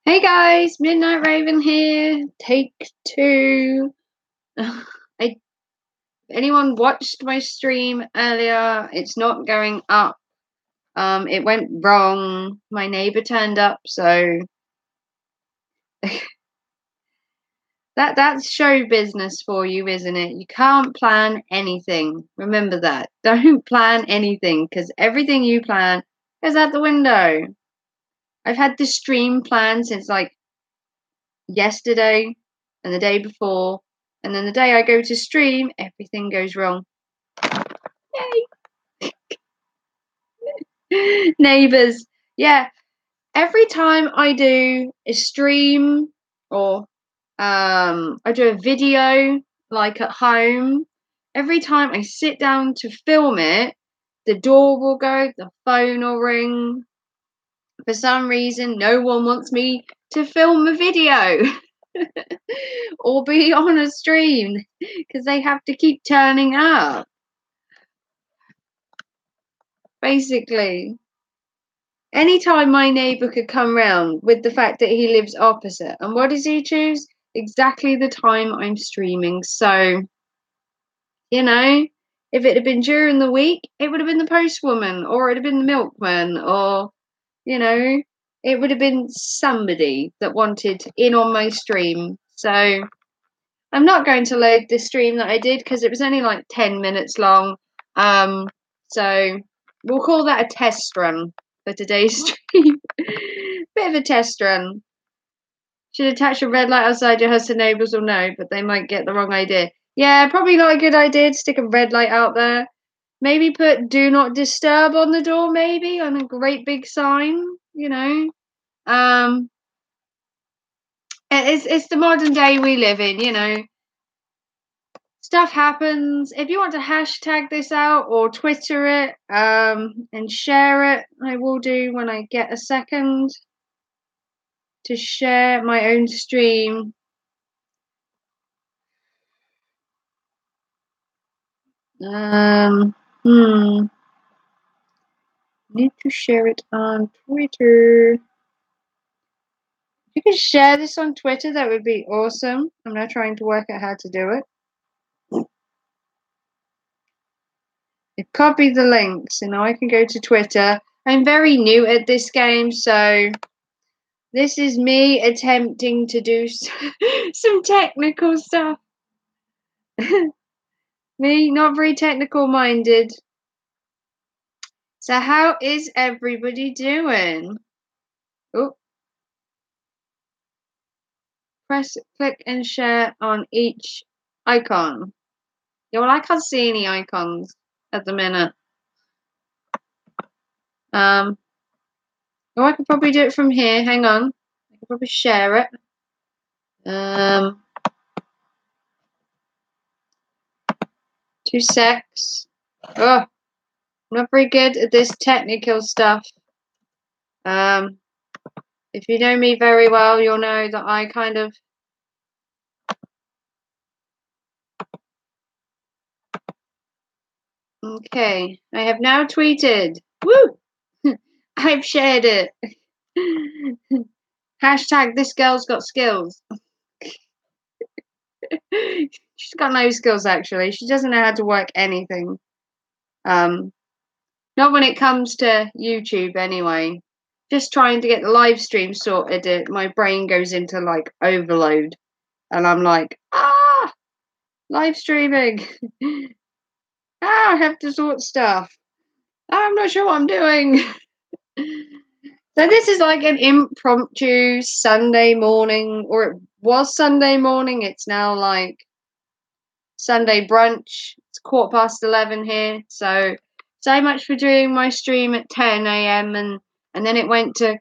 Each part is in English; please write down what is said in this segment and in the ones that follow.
Hey guys, Midnight Raven here. Take two. I anyone watched my stream earlier? It's not going up. It went wrong. My neighbor turned up, so that's show business for you, isn't it? You can't plan anything. Remember that. Don't plan anything because everything you plan goes out the window. I've had this stream planned since like yesterday and the day before, and then the day I go to stream, everything goes wrong. Yay! Neighbors. Yeah, every time I do a stream or I do a video like at home, every time I sit down to film it, the door will go, the phone will ring. For some reason, no one wants me to film a video. Or be on a stream because they have to keep turning up. Basically, anytime my neighbour could come round with the fact that he lives opposite, and what does he choose? Exactly the time I'm streaming. So, you know, if it had been during the week, it would have been the postwoman, or it'd have been the milkman, or, you know, it would have been somebody that wanted in on my stream. So, I'm not going to load the stream that I did because it was only like 10 minutes long. So we'll call that a test run for today's stream. Bit of a test run. Should attach a red light outside your house so neighbours will know, but they might get the wrong idea. Yeah, probably not a good idea to stick a red light out there. Maybe put do not disturb on the door, maybe, on a great big sign, you know. It's the modern day we live in, you know. Stuff happens. If you want to hashtag this out or Twitter it and share it, I will do when I get a second to share my own stream. Um, hmm. Need to share it on Twitter. If you could share this on Twitter, that would be awesome. I'm now trying to work out how to do it. Copy the link, so now I can go to Twitter. I'm very new at this game, so this is me attempting to do some technical stuff. Me, not very technical minded. So, how is everybody doing? Oh, click and share on each icon. Yeah, well, I can't see any icons at the minute. Oh, I could probably do it from here. Hang on, I could probably share it. 2 secs. Oh, I'm not very good at this technical stuff. If you know me very well, you'll know that I kind of okay. I have now tweeted. Woo! I've shared it. Hashtag this girl's got skills. She's got no skills actually. She doesn't know how to work anything. Not when it comes to YouTube anyway. Just trying to get the live stream sorted, my brain goes into like overload. And I'm like, live streaming. I have to sort stuff. I'm not sure what I'm doing. So this is like an impromptu Sunday morning, or it was Sunday morning. It's now like Sunday brunch. It's 11:15 here. So much for doing my stream at 10 a.m. and then it went to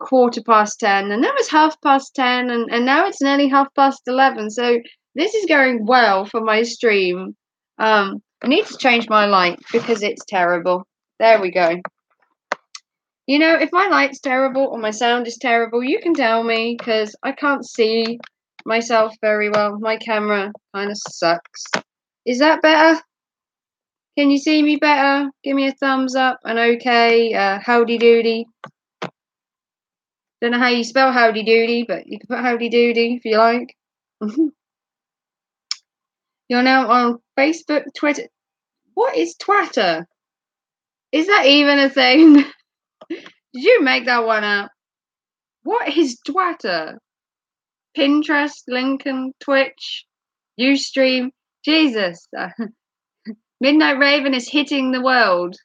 10:15, and then it was 10:30, and now it's nearly 11:30. So this is going well for my stream. I need to change my light because it's terrible. There we go. You know, if my light's terrible or my sound is terrible, you can tell me because I can't see myself very well. My camera kind of sucks. Is that better? Can you see me better? Give me a thumbs up, an okay, howdy doody. Don't know how you spell howdy doody, but you can put howdy doody if you like. You're now on Facebook, Twitter. What is Twitter? Is that even a thing? Did you make that one up? What is Twitter? Pinterest, Lincoln, Twitch, Ustream. Jesus. Midnight Raven is hitting the world.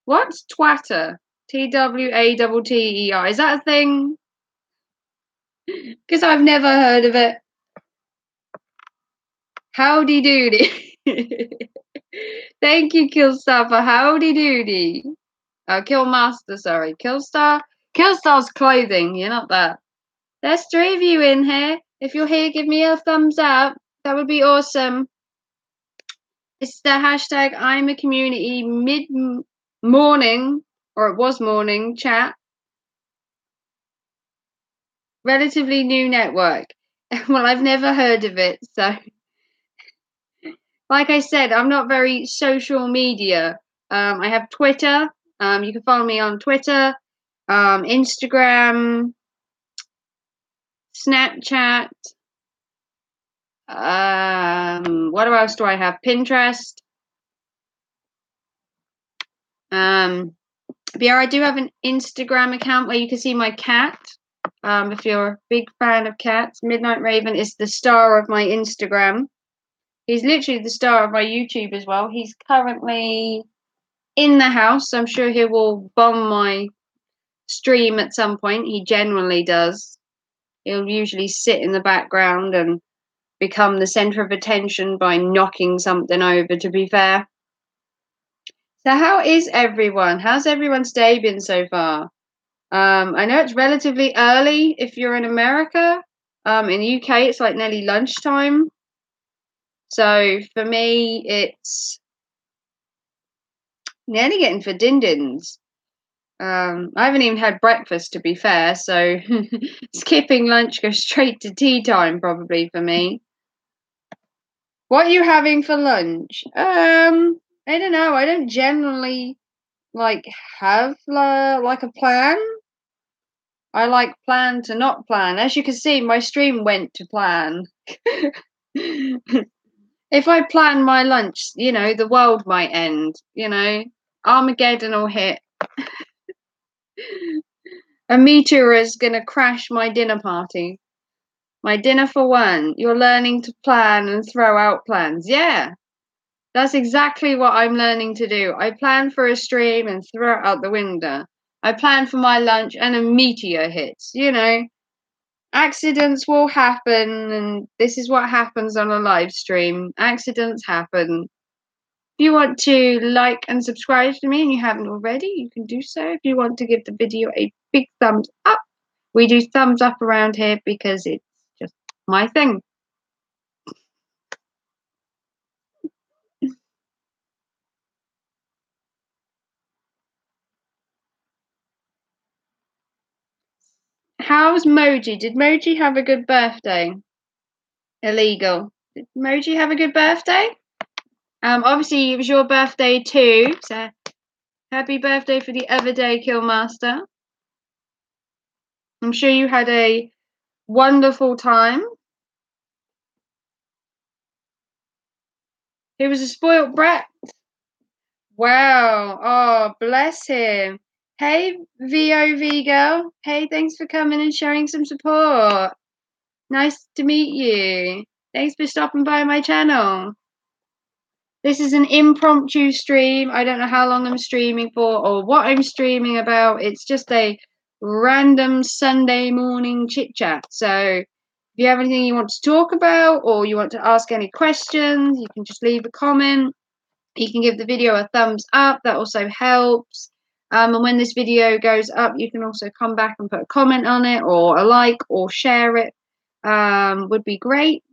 What's Twitter? Twatter. Is that a thing? Because I've never heard of it. Howdy doody. Thank you, Killstar, for howdy doody. Oh, Killmaster, sorry. Killstar? Killstar's clothing. You're not that. There's 3 of you in here. If you're here, give me a thumbs up. That would be awesome. It's the hashtag I'm a community mid-morning, or it was morning, chat. Relatively new network. Well, I've never heard of it, so like I said, I'm not very social media. I have Twitter. You can follow me on Twitter, Instagram, Snapchat. What else do I have? Pinterest. But yeah, I do have an Instagram account where you can see my cat. If you're a big fan of cats, Midnight Raven is the star of my Instagram. He's literally the star of my YouTube as well. He's currently in the house. I'm sure he will bomb my stream at some point. He generally does. He'll usually sit in the background and become the center of attention by knocking something over, to be fair. So how is everyone? How's everyone's day been so far? I know it's relatively early if you're in America. In the UK, it's like nearly lunchtime. So for me, it's nearly getting for din-dins. I haven't even had breakfast, to be fair, so skipping lunch goes straight to tea time probably for me. What are you having for lunch? I don't know. I don't generally have like a plan. I like plan to not plan. As you can see, my stream went to plan. If I plan my lunch, the world might end, Armageddon will hit. A meteor is going to crash my dinner party. My dinner for one. You're learning to plan and throw out plans. Yeah, that's exactly what I'm learning to do. I plan for a stream and throw it out the window. I plan for my lunch and a meteor hits. Accidents will happen, and this is what happens on a live stream. Accidents happen. If you want to like and subscribe to me and you haven't already, you can do so. If you want to give the video a big thumbs up, we do thumbs up around here because it's just my thing. How's Moji? Did Moji have a good birthday? Illegal. Did Moji have a good birthday? Obviously it was your birthday too, so happy birthday for the other day, Killmaster. I'm sure you had a wonderful time. He was a spoilt brat. Wow. Oh, bless him. Hey, VOV girl. Hey, thanks for coming and showing some support. Nice to meet you. Thanks for stopping by my channel. This is an impromptu stream. I don't know how long I'm streaming for or what I'm streaming about. It's just a random Sunday morning chit chat. So if you have anything you want to talk about or you want to ask any questions, you can just leave a comment. You can give the video a thumbs up. That also helps. And when this video goes up, you can also come back and put a comment on it or a like or share it. Would be great.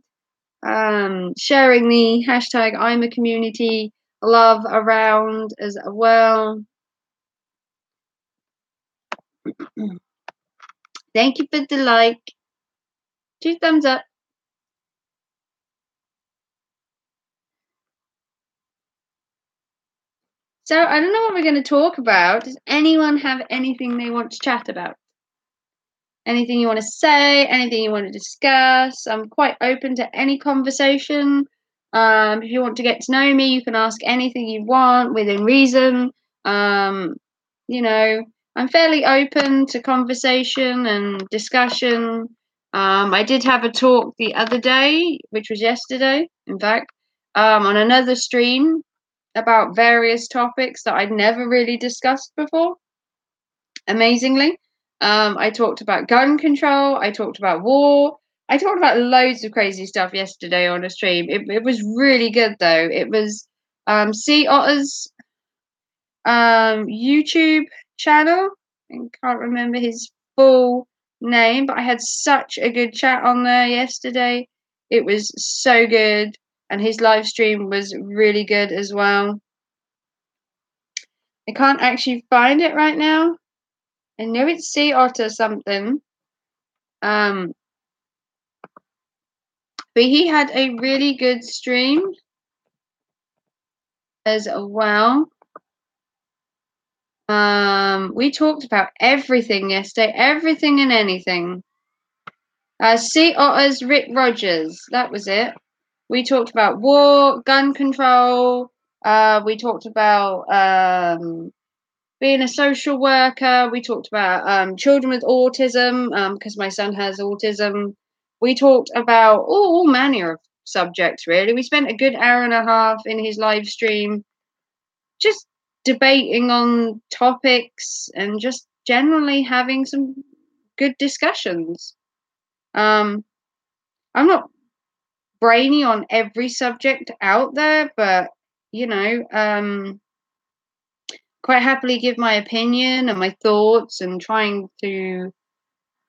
Sharing the hashtag I'm a community love around as well. Thank you for the like. 2 thumbs up. So I don't know what we're going to talk about. Does anyone have anything they want to chat about? anything you want to say, anything you want to discuss. I'm quite open to any conversation. If you want to get to know me, you can ask anything you want within reason. Um, you know, I'm fairly open to conversation and discussion. I did have a talk the other day, which was yesterday, in fact, on another stream about various topics that I'd never really discussed before. Amazingly, I talked about gun control. I talked about war. I talked about loads of crazy stuff yesterday on a stream. It was really good though. It was Sea Otter's YouTube channel. I can't remember his full name, but I had such a good chat on there yesterday. It was so good, and his live stream was really good as well. I can't actually find it right now. I know it's Sea Otter something. But he had a really good stream as well. We talked about everything yesterday, everything and anything. Sea Otters, Rick Rogers, that was it. We talked about war, gun control. We talked about being a social worker. We talked about children with autism, because my son has autism. We talked about all manner of subjects, really. We spent a good hour and a half in his live stream just debating on topics and just generally having some good discussions. I'm not brainy on every subject out there, but quite happily give my opinion and my thoughts, and trying to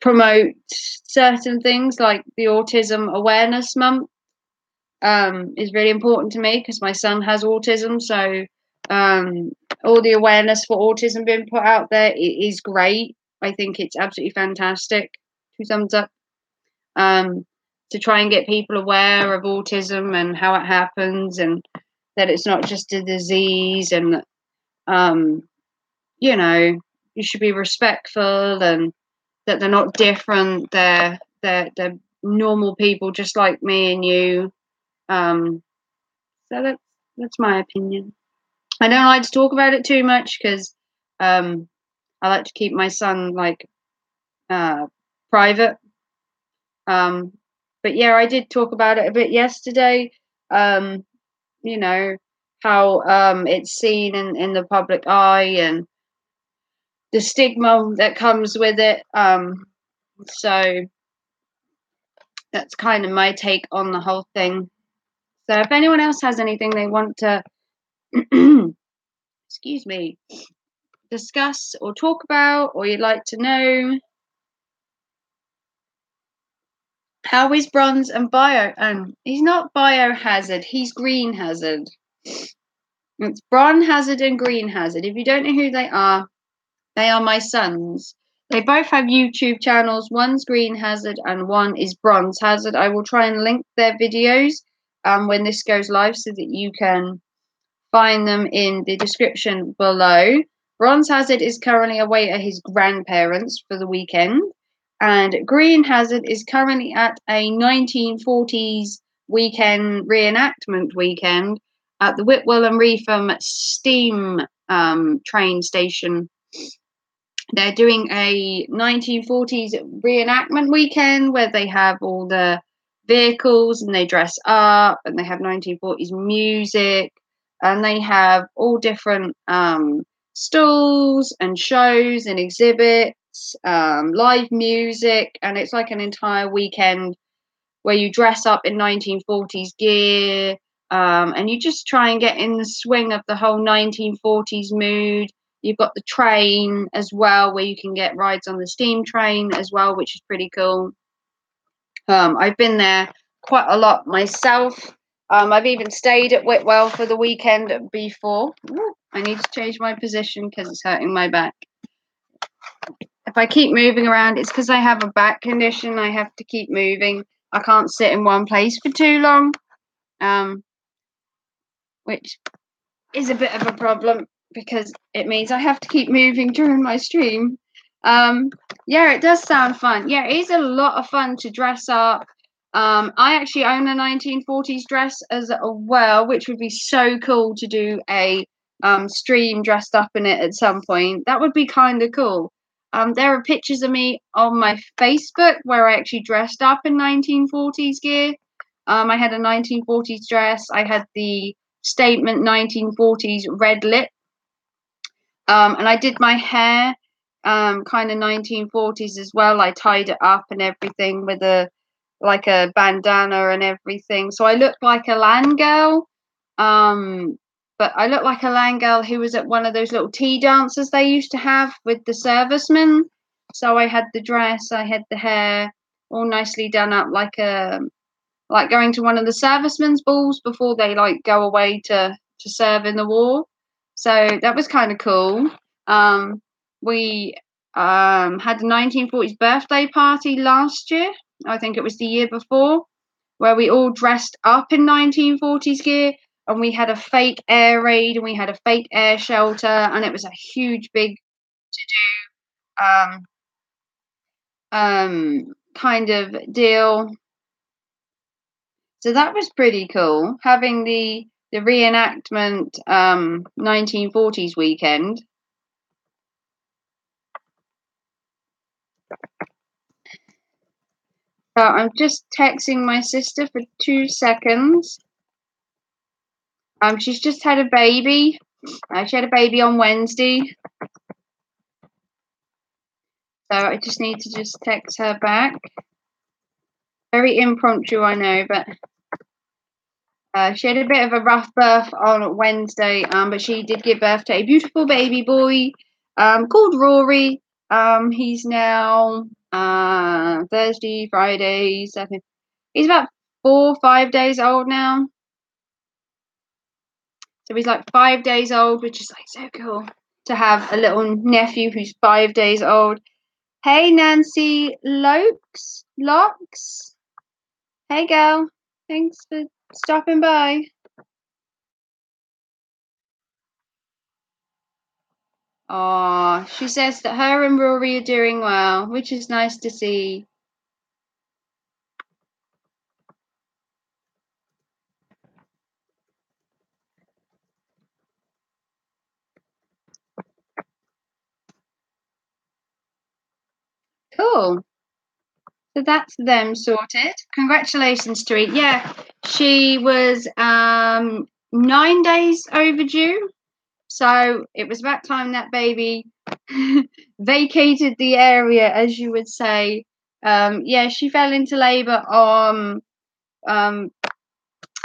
promote certain things like the Autism Awareness Month is really important to me because my son has autism. So all the awareness for autism being put out there is great. I think it's absolutely fantastic. 2 thumbs up. To try and get people aware of autism and how it happens, and that it's not just a disease, and you should be respectful, and that they're not different. They're normal people just like me and you. So that's my opinion. I don't like to talk about it too much because I like to keep my son private. But yeah, I did talk about it a bit yesterday. You know how it's seen in the public eye, and the stigma that comes with it. So that's kind of my take on the whole thing. So if anyone else has anything they want to, excuse me, discuss or talk about, or you'd like to know, how is bronze and bio? He's not biohazard, he's green hazard. It's bronze hazard and green hazard. If you don't know who they are my sons. They both have YouTube channels. One's Green Hazard and one is Bronze Hazard. I will try and link their videos when this goes live so that you can find them in the description below. Bronze Hazard is currently away at his grandparents for the weekend, and Green Hazard is currently at a 1940s weekend reenactment weekend at the Whitwell and Reetham steam train station. They're doing a 1940s reenactment weekend where they have all the vehicles and they dress up, and they have 1940s music, and they have all different stalls and shows and exhibits, live music, and it's like an entire weekend where you dress up in 1940s gear, and you just try and get in the swing of the whole 1940s mood. You've got the train as well, where you can get rides on the steam train as well, which is pretty cool. I've been there quite a lot myself. I've even stayed at Whitwell for the weekend before. Ooh, I need to change my position because it's hurting my back. If I keep moving around, it's because I have a back condition. I have to keep moving. I can't sit in one place for too long, which is a bit of a problem because it means I have to keep moving during my stream. Um, yeah, it does sound fun. Yeah, it is a lot of fun to dress up. I actually own a 1940s dress as well, which would be so cool to do a stream dressed up in it at some point. That would be kind of cool. There are pictures of me on my Facebook where I actually dressed up in 1940s gear. I had a 1940s dress. I had the statement 1940s red lip. And I did my hair kind of 1940s as well. I tied it up and everything with a like a bandana and everything. So I looked like a land girl. But I looked like a land girl who was at one of those little tea dances they used to have with the servicemen. So I had the dress, I had the hair all nicely done up like going to one of the servicemen's balls before they like go away to serve in the war. So that was kind of cool. We had a 1940s birthday party last year. I think it was the year before, where we all dressed up in 1940s gear, and we had a fake air raid and we had a fake air shelter, and it was a huge big um, kind of deal. So that was pretty cool, having the reenactment 1940s weekend. So I'm just texting my sister for 2 seconds. She's just had a baby. She had a baby on Wednesday. So I just need to just text her back. Very impromptu, I know, but she had a bit of a rough birth on Wednesday, but she did give birth to a beautiful baby boy called Rory. He's now Thursday, Friday, Saturday. He's about 4 or 5 days old now. So he's like 5 days old, which is like so cool to have a little nephew who's 5 days old. Hey, Nancy Locks. Hey, girl. Thanks for stopping by. Oh, she says that her and Rory are doing well, which is nice to see. Cool. So that's them sorted. Congratulations to it. Yeah, she was 9 days overdue. So it was about time that baby vacated the area, as you would say. Yeah, she fell into labour on um,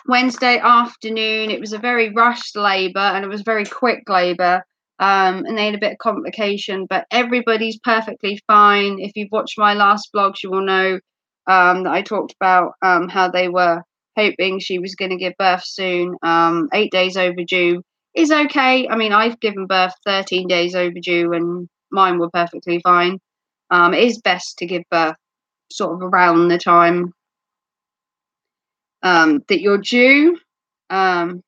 Wednesday afternoon. It was a very rushed labour and it was very quick labour. And they had a bit of complication, but everybody's perfectly fine. If you've watched my last vlogs, you will know that I talked about how they were hoping she was going to give birth soon. 8 days overdue is okay. I mean, I've given birth 13 days overdue and mine were perfectly fine. It is best to give birth sort of around the time that you're due. Um,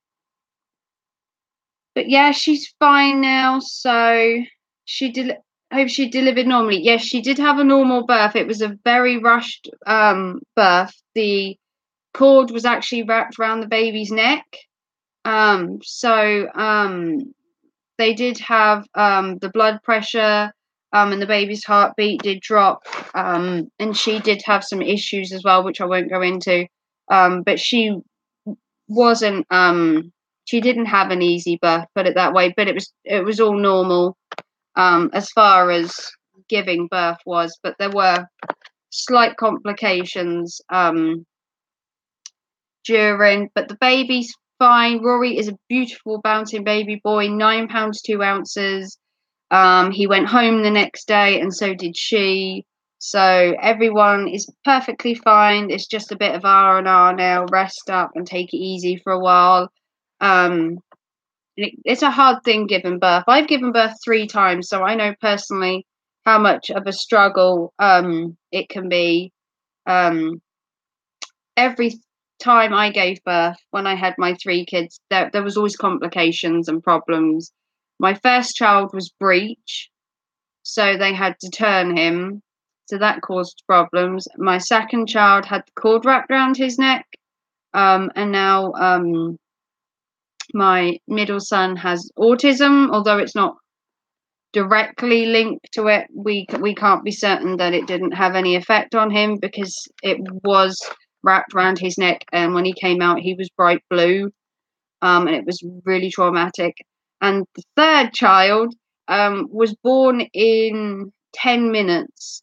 but yeah, she's fine now. So she did. Hope she delivered normally. Yes, she did have a normal birth. It was a very rushed birth. The cord was actually wrapped around the baby's neck. So they did have the blood pressure and the baby's heartbeat did drop. And she did have some issues as well, which I won't go into. But she wasn't she didn't have an easy birth, put it that way, but it was all normal as far as giving birth was, but there were slight complications during, but the baby's fine. Rory is a beautiful bouncing baby boy, 9 pounds 2 ounces. He went home the next day and so did she. So everyone is perfectly fine. It's just a bit of R&R now. Rest up and take it easy for a while. It's a hard thing giving birth. I've given birth 3 times, so I know personally how much of a struggle it can be. Every time I gave birth, when I had my 3 kids, there was always complications and problems. My first child was breech. so they had to turn him. So that caused problems. My second child had the cord wrapped around his neck, and now my middle son has autism, although it's not directly linked to it. We can't be certain that it didn't have any effect on him because it was wrapped around his neck, and when he came out, he was bright blue, and it was really traumatic. And the third child was born in 10 minutes.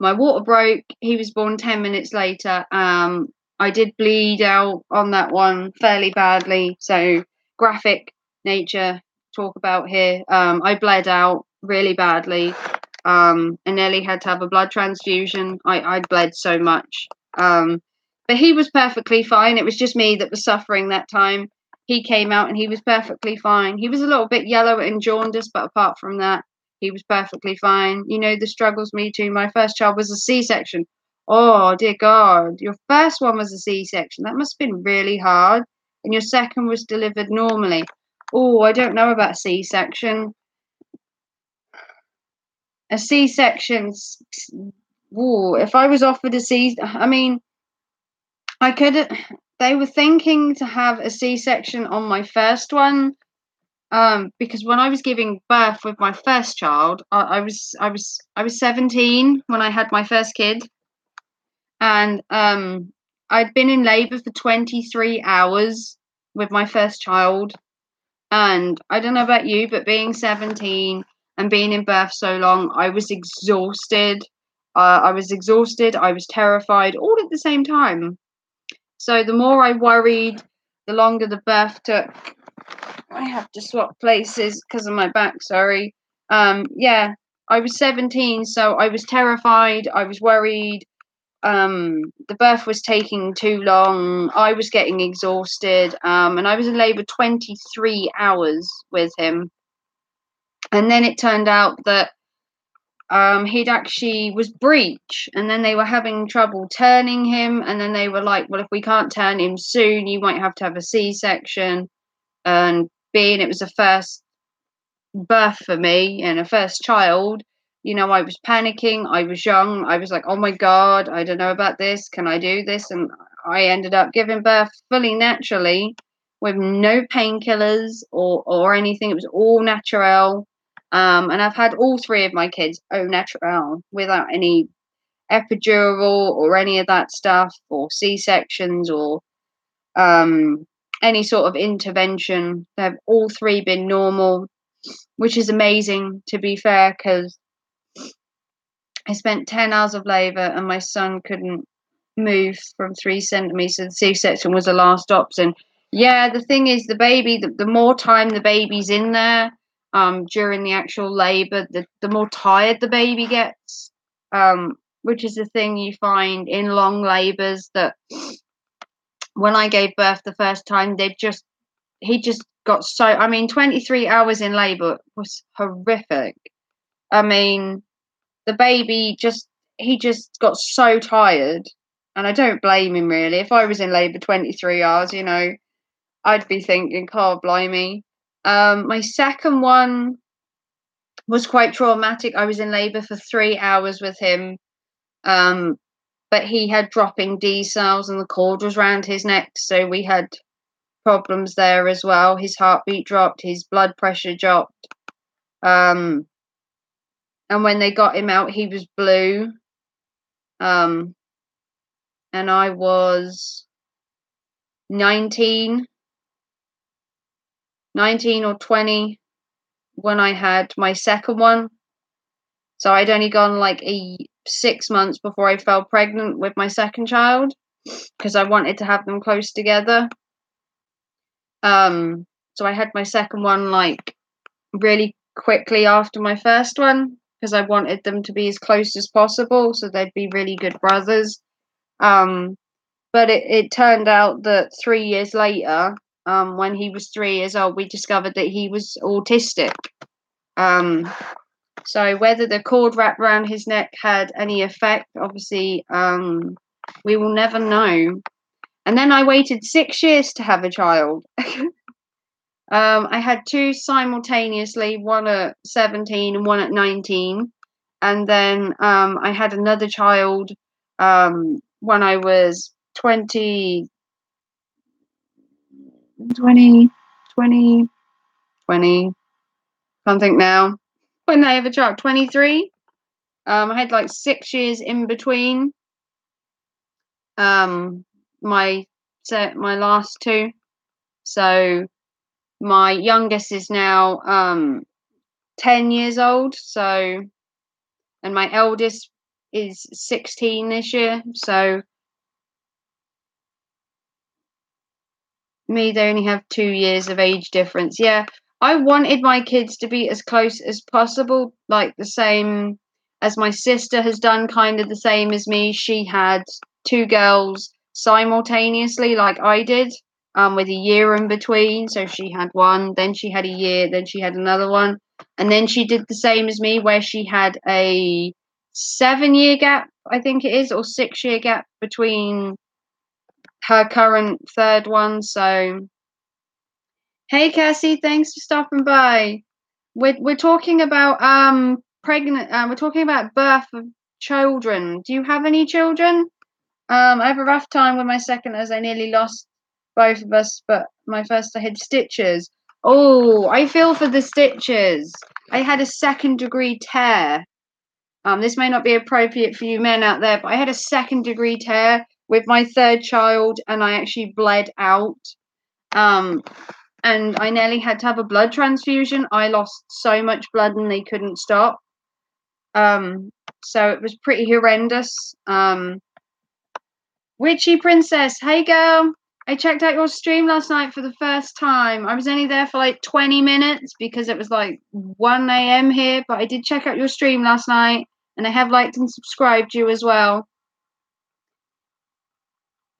My water broke. He was born 10 minutes later. I did bleed out on that one fairly badly. So graphic nature talk about here. I bled out really badly. And nearly had to have a blood transfusion. I bled so much. But he was perfectly fine. It was just me that was suffering that time. He came out and he was perfectly fine. He was a little bit yellow and jaundiced, but apart from that, he was perfectly fine. You know, the struggles me too. My first child was a C-section. Oh, dear God. Your first one was a C-section. That must have been really hard. And your second was delivered normally. Oh, I don't know about C-section. A C-section. Ooh, if I was offered a C, I mean, I could. They were thinking to have a C-section on my first one, because when I was giving birth with my first child, I was 17 when I had my first kid, and I'd been in labour for 23 hours with my first child, and I don't know about you, but being 17 and being in birth so long, I was exhausted. I was exhausted. I was terrified, all at the same time. So the more I worried, the longer the birth took. I have to swap places because of my back, sorry. Yeah, I was 17, so I was terrified, I was worried. The birth was taking too long, I was getting exhausted, and I was in labour 23 hours with him. And then it turned out that he'd actually was breech, and then they were having trouble turning him, and then they were like, well, if we can't turn him soon, you might have to have a C-section. And being it was a first birth for me and a first child, you know, I was panicking. I was young. I was like, oh my God, I don't know about this. Can I do this? And I ended up giving birth fully naturally with no painkillers or anything. It was all natural. And I've had all three of my kids au naturel without any epidural or any of that stuff or C-sections or any sort of intervention. They've all three been normal, which is amazing, to be fair, because I spent 10 hours of labour and my son couldn't move from 3 centimetres. So the C-section was the last option. Yeah, the thing is, the baby, the more time the baby's in there during the actual labour, the more tired the baby gets, which is the thing you find in long labours, that when I gave birth the first time, he just got so, I mean, 23 hours in labour was horrific. I mean, the baby he just got so tired, and I don't blame him really. If I was in labour 23 hours, you know, I'd be thinking, God blimey. My second one was quite traumatic. I was in labour for 3 hours with him, but he had dropping D cells and the cord was round his neck, so we had problems there as well. His heartbeat dropped, his blood pressure dropped. And when they got him out, he was blue. And I was 19 or 20 when I had my second one. So I'd only gone like 6 months before I fell pregnant with my second child, because I wanted to have them close together. So I had my second one like really quickly after my first one, because I wanted them to be as close as possible so they'd be really good brothers. But it turned out that 3 years later, when he was 3 years old, we discovered that he was autistic. So whether the cord wrapped around his neck had any effect, obviously, we will never know. And then I waited 6 years to have a child. I had two simultaneously, one at 17 and one at 19. And then I had another child when I was 20, 20, can't think now. When I have a child, 23. I had like 6 years in between um, my my last two. So my youngest is now 10 years old. So, and my eldest is 16 this year. So me, they only have 2 years of age difference. Yeah, I wanted my kids to be as close as possible, like the same as my sister has done, kind of the same as me. She had two girls simultaneously, like I did, with a year in between. So she had one, then she had a year, then she had another one, and then she did the same as me, where she had a 7 year gap, I think it is, or 6 year gap between her current third one. So hey Cassie, thanks for stopping by. We're talking about pregnant we're talking about birth of children. Do you have any children? I have a rough time with my second as I nearly lost both of us, but my first I had stitches. Oh, I feel for the stitches. I had a second degree tear. This may not be appropriate for you men out there, but I had a second degree tear with my third child and I actually bled out. Um, and I nearly had to have a blood transfusion. I lost so much blood and they couldn't stop. So it was pretty horrendous. Witchy Princess, hey girl. I checked out your stream last night for the first time. I was only there for like 20 minutes because it was like 1 a.m. here, but I did check out your stream last night and I have liked and subscribed you as well.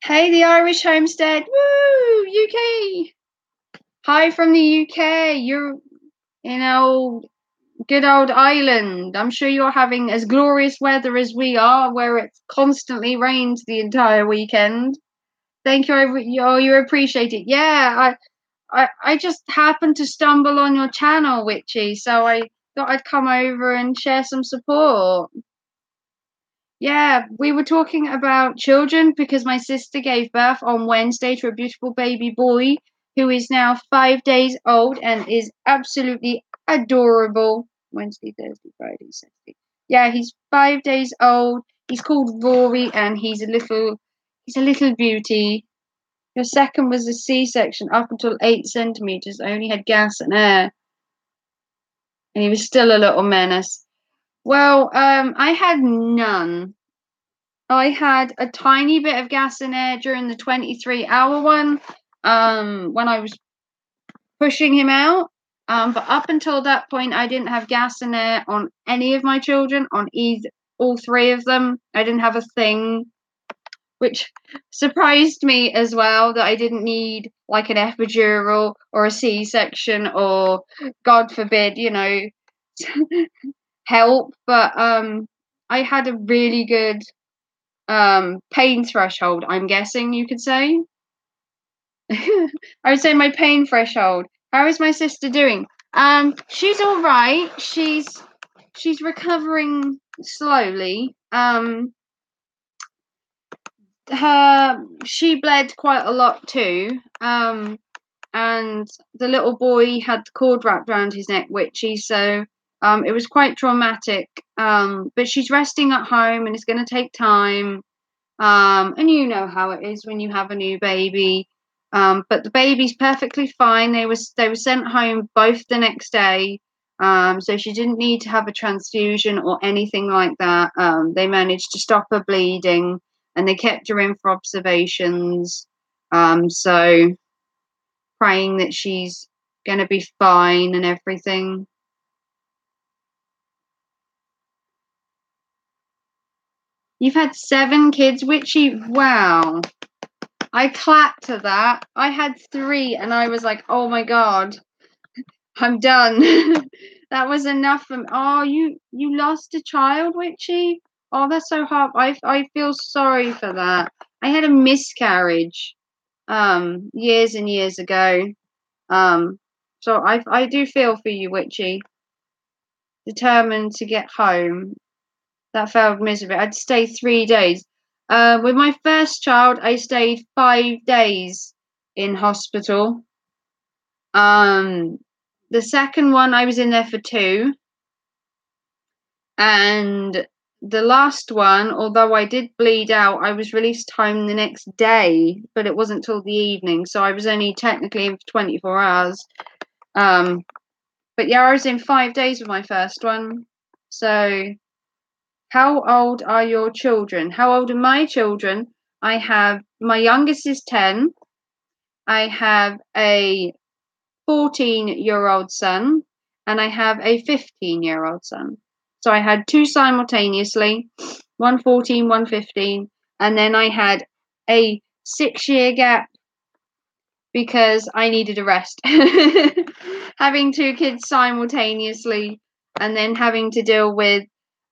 Hey, the Irish Homestead. Woo! UK. Hi from the UK. You're in good old Ireland. I'm sure you're having as glorious weather as we are, where it constantly rains the entire weekend. Thank you. You appreciate it. Yeah, I just happened to stumble on your channel, Witchy, so I thought I'd come over and share some support. Yeah, we were talking about children because my sister gave birth on Wednesday to a beautiful baby boy who is now 5 days old and is absolutely adorable. Wednesday, Thursday, Friday, Saturday. Yeah, he's 5 days old. He's called Rory and he's a little beauty. Your second was a C-section up until 8 centimeters, only had gas and air. And he was still a little menace. Well, I had none. I had a tiny bit of gas and air during the 23-hour one when I was pushing him out. But up until that point, I didn't have gas and air on any of my children, on all three of them. I didn't have a thing, which surprised me as well, that I didn't need like an epidural or a C-section or, God forbid, help. But I had a really good pain threshold, I'm guessing you could say. I would say my pain threshold. How is my sister doing? She's all right. She's recovering slowly. She bled quite a lot too. And the little boy had the cord wrapped around his neck, Witchy, so it was quite traumatic. But she's resting at home and it's going to take time. And you know how it is when you have a new baby. But the baby's perfectly fine. They were sent home both the next day. So she didn't need to have a transfusion or anything like that. They managed to stop her bleeding and they kept her in for observations. So praying that she's gonna be fine and everything. You've had 7 kids, Witchy. Wow. I clapped to that. I had 3 and I was like, oh my god, I'm done. That was enough for me. Oh, you lost a child, Witchy? Oh, that's so hard. I feel sorry for that. I had a miscarriage years and years ago. So I do feel for you, Witchy. Determined to get home. That failed miserably. I'd stay 3 days. With my first child, I stayed 5 days in hospital. The second one, I was in there for 2. And the last one, although I did bleed out, I was released home the next day, but it wasn't till the evening, so I was only technically in for 24 hours. But yeah, I was in 5 days with my first one. So, how old are your children? How old are my children? I have, my youngest is 10. I have a 14-year-old son, and I have a 15-year-old son. So I had 2 simultaneously, one 14, one 15, and then I had a 6-year gap because I needed a rest. Having 2 kids simultaneously and then having to deal with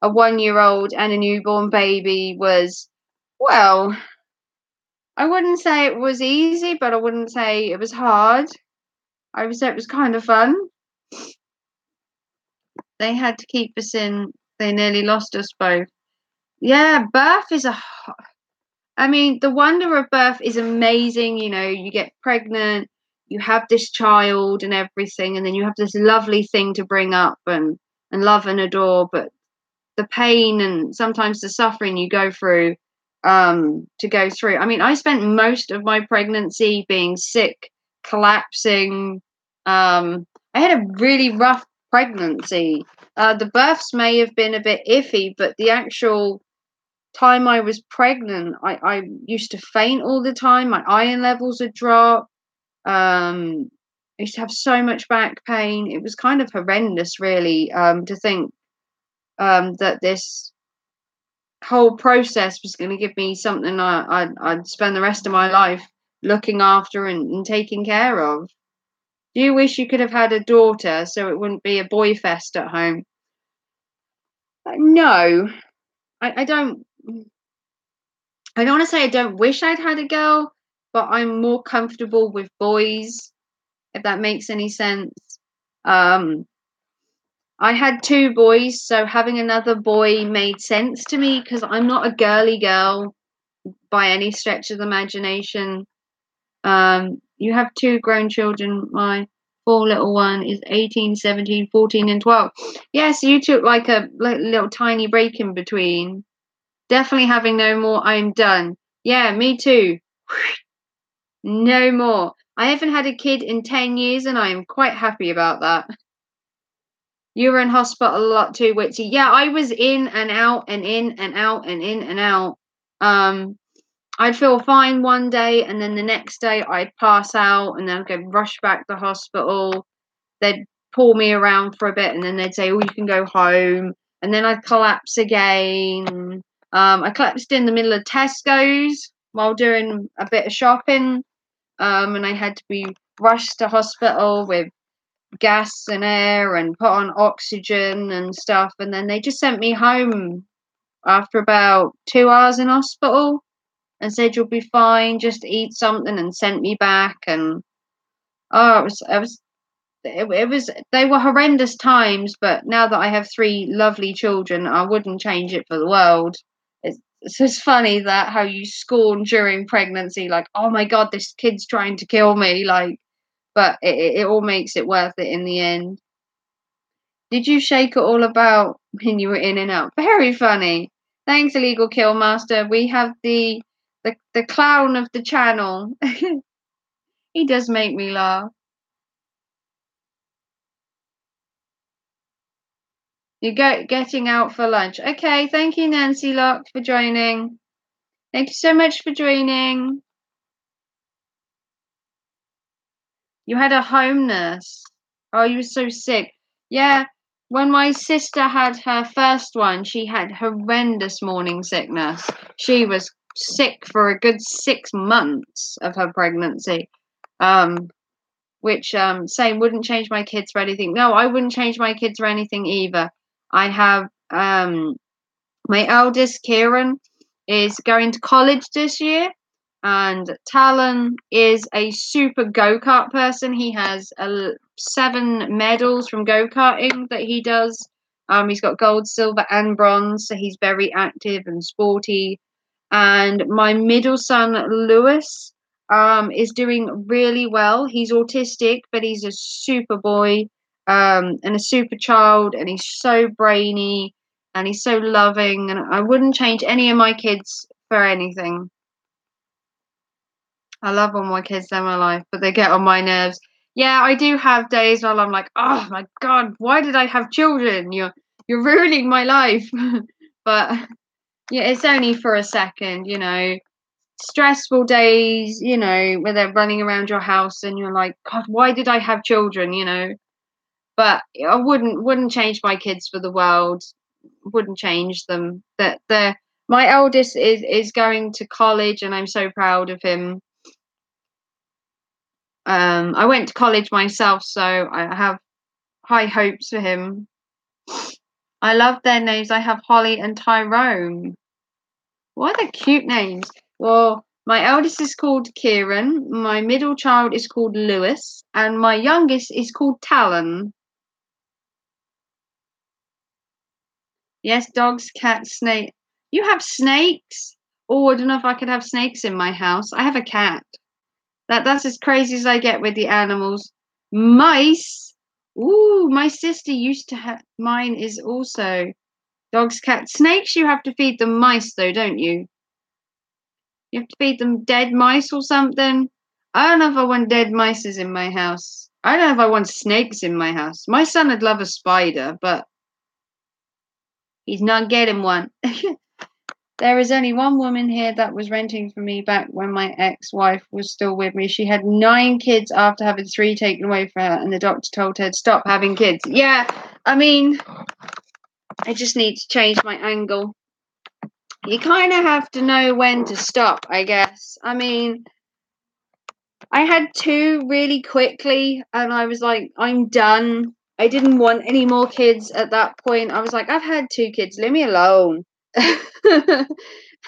a 1-year-old and a newborn baby was, well, I wouldn't say it was easy, but I wouldn't say it was hard. I would say it was kind of fun. They had to keep us in. They nearly lost us both. Yeah, birth is I mean, the wonder of birth is amazing. You know, you get pregnant, you have this child and everything, and then you have this lovely thing to bring up and love and adore. But the pain and sometimes the suffering you go through to go through. I mean, I spent most of my pregnancy being sick, collapsing. I had a really rough pregnancy. The births may have been a bit iffy, but the actual time I was pregnant, I used to faint all the time. My iron levels would drop. I used to have so much back pain. It was kind of horrendous, really, to think that this whole process was going to give me something I'd spend the rest of my life looking after and taking care of. Do you wish you could have had a daughter so it wouldn't be a boy fest at home? No, I don't. I don't want to say I don't wish I'd had a girl, but I'm more comfortable with boys, if that makes any sense. Um, I had 2 boys, so having another boy made sense to me because I'm not a girly girl by any stretch of the imagination. You have 2 grown children. My 4 little one is 18, 17, 14, and 12. Yes, you took like a little tiny break in between. Definitely having no more. I'm done. Yeah, me too. No more. I haven't had a kid in 10 years and I am quite happy about that. You were in hospital a lot too, Witchy. Yeah, I was in and out and in and out and in and out. I'd feel fine one day and then the next day I'd pass out and then I'd go rush back to hospital. They'd pull me around for a bit and then they'd say, oh, you can go home. And then I'd collapse again. I collapsed in the middle of Tesco's while doing a bit of shopping. And I had to be rushed to hospital with gas and air and put on oxygen and stuff. And then they just sent me home after about 2 hours in hospital and said you'll be fine, just eat something, and sent me back. And oh, it was they were horrendous times. But now that I have 3 lovely children, I wouldn't change it for the world. It's just funny that how you scorn during pregnancy, like, oh my god, this kid's trying to kill me, like, but it all makes it worth it in the end. Did you shake it all about when you were in and out? Very funny. Thanks, Illegal Killmaster. We have the clown of the channel. He does make me laugh. You're getting out for lunch. Okay, thank you, Nancy Locke, for joining. Thank you so much for joining. You had a home nurse. Oh, you were so sick. Yeah, when my sister had her first one, she had horrendous morning sickness. She was sick for a good 6 months of her pregnancy. Which saying wouldn't change my kids for anything. No, I wouldn't change my kids for anything either. I have my eldest Kieran is going to college this year. And Talon is a super go-kart person. He has 7 medals from go-karting that he does. He's got gold, silver, and bronze, so he's very active and sporty. And my middle son, Lewis, is doing really well. He's autistic, but he's a super boy, and a super child, and he's so brainy, and he's so loving, and I wouldn't change any of my kids for anything. I love all my kids in my life, but they get on my nerves. Yeah, I do have days where I'm like, oh my god, why did I have children? You're ruining my life. But yeah, it's only for a second, stressful days, where they're running around your house and you're like, God, why did I have children? But I wouldn't change my kids for the world. Wouldn't change them. That my eldest is going to college, and I'm so proud of him. I went to college myself, so I have high hopes for him. I love their names. I have Holly and Tyrone. What are cute names? Well, my eldest is called Kieran, my middle child is called Lewis, and my youngest is called Talon. Yes, dogs, cats, snake. You have snakes? Oh, I don't know if I could have snakes in my house. I have a cat. That's as crazy as I get with the animals. Mice. Ooh, my sister used to have. Mine is also dogs, cats, snakes. You have to feed them mice, though, don't you? You have to feed them dead mice or something. I don't know if I want dead mice in my house. I don't know if I want snakes in my house. My son would love a spider, but he's not getting one. There is only one woman here that was renting for me back when my ex-wife was still with me. She had 9 kids after having 3 taken away from her, and the doctor told her to stop having kids. Yeah, I mean, I just need to change my angle. You kind of have to know when to stop, I guess. I mean, I had 2 really quickly, and I was like, I'm done. I didn't want any more kids at that point. I was like, I've had 2 kids. Leave me alone.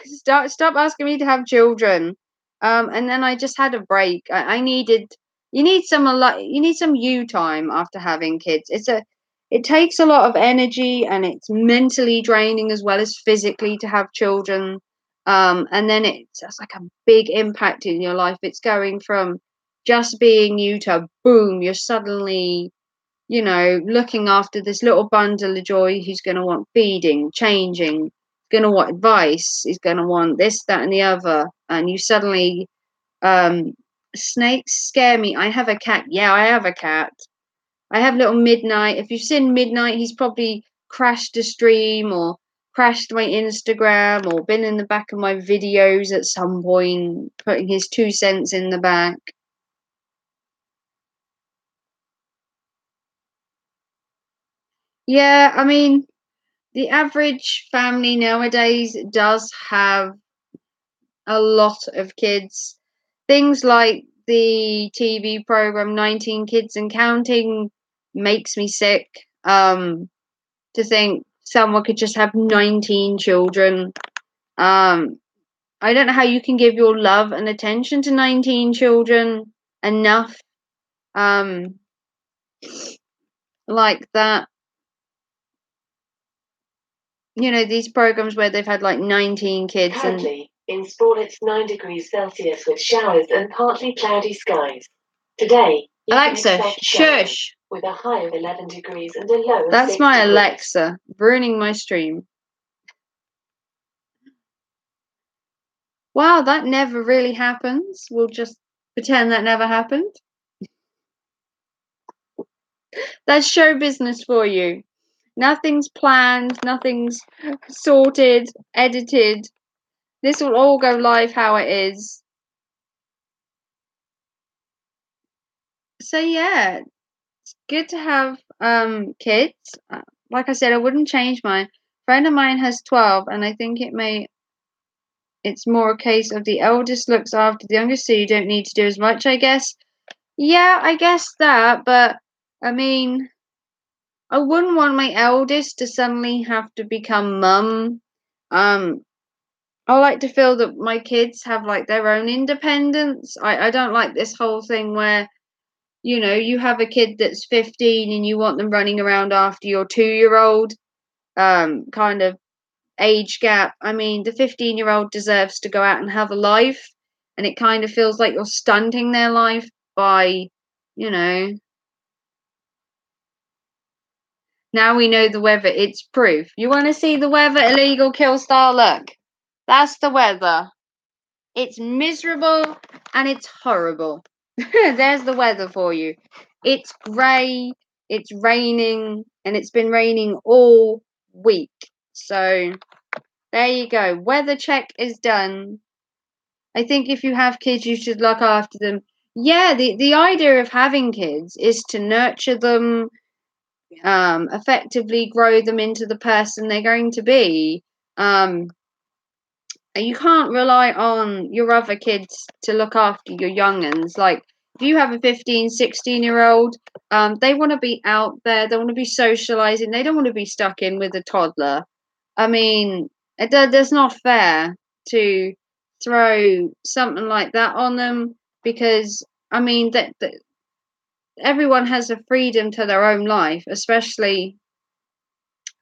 Stop asking me to have children. And then I just had a break. I needed you need some you time after having kids. It takes a lot of energy, and it's mentally draining as well as physically to have children. And then it's like a big impact in your life. It's going from just being you to boom, you're suddenly looking after this little bundle of joy who's going to want feeding, changing, going to want advice, is going to want this, that, and the other. And you suddenly, um, snakes scare me. I have a cat. Yeah, I have a cat. I have little Midnight. If you've seen Midnight, he's probably crashed a stream or crashed my Instagram or been in the back of my videos at some point, putting his 2 cents in the back. Yeah, I mean, the average family nowadays does have a lot of kids. Things like the TV program 19 Kids and Counting makes me sick. To think someone could just have 19 children. I don't know how you can give your love and attention to 19 children enough. Um, like that. These programs where they've had like 19 kids. Currently, in Spawn it's 9 degrees Celsius with showers and partly cloudy skies. Today, you Alexa, can expect showers shush. with a high of 11 degrees and a low of That's 6 my degrees. Alexa ruining my stream. Wow, that never really happens. We'll just pretend that never happened. That's show business for you. Nothing's planned, nothing's sorted, edited. This will all go live how it is. So yeah, it's good to have kids. Like I said, I wouldn't change mine. A friend of mine has 12, and I think it's more a case of the eldest looks after the youngest, so you don't need to do as much, I guess. Yeah, I guess that, but I mean, I wouldn't want my eldest to suddenly have to become mum. Um, I like to feel that my kids have like their own independence. I don't like this whole thing where, you have a kid that's 15 and you want them running around after your 2-year-old, kind of age gap. I mean, the 15-year-old deserves to go out and have a life, and it kind of feels like you're stunting their life by, you know, now we know the weather. It's proof. You want to see the weather, illegal kill star? Look, that's the weather. It's miserable and it's horrible. There's the weather for you. It's grey, it's raining, and it's been raining all week. So there you go. Weather check is done. I think if you have kids, you should look after them. Yeah, the idea of having kids is to nurture them, effectively grow them into the person they're going to be. And you can't rely on your other kids to look after your young'uns. Like, if you have a 15, 16-year-old, they want to be out there, they want to be socializing, they don't want to be stuck in with a toddler. I mean, that's not fair to throw something like that on them, because, I mean, that everyone has a freedom to their own life, especially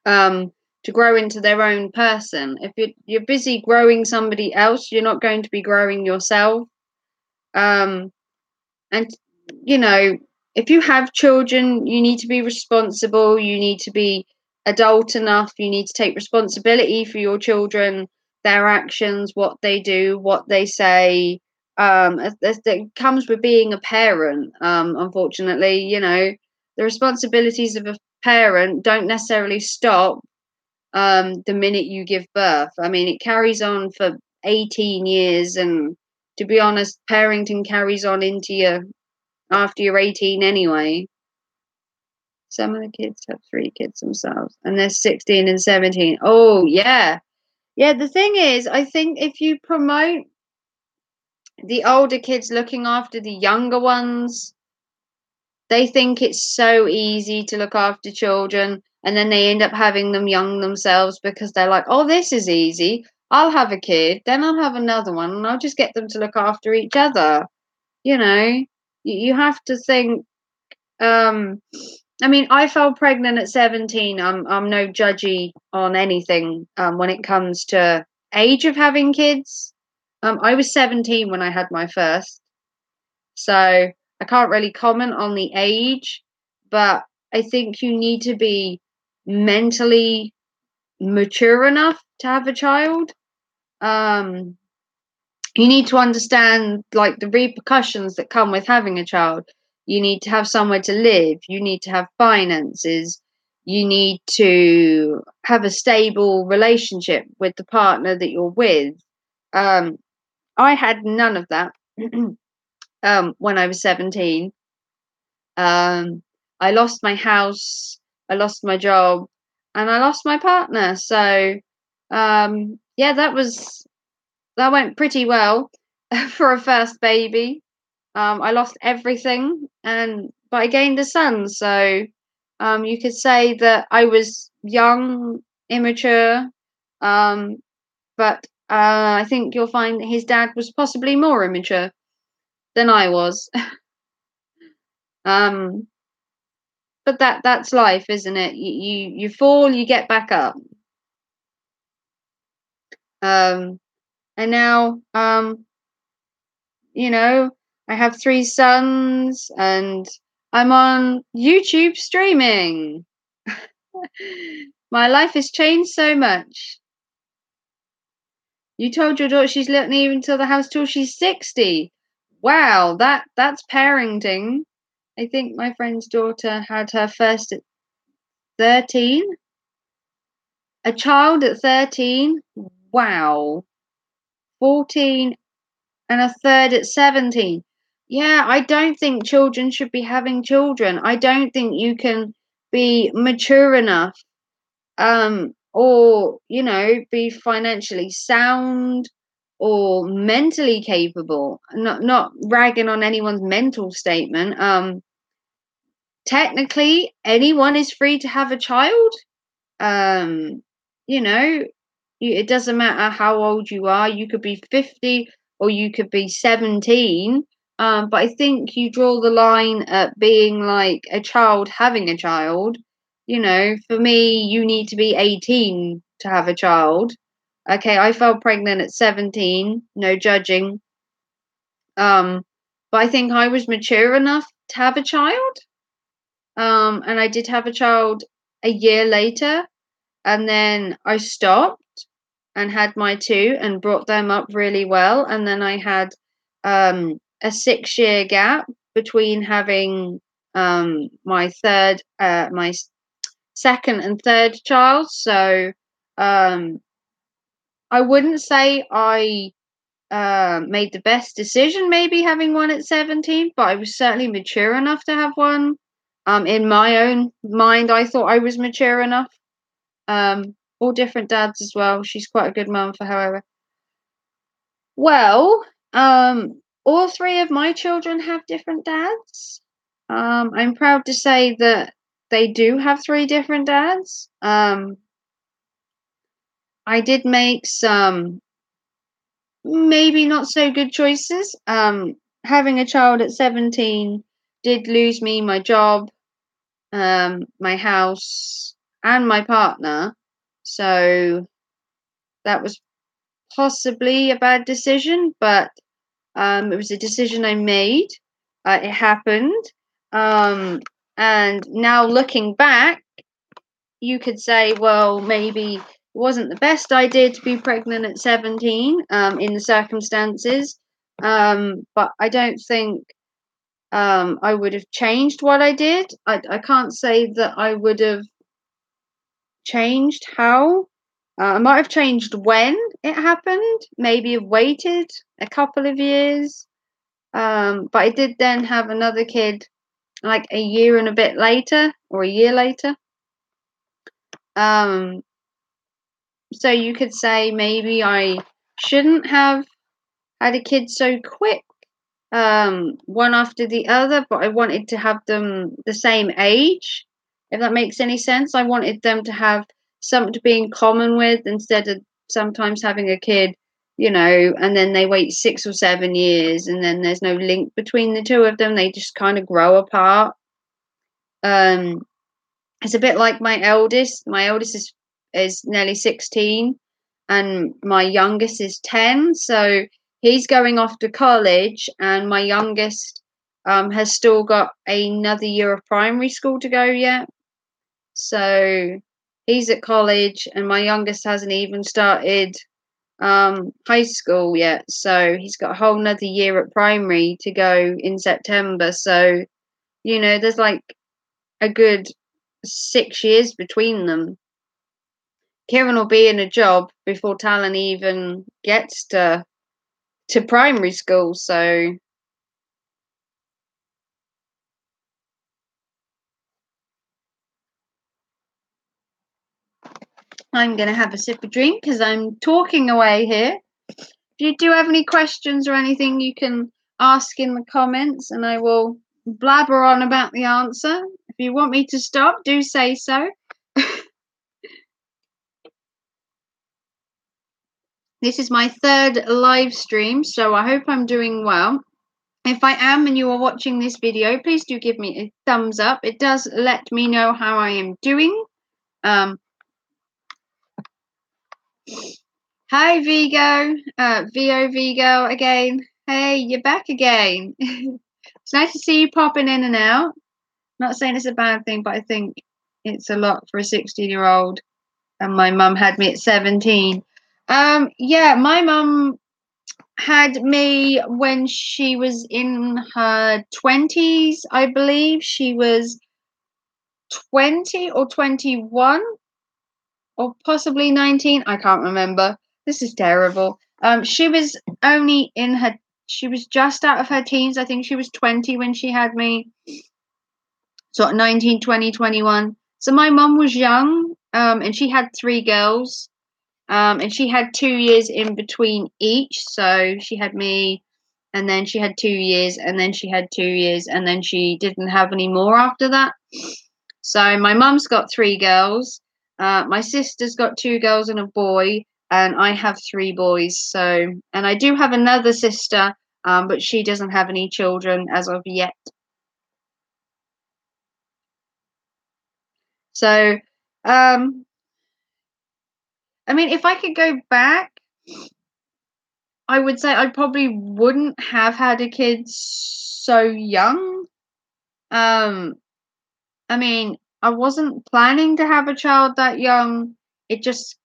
um, to grow into their own person. If you're busy growing somebody else, you're not going to be growing yourself. Um, and if you have children, you need to be responsible. You need to be adult enough. You need to take responsibility for your children, their actions, what they do, what they say. That comes with being a parent. Unfortunately, the responsibilities of a parent don't necessarily stop the minute you give birth. I mean, it carries on for 18 years, and to be honest, parenting carries on into your after you're 18 anyway. Some of the kids have 3 kids themselves, and they're 16 and 17. Oh, yeah. Yeah, the thing is, I think if you promote the older kids looking after the younger ones, they think it's so easy to look after children, and then they end up having them young themselves because they're like, oh, this is easy. I'll have a kid, then I'll have another one, and I'll just get them to look after each other. You have to think. I mean, I fell pregnant at 17. I'm no judgy on anything when it comes to age of having kids. I was 17 when I had my first. So I can't really comment on the age, but I think you need to be mentally mature enough to have a child. Um, you need to understand like the repercussions that come with having a child. You need to have somewhere to live. You need to have finances. You need to have a stable relationship with the partner that you're with. Um, I had none of that when I was 17. I lost my house, I lost my job, and I lost my partner. So, yeah, that went pretty well for a first baby. I lost everything, but I gained a son. So, you could say that I was young, immature, um, but I think you'll find that his dad was possibly more immature than I was. um, but that's life, isn't it? You fall, you get back up. Um, and now, you know, I have 3 sons, and I'm on YouTube streaming. My life has changed so much. You told your daughter she's not leaving till the house till she's 60. Wow, that's parenting. I think my friend's daughter had her first at 13. A child at 13? Wow. 14 and a third at 17. Yeah, I don't think children should be having children. I don't think you can be mature enough, or, be financially sound or mentally capable. Not ragging on anyone's mental statement. Technically anyone is free to have a child. Um, you know, It doesn't matter how old you are. You could be 50 or you could be 17. But I think you draw the line at being like a child having a child. For me, you need to be 18 to have a child. Okay, I fell pregnant at 17, no judging. But I think I was mature enough to have a child. And I did have a child a year later, and then I stopped and had my two and brought them up really well. And then I had a 6-year gap between having my second and third child. So um, I wouldn't say I made the best decision, maybe having one at 17, but I was certainly mature enough to have one. In my own mind, I thought I was mature enough. All different dads as well. She's quite a good mum for however. Well, all three of my children have different dads. I'm proud to say that they do have three different dads. I did make some maybe not so good choices. Having a child at 17 did lose me my job, my house, and my partner. So that was possibly a bad decision, but it was a decision I made. It happened. Um, and now looking back, you could say, well, maybe it wasn't the best idea to be pregnant at 17 in the circumstances. But I don't think I would have changed what I did. I can't say that I would have changed how. I might have changed when it happened, maybe have waited a couple of years. But I did then have another kid like a year and a bit later, or a year later. Um, so you could say maybe I shouldn't have had a kid so quick, one after the other, but I wanted to have them the same age, if that makes any sense. I wanted them to have something to be in common with instead of sometimes having a kid, and then they wait 6 or 7 years and then there's no link between the two of them. They just kind of grow apart. Um, it's a bit like my eldest. My eldest is nearly 16 and my youngest is 10. So he's going off to college and my youngest has still got another year of primary school to go yet. So he's at college and my youngest hasn't even started high school yet. So he's got a whole nother year at primary to go in September. So, there's like a good 6 years between them. Kieran will be in a job before Talon even gets to primary school, so I'm gonna have a sip of drink because I'm talking away here. If you do have any questions or anything, you can ask in the comments and I will blabber on about the answer. If you want me to stop, do say so. This is my third live stream, so I hope I'm doing well. If I am and you are watching this video, please do give me a thumbs up. It does let me know how I am doing. Hi Vigo, Vigo again. Hey, you're back again. It's nice to see you popping in and out. Not saying it's a bad thing, but I think it's a lot for a 16-year-old. And my mum had me at 17. Yeah, my mum had me when she was in her 20s, I believe. She was 20 or 21 or possibly 19. I can't remember. This is terrible. She was only she was just out of her teens. I think she was 20 when she had me. So 19, 20, 21. So my mum was young, and she had three girls. And she had 2 years in between each. So she had me, and then she had 2 years, and then she had 2 years, and then she didn't have any more after that. So my mum's got three girls. My sister's got two girls and a boy. and I have 3 boys. So, and I do have another sister, but she doesn't have any children as of yet. So, um, I mean, if I could go back, I would say I probably wouldn't have had a kid so young. Um, I mean, I wasn't planning to have a child that young. It just,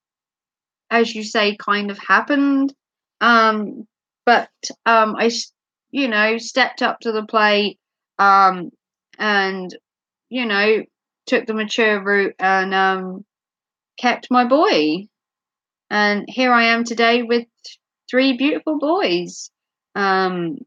as you say, kind of happened. Um, but I, stepped up to the plate, um, and took the mature route and kept my boy. And here I am today with 3 beautiful boys. Um,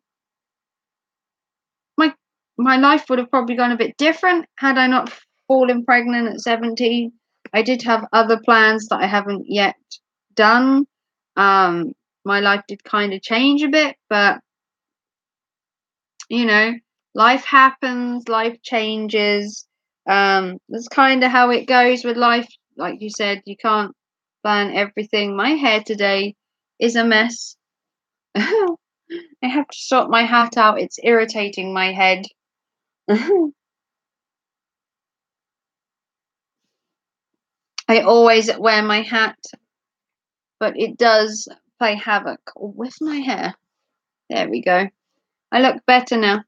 my my life would have probably gone a bit different had I not fallen pregnant at 17. I did have other plans that I haven't yet done. Um, my life did kind of change a bit, but you know, life happens, life changes. That's kind of how it goes with life. Like you said, you can't plan everything. My hair today is a mess. I have to sort my hat out. It's irritating my head. I always wear my hat, but it does play havoc with my hair. There we go. I look better now.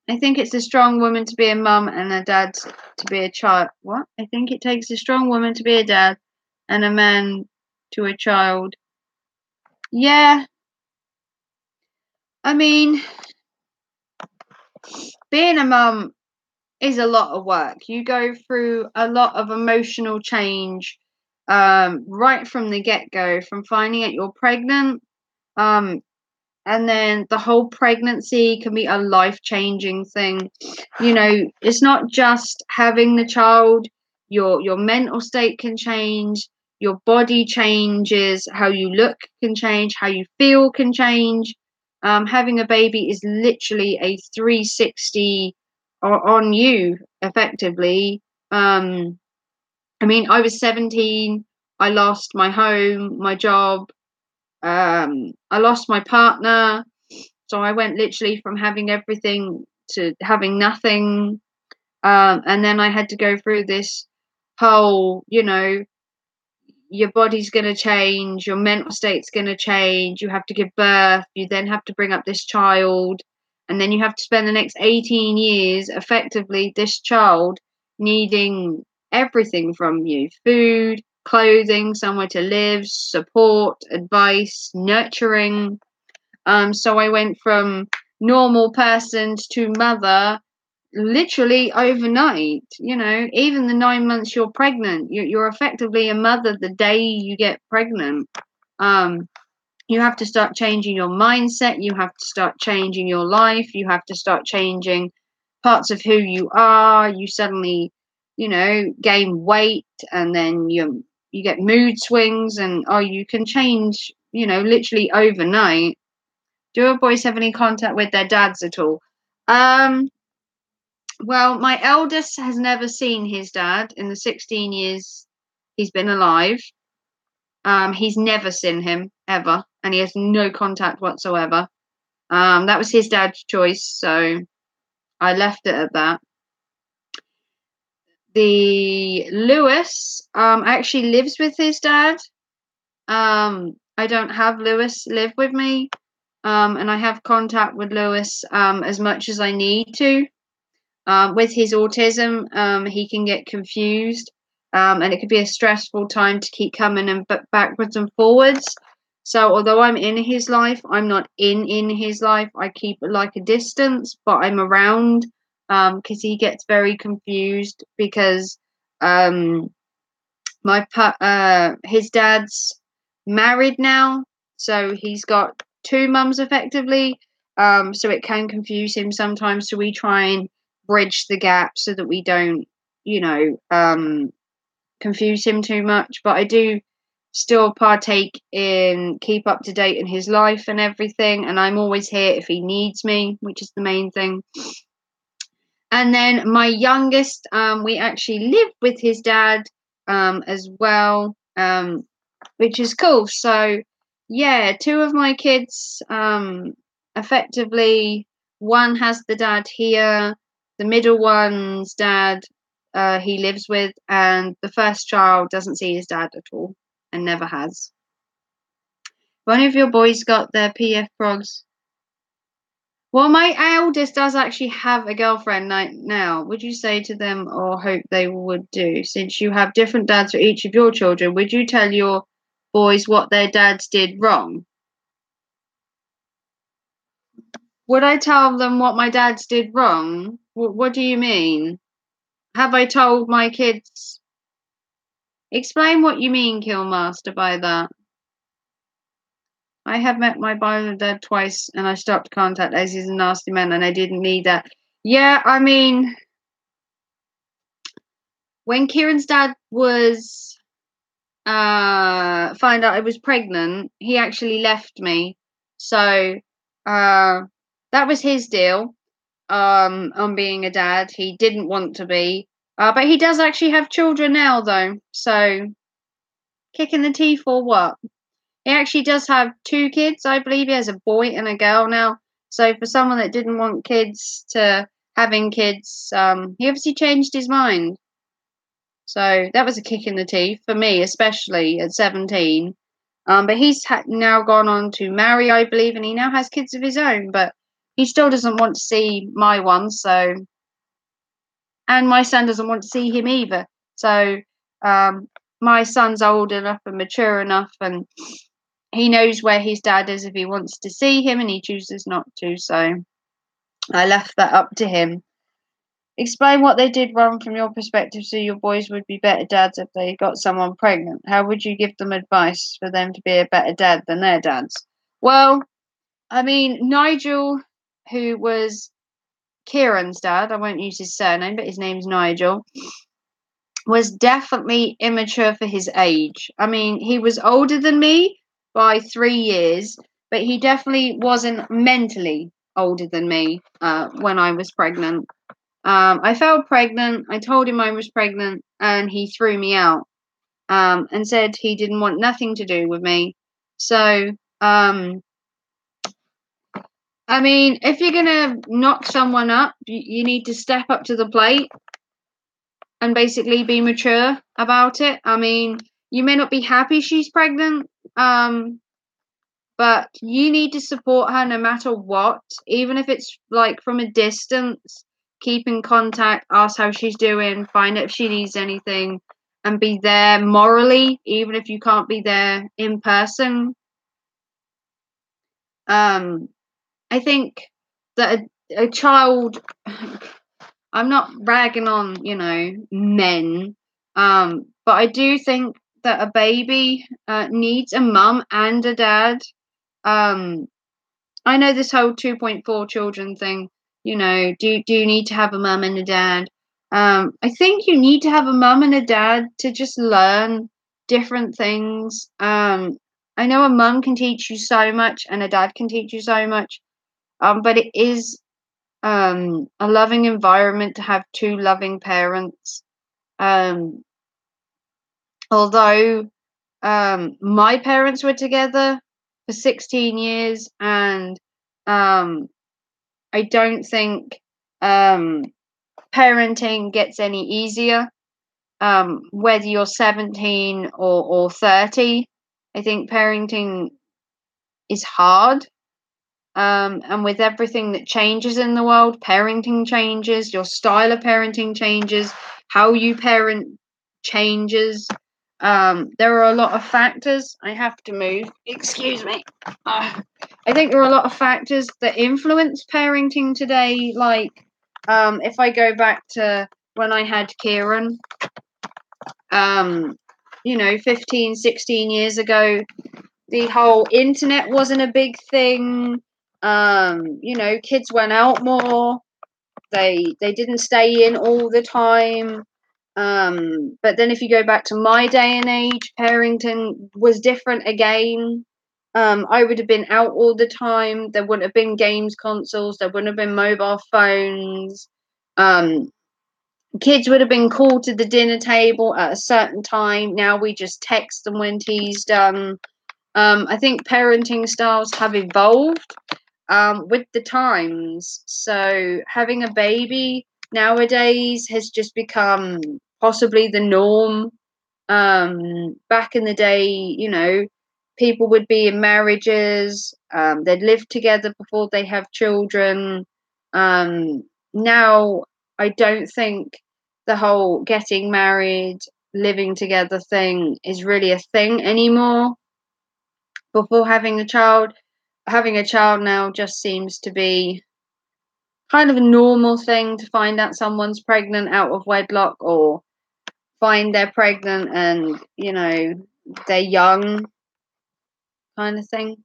I think it's a strong woman to be a mum and a dad to be a child. What? I think it takes a strong woman to be a dad and a man to a child. Yeah, I mean, being a mum is a lot of work. You go through a lot of emotional change right from the get go, from finding out you're pregnant. Um, and then the whole pregnancy can be a life-changing thing. It's not just having the child. Your mental state can change, your body changes, how you look can change, how you feel can change. Having a baby is literally a 360 on you, effectively. I mean, I was 17, I lost my home, my job, I lost my partner, so I went literally from having everything to having nothing. And then I had to go through this whole, your body's going to change, your mental state's going to change. You have to give birth. You then have to bring up this child. And then you have to spend the next 18 years effectively, this child needing everything from you: food, clothing, somewhere to live, support, advice, nurturing. So I went from normal person to mother literally overnight. Even the 9 months you're pregnant, you're effectively a mother the day you get pregnant. Um, you have to start changing your mindset. You have to start changing your life. You have to start changing parts of who you are. You suddenly, gain weight, and then you get mood swings, and you can change, literally overnight. Do your boys have any contact with their dads at all? Um, well, my eldest has never seen his dad in the 16 years he's been alive. He's never seen him ever, and he has no contact whatsoever. That was his dad's choice, so I left it at that. The Lewis actually lives with his dad. I don't have Lewis live with me, and I have contact with Lewis as much as I need to. With his autism, he can get confused, and it could be a stressful time to keep coming and backwards and forwards. So, although I'm in his life, I'm not in his life. I keep like a distance, but I'm around because he gets very confused because um, his dad's married now, so he's got 2 mums effectively. So it can confuse him sometimes. So we try and bridge the gap so that we don't, confuse him too much. But I do still partake in keep up to date in his life and everything, and I'm always here if he needs me, which is the main thing. And then my youngest, we actually live with his dad as well. which is cool. So yeah, two of my kids, effectively, one has the dad here, the middle one's dad, he lives with, and the first child doesn't see his dad at all and never has. One of your boys got their PF progs. Well, my eldest does actually have a girlfriend now. Would you say to them, or hope they would do, since you have different dads for each of your children, would you tell your boys what their dads did wrong? Would I tell them what my dads did wrong? What do you mean? Have I told my kids? Explain what you mean, Killmaster, by that. I have met my biological dad twice and I stopped contact as he's a nasty man and I didn't need that. Yeah, I mean, when Kieran's dad was find out I was pregnant, he actually left me. So that was his deal on being a dad. He didn't want to be. But he does actually have children now though. So kicking the teeth or what? He actually does have two kids. I believe he has a boy and a girl now. So for someone that didn't want kids to having kids, he obviously changed his mind. So that was a kick in the teeth for me, especially at 17. But he's now gone on to marry, I believe, and he now has kids of his own. But he still doesn't want to see my one. So, and my son doesn't want to see him either. So, my son's old enough and mature enough, and he knows where his dad is if he wants to see him, and he chooses not to. So, I left that up to him. Explain what they did wrong from your perspective so your boys would be better dads if they got someone pregnant. How would you give them advice for them to be a better dad than their dads? Well, I mean, Nigel, who was Kieran's dad, I won't use his surname, but his name's Nigel, was definitely immature for his age. I mean, he was older than me by 3 years, but he definitely wasn't mentally older than me when I was pregnant. I fell pregnant. I told him I was pregnant, and he threw me out and said he didn't want nothing to do with me. So, I mean, if you're gonna knock someone up, you need to step up to the plate and basically be mature about it. I mean, you may not be happy she's pregnant, but you need to support her no matter what, even if it's like from a distance. Keep in contact, ask how she's doing, find out if she needs anything, and be there morally, even if you can't be there in person. I think that a child, I'm not ragging on, men, but I do think that a baby needs a mum and a dad. Um, I know this whole 2.4 children thing. Do you need to have a mum and a dad? I think you need to have a mum and a dad to just learn different things. I know a mum can teach you so much and a dad can teach you so much. But it is a loving environment to have two loving parents. Um, although my parents were together for 16 years, and I don't think parenting gets any easier, whether you're 17 or 30. I think parenting is hard. And with everything that changes in the world, parenting changes, your style of parenting changes, how you parent changes. There are a lot of factors. I have to move. Excuse me. I think there are a lot of factors that influence parenting today. Like, if I go back to when I had Kieran, 15, 16 years ago, the whole internet wasn't a big thing. Kids went out more. They didn't stay in all the time. But then if you go back to my day and age, parenting was different again. I would have been out all the time. There wouldn't have been games consoles. There wouldn't have been mobile phones. kids would have been called to the dinner table at a certain time. Now we just text them when tea's done. I think parenting styles have evolved with the times. So having a baby nowadays has just become possibly the norm. Back in the day, people would be in marriages, they'd live together before they have children. Now, I don't think the whole getting married, living together thing is really a thing anymore. Before having a child now just seems to be kind of a normal thing to find out someone's pregnant out of wedlock, or find they're pregnant and they're young, kind of thing.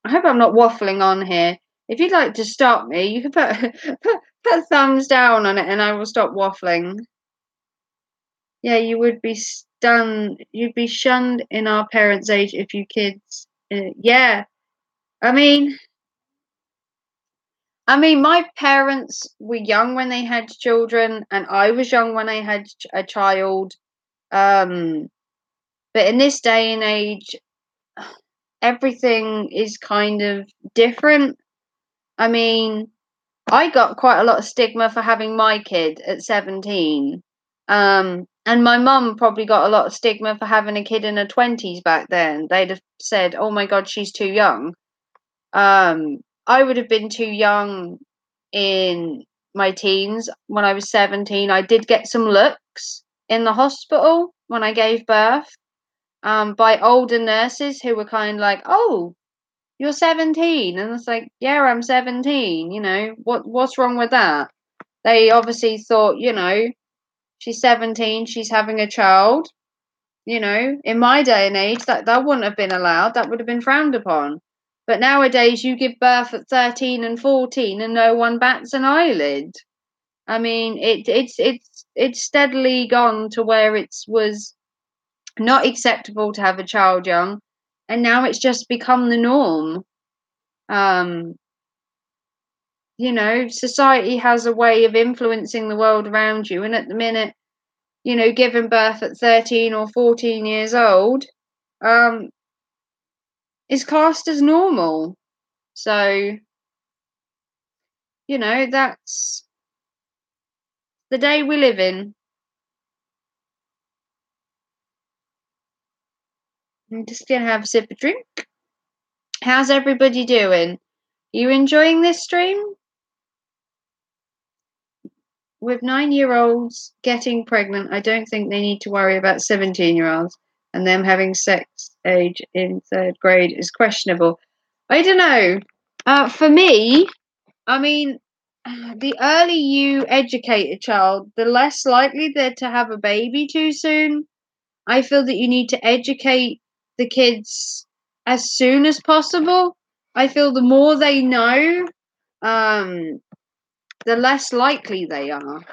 I hope I'm not waffling on here. If you'd like to stop me, you can put thumbs down on it and I will stop waffling. Yeah, you would be stunned. You'd be shunned in our parents' age if you kids. Yeah, I mean, my parents were young when they had children, and I was young when I had a child. Um, but in this day and age, everything is kind of different. I mean, I got quite a lot of stigma for having my kid at 17. And my mum probably got a lot of stigma for having a kid in her 20s back then. They'd have said, "Oh my God, she's too young." I would have been too young in my teens. When I was 17, I did get some looks in the hospital when I gave birth, by older nurses who were kind of like, "Oh, you're 17." And it's like, "Yeah, I'm 17. What's wrong with that?" They obviously thought, she's 17, she's having a child. In my day and age, that wouldn't have been allowed. That would have been frowned upon. But nowadays, you give birth at 13 and 14, and no one bats an eyelid. I mean, it's steadily gone to where it was not acceptable to have a child young, and now it's just become the norm. Um, Society has a way of influencing the world around you, and at the minute, giving birth at 13 or 14 years old, um, is classed as normal. So, that's the day we live in. I'm just gonna have a sip of drink. How's everybody doing? You enjoying this stream? With 9-year-olds getting pregnant, I don't think they need to worry about 17-year-olds, and them having sex age in third grade is questionable. I don't know. For me, I mean, the earlier you educate a child, the less likely they're to have a baby too soon. I feel that you need to educate the kids as soon as possible. I feel the more they know, um, the less likely they are.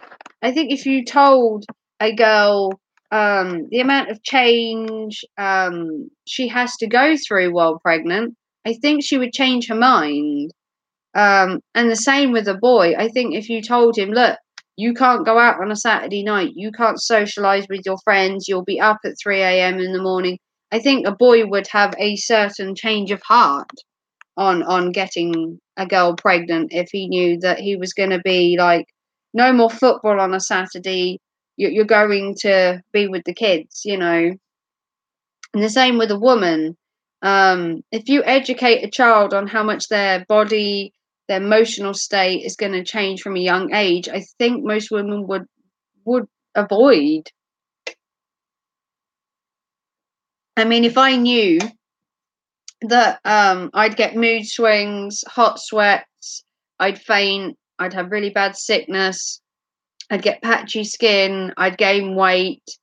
I think if you told a girl the amount of change she has to go through while pregnant, I think she would change her mind. And the same with a boy. I think if you told him, "Look, you can't go out on a Saturday night, you can't socialize with your friends, you'll be up at 3 a.m. in the morning," I think a boy would have a certain change of heart on getting a girl pregnant if he knew that he was going to be like, "No more football on a Saturday, you're going to be with the kids. And the same with a woman. If you educate a child on how much their body, their emotional state is going to change from a young age, I think most women would avoid. I mean, if I knew that I'd get mood swings, hot sweats, I'd faint, I'd have really bad sickness, I'd get patchy skin, I'd gain weight.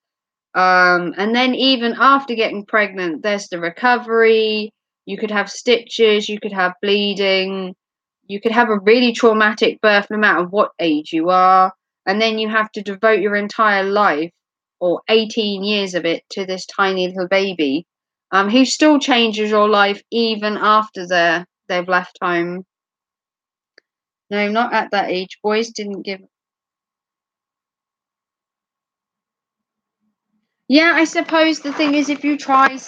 And then even after getting pregnant, there's the recovery. You could have stitches, you could have bleeding, you could have a really traumatic birth no matter what age you are. And then you have to devote your entire life, or 18 years of it, to this tiny little baby, who still changes your life even after they've left home. No, not at that age. Boys didn't give. Yeah, I suppose the thing is, if you try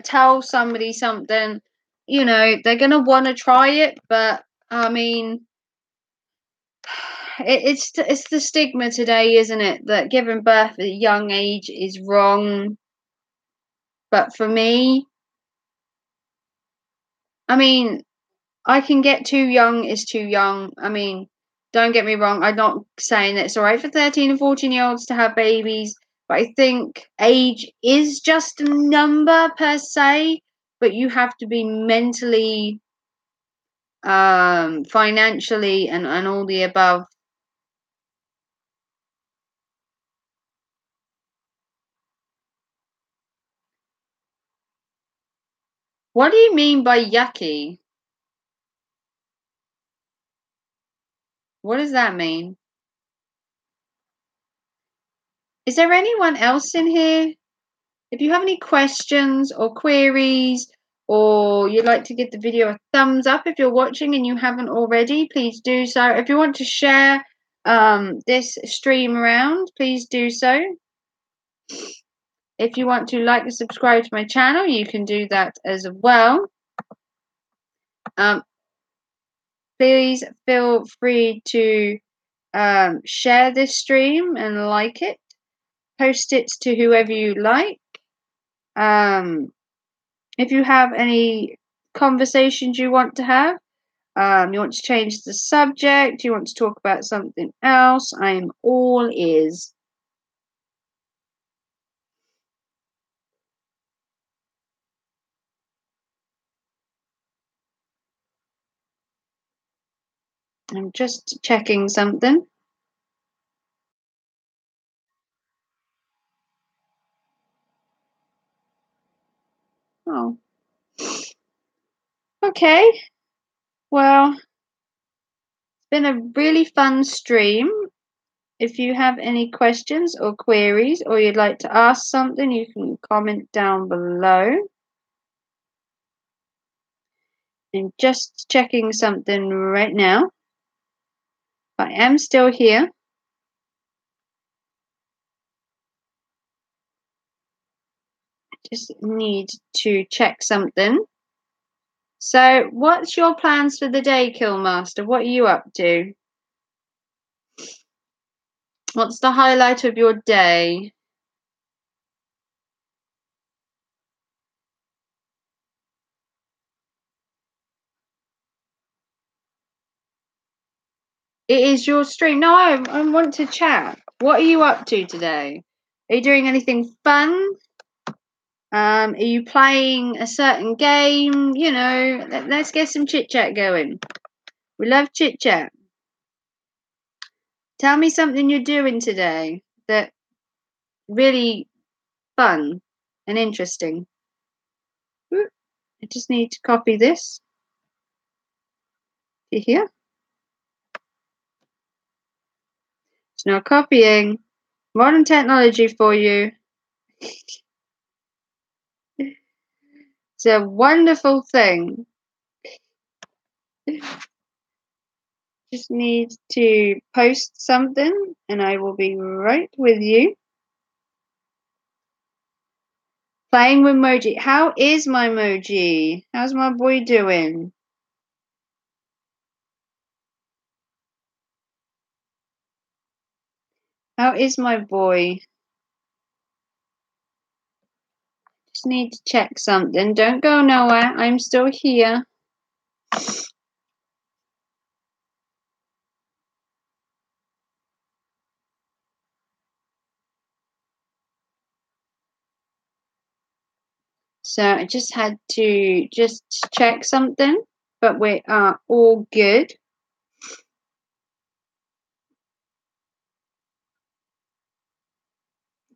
tell somebody something, you know, they're gonna want to try it. But I mean, it's the stigma today, isn't it? That giving birth at a young age is wrong. But for me, I mean, I can get too young is too young. I mean, don't get me wrong. I'm not saying that it's all right for 13 and 14-year-olds to have babies, but I think age is just a number per se. But you have to be mentally, financially, and all the above. What do you mean by yucky? What does that mean? Is there anyone else in here? If you have any questions or queries, or you'd like to give the video a thumbs up if you're watching and you haven't already, please do so. If you want to share this stream around, please do so. If you want to like and subscribe to my channel, you can do that as well. Please feel free to share this stream and like it. Post it to whoever you like. If you have any conversations you want to have, you want to change the subject, you want to talk about something else, I am all ears. I'm just checking something. Oh. Okay. Well, it's been a really fun stream. If you have any questions or queries, or you'd like to ask something, you can comment down below. I'm just checking something right now. I am still here. Just need to check something. So, what's your plans for the day, Killmaster? What are you up to? What's the highlight of your day? It is your stream. No, I want to chat. What are you up to today? Are you doing anything fun? Are you playing a certain game? You know, let's get some chit chat going. We love chit chat. Tell me something you're doing today that really fun and interesting. I just need to copy this. You hear? It's now copying. Modern technology for you. It's a wonderful thing. Just need to post something and I will be right with you. Playing with Moji. How is my Moji? How's my boy doing? How is my boy? Just need to check something. Don't go nowhere. I'm still here. So I just had to just check something, but we are all good.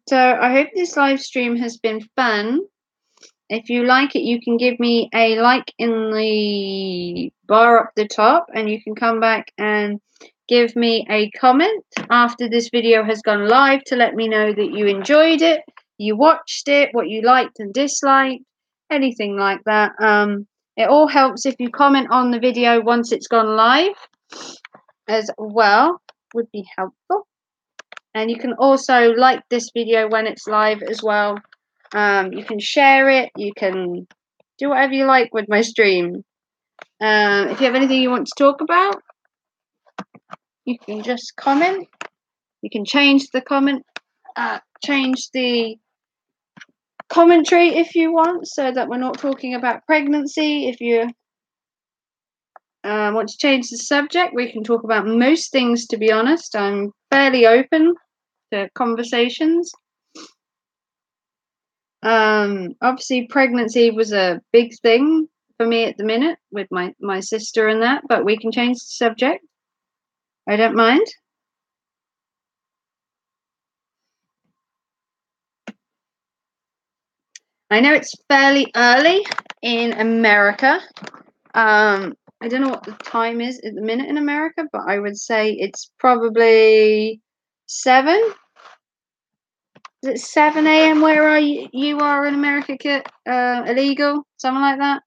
So I hope this live stream has been fun. If you like it, you can give me a like in the bar up the top, and you can come back and give me a comment after this video has gone live to let me know that you enjoyed it, you watched it, what you liked and disliked, anything like that. It all helps if you comment on the video once it's gone live as well, would be helpful. And you can also like this video when it's live as well. You can share it. You can do whatever you like with my stream. If you have anything you want to talk about, you can just comment. You can change the change the commentary if you want, so that we're not talking about pregnancy. If you want to change the subject, we can talk about most things, to be honest. I'm fairly open to conversations. Obviously pregnancy was a big thing for me at the minute with my sister and that, but we can change the subject. I don't mind. I know it's fairly early in America. I don't know what the time is at the minute in America, but I would say it's probably 7. Is it 7 a.m. where are you are in America, Kit? Illegal? Something like that?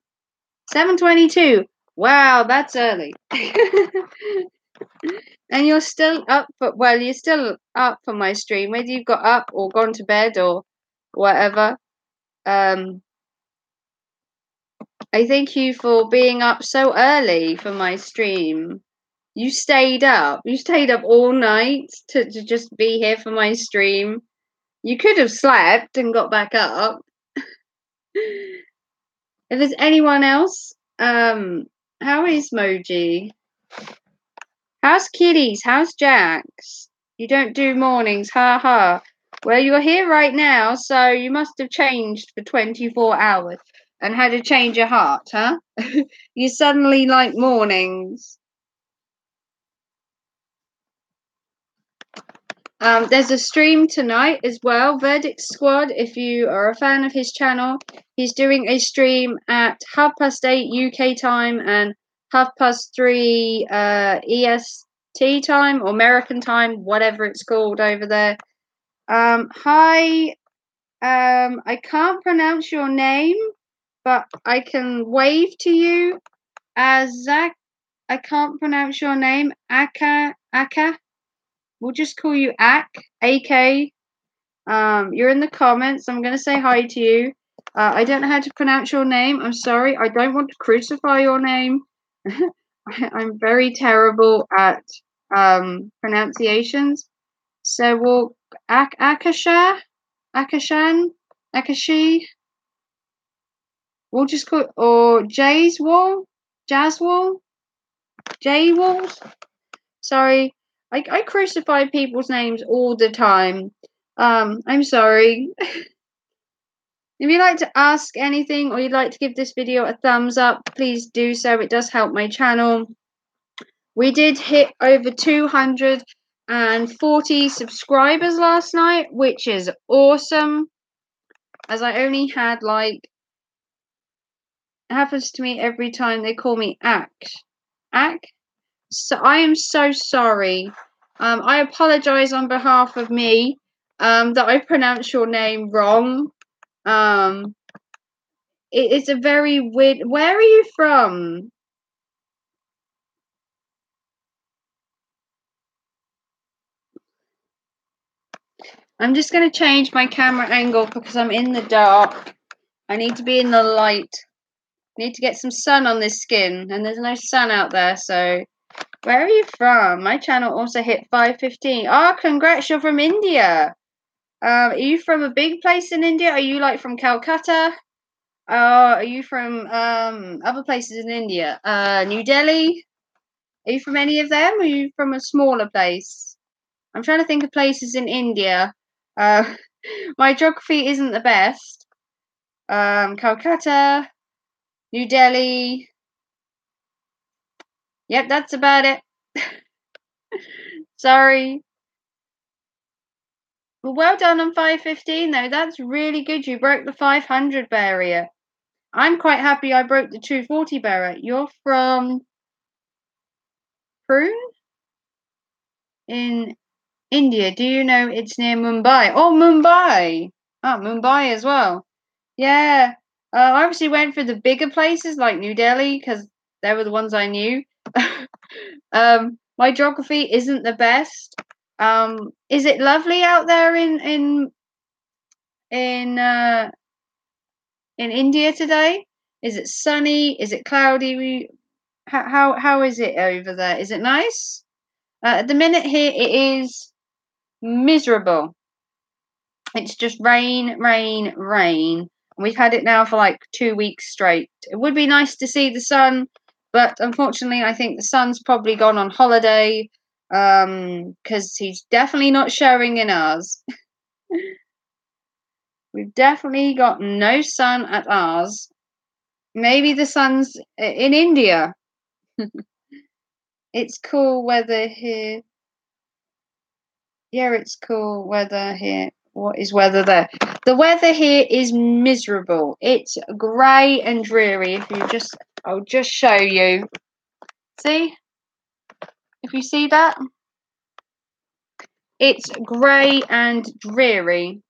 7:22. Wow, that's early. And you're still up you're still up for my stream, whether you've got up or gone to bed or whatever. I thank you for being up so early for my stream. You stayed up. You stayed up all night to just be here for my stream. You could have slept and got back up. If there's anyone else, how is Moji? How's Kitties? How's Jax? You don't do mornings, ha ha. Well, you're here right now, so you must have changed for 24 hours and had a change of heart, huh? You suddenly like mornings. There's a stream tonight as well, Verdict Squad. If you are a fan of his channel, he's doing a stream at 8:30 UK time and 3:30 EST time or American time, whatever it's called over there. Hi. I can't pronounce your name, but I can wave to you as Zach. I can't pronounce your name. Aka. We'll just call you AK. You're in the comments. I'm going to say hi to you. I don't know how to pronounce your name. I'm sorry. I don't want to crucify your name. I'm very terrible at pronunciations. So we'll Akashan, Akashi. We'll just call it, or Jazzwall. Sorry, I crucify people's names all the time. I'm sorry. If you'd like to ask anything or you'd like to give this video a thumbs up, please do so. It does help my channel. We did hit over 240 subscribers last night, which is awesome. As I only had it happens to me every time they call me Ak. So I am so sorry. I apologize on behalf of me that I pronounced your name wrong. It's a very weird. Where are you from? I'm just going to change my camera angle because I'm in the dark. I need to be in the light. I need to get some sun on this skin, and there's no sun out there, so where are you from? My channel also hit 515. Oh, congrats, you're from India. Are you from a big place in India? Are you like from Calcutta? Are you from other places in India? New Delhi? Are you from any of them? Or are you from a smaller place? I'm trying to think of places in India. My geography isn't the best. Calcutta, New Delhi. Yep, that's about it. Sorry. Well done on 515 though. That's really good. You broke the 500 barrier. I'm quite happy I broke the 240 barrier. You're from Prune in India. Do you know it's near Mumbai? Oh, Mumbai. Oh, Mumbai as well. Yeah. I obviously went for the bigger places like New Delhi because they were the ones I knew. My geography isn't the best. Is it lovely out there in India today? Is it sunny? Is it cloudy? How is it over there? Is it nice? At the minute here, it is miserable. It's just rain, rain, rain. We've had it now for like 2 weeks straight. It would be nice to see the sun, but unfortunately, I think the sun's probably gone on holiday because he's definitely not showing in ours. We've definitely got no sun at ours. Maybe the sun's in India. It's cool weather here. Yeah, it's cool weather here. What is weather there? The weather here is miserable. It's grey and dreary. I'll just show you. See? If you see that? It's grey and dreary.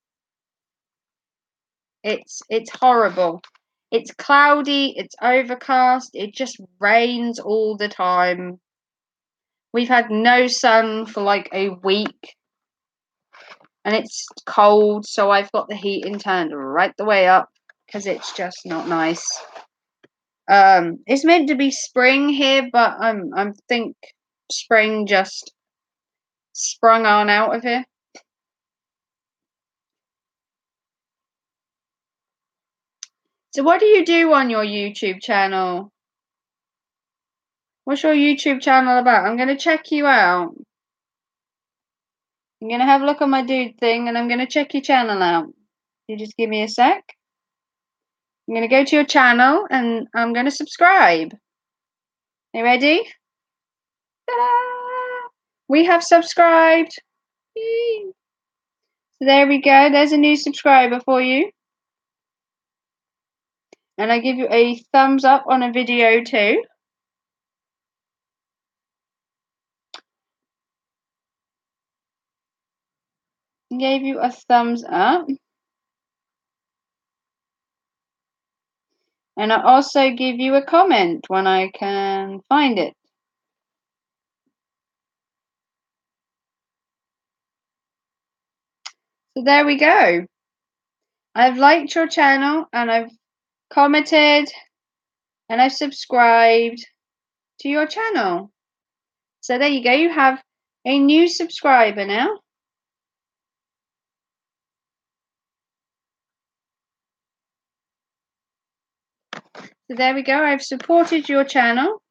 It's horrible. It's cloudy, it's overcast, it just rains all the time. We've had no sun for like a week. And it's cold, so I've got the heating turned right the way up because it's just not nice. It's meant to be spring here, but I think spring just sprung on out of here. So what do you do on your YouTube channel? What's your YouTube channel about? I'm going to check you out. I'm going to have a look on my dude thing and I'm going to check your channel out. You just give me a sec. I'm going to go to your channel and I'm going to subscribe. You ready? Ta-da! We have subscribed. Yay. So there we go. There's a new subscriber for you. And I give you a thumbs up on a video too. Gave you a thumbs up. And I also give you a comment when I can find it. So there we go. I've liked your channel and I've commented and I've subscribed to your channel. So there you go. You have a new subscriber now. So there we go. I've supported your channel.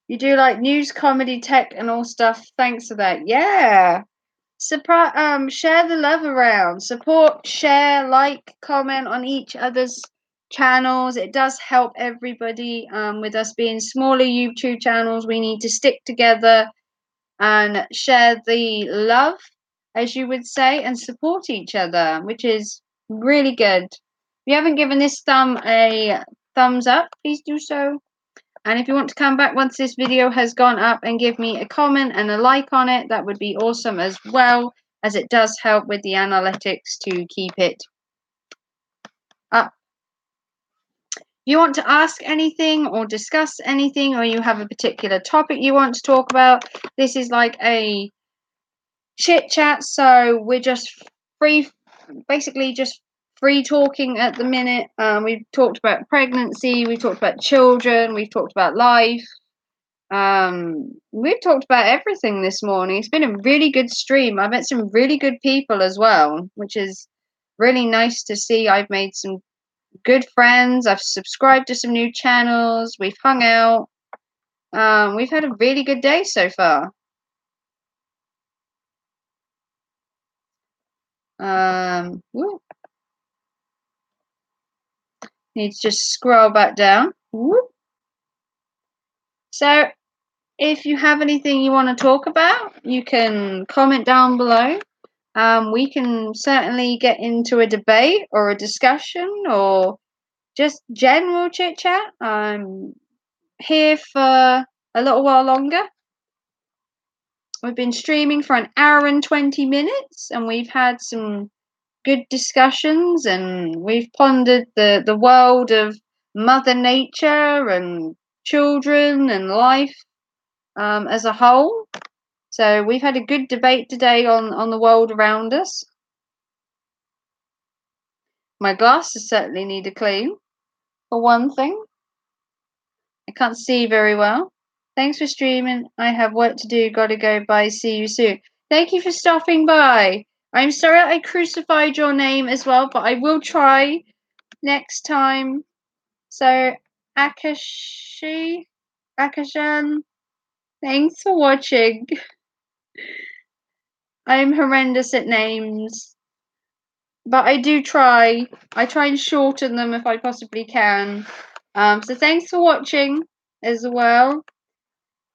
You do like news, comedy, tech, and all stuff. Thanks for that. Yeah. Share the love around. Support, share, like, comment on each other's channels. It does help everybody. With us being smaller YouTube channels, we need to stick together and share the love, as you would say, and support each other, which is really good. If you haven't given this thumb a thumbs up, please do so. And if you want to come back once this video has gone up and give me a comment and a like on it, that would be awesome as well, as it does help with the analytics to keep it up. If you want to ask anything or discuss anything, or you have a particular topic you want to talk about, this is like a chit chat, so we're just basically just free talking at the minute. We've talked about pregnancy, we've talked about children, we've talked about life. We've talked about everything this morning. It's been a really good stream. I've met some really good people as well, which is really nice to see. I've made some good friends. I've subscribed to some new channels. We've hung out. We've had a really good day so far. Whoop. Need to just scroll back down. Whoop. So if you have anything you want to talk about, you can comment down below. We can certainly get into a debate or a discussion or just general chit chat. I'm here for a little while longer. We've been streaming for an hour and 20 minutes and we've had some good discussions, and we've pondered the world of Mother Nature and children and life as a whole. So we've had a good debate today on the world around us. My glasses certainly need a clean, for one thing. I can't see very well. Thanks for streaming. I have work to do. Gotta go. Bye. See you soon. Thank you for stopping by. I'm sorry I crucified your name as well, but I will try next time. So, Akashan, thanks for watching. I'm horrendous at names, but I do try. I try and shorten them if I possibly can. So thanks for watching as well.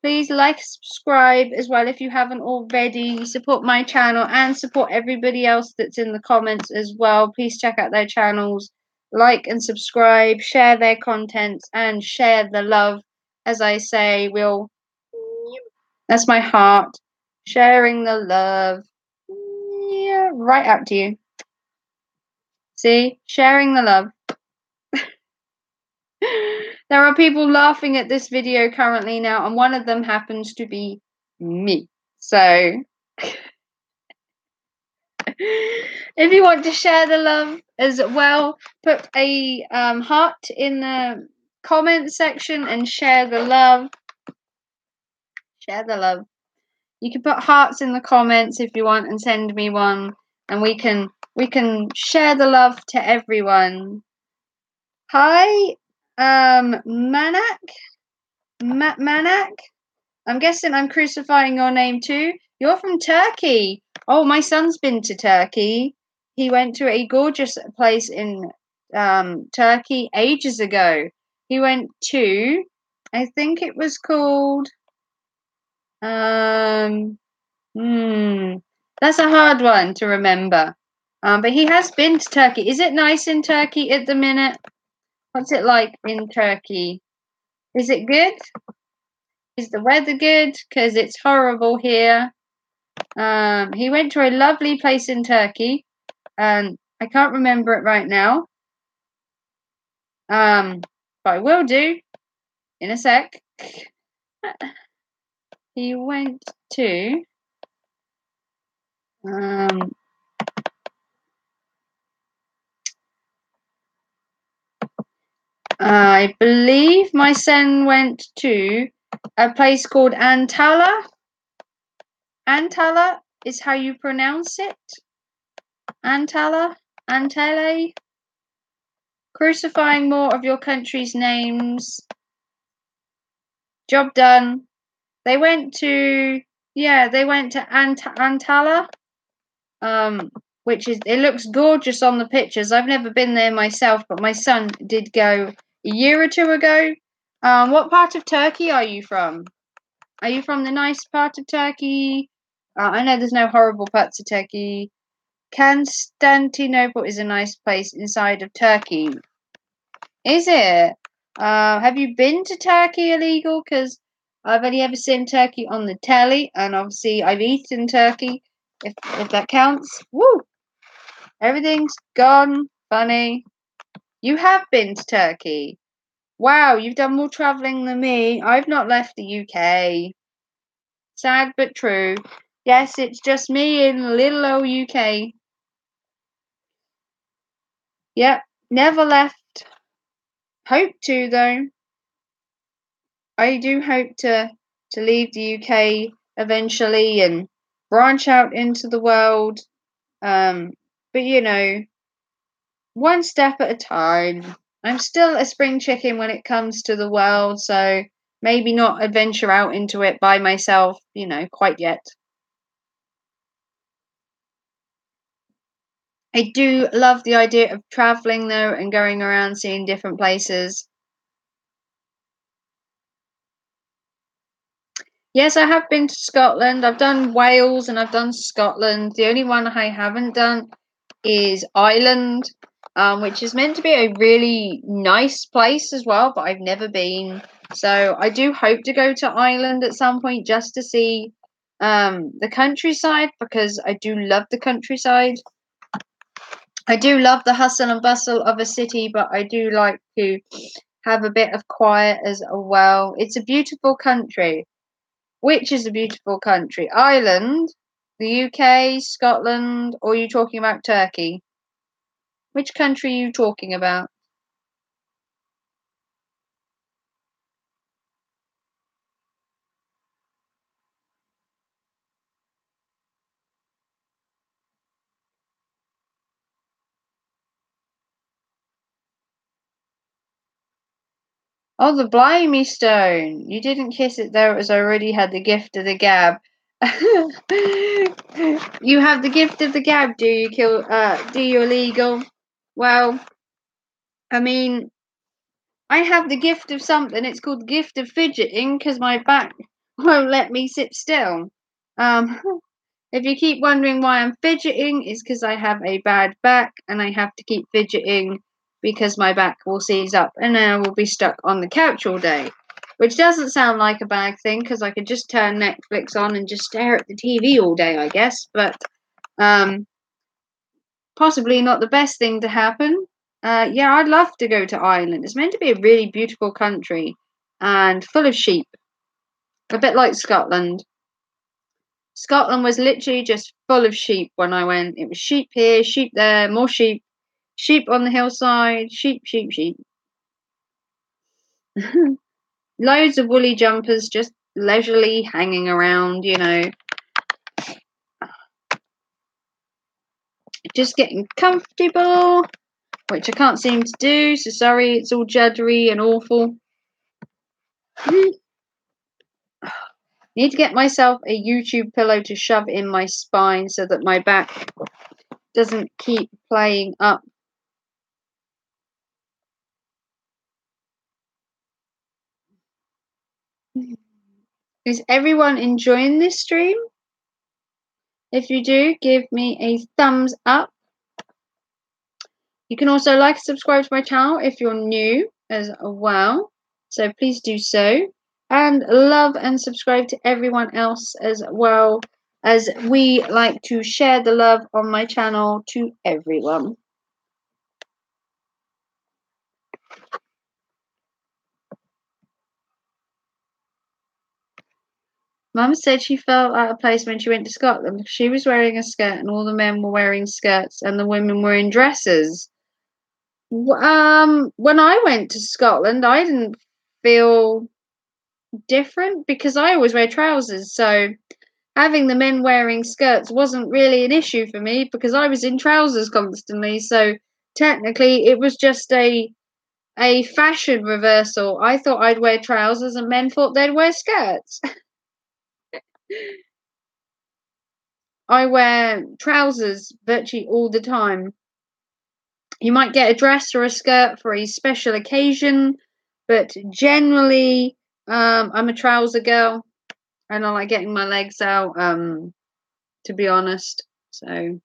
Please like, subscribe as well if you haven't already. Support my channel and support everybody else that's in the comments as well. Please check out their channels. Like and subscribe. Share their contents and share the love. As I say, that's my heart. Sharing the love. Yeah, right up to you. See? Sharing the love. There are people laughing at this video currently now, and one of them happens to be me. So, if you want to share the love as well, put a heart in the comment section and share the love. Share the love. You can put hearts in the comments if you want and send me one, and we can share the love to everyone. Hi, Manak. Manak. I'm guessing I'm crucifying your name too. You're from Turkey. Oh, my son's been to Turkey. He went to a gorgeous place in Turkey ages ago. He went to, I think it was called, that's a hard one to remember. But he has been to Turkey. Is it nice in Turkey at the minute? What's it like in Turkey? Is it good? Is the weather good? Because it's horrible here. He went to a lovely place in Turkey, and I can't remember it right now. But I will do in a sec. He went to I believe my son went to a place called Antalya. Antalya is how you pronounce it. Antalya, Antalya. Crucifying more of your country's names. Job done. They went to Antalya, which is, it looks gorgeous on the pictures. I've never been there myself, but my son did go a year or two ago. What part of Turkey are you from? Are you from the nice part of Turkey? I know there's no horrible parts of Turkey. Constantinople is a nice place inside of Turkey. Is it? Have you been to Turkey, illegal? Because I've only ever seen Turkey on the telly, and obviously I've eaten turkey, if that counts. Woo! Everything's gone funny. You have been to Turkey. Wow, you've done more travelling than me. I've not left the UK. Sad but true. Yes, it's just me in little old UK. Yep, never left. Hope to, though. I do hope to leave the UK eventually and branch out into the world. But you know, one step at a time. I'm still a spring chicken when it comes to the world, so maybe not adventure out into it by myself, quite yet. I do love the idea of traveling though and going around seeing different places. Yes, I have been to Scotland. I've done Wales and I've done Scotland. The only one I haven't done is Ireland, which is meant to be a really nice place as well, but I've never been. So I do hope to go to Ireland at some point just to see the countryside, because I do love the countryside. I do love the hustle and bustle of a city, but I do like to have a bit of quiet as well. It's a beautiful country. Which is a beautiful country? Ireland, the UK, Scotland, or are you talking about Turkey? Which country are you talking about? Oh, the Blimey Stone. You didn't kiss it there as I already had the gift of the gab. You have the gift of the gab, do you, do you, illegal? Well, I mean, I have the gift of something. It's called the gift of fidgeting because my back won't let me sit still. Um, if you keep wondering why I'm fidgeting, it's because I have a bad back and I have to keep fidgeting because my back will seize up and then I will be stuck on the couch all day. Which doesn't sound like a bad thing because I could just turn Netflix on and just stare at the TV all day, I guess. But um, possibly not the best thing to happen. Yeah, I'd love to go to Ireland. It's meant to be a really beautiful country and full of sheep, a bit like Scotland. Scotland was literally just full of sheep when I went. It was sheep here, sheep there, more sheep, sheep on the hillside, sheep, sheep, sheep. Loads of woolly jumpers just leisurely hanging around, just getting comfortable, which I can't seem to do, so sorry, it's all juddery and awful. Need to get myself a YouTube pillow to shove in my spine so that my back doesn't keep playing up. Is everyone enjoying this stream? If you do, give me a thumbs up. You can also like and subscribe to my channel if you're new as well. So please do so. And love and subscribe to everyone else as well, as we like to share the love on my channel to everyone. Mum said she felt out of place when she went to Scotland. She was wearing a skirt and all the men were wearing skirts and the women were in dresses. When I went to Scotland, I didn't feel different because I always wear trousers. So having the men wearing skirts wasn't really an issue for me because I was in trousers constantly. So technically, it was just a fashion reversal. I thought I'd wear trousers and men thought they'd wear skirts. I wear trousers virtually all the time. You might get a dress or a skirt for a special occasion, but generally, I'm a trouser girl and I like getting my legs out, to be honest. So,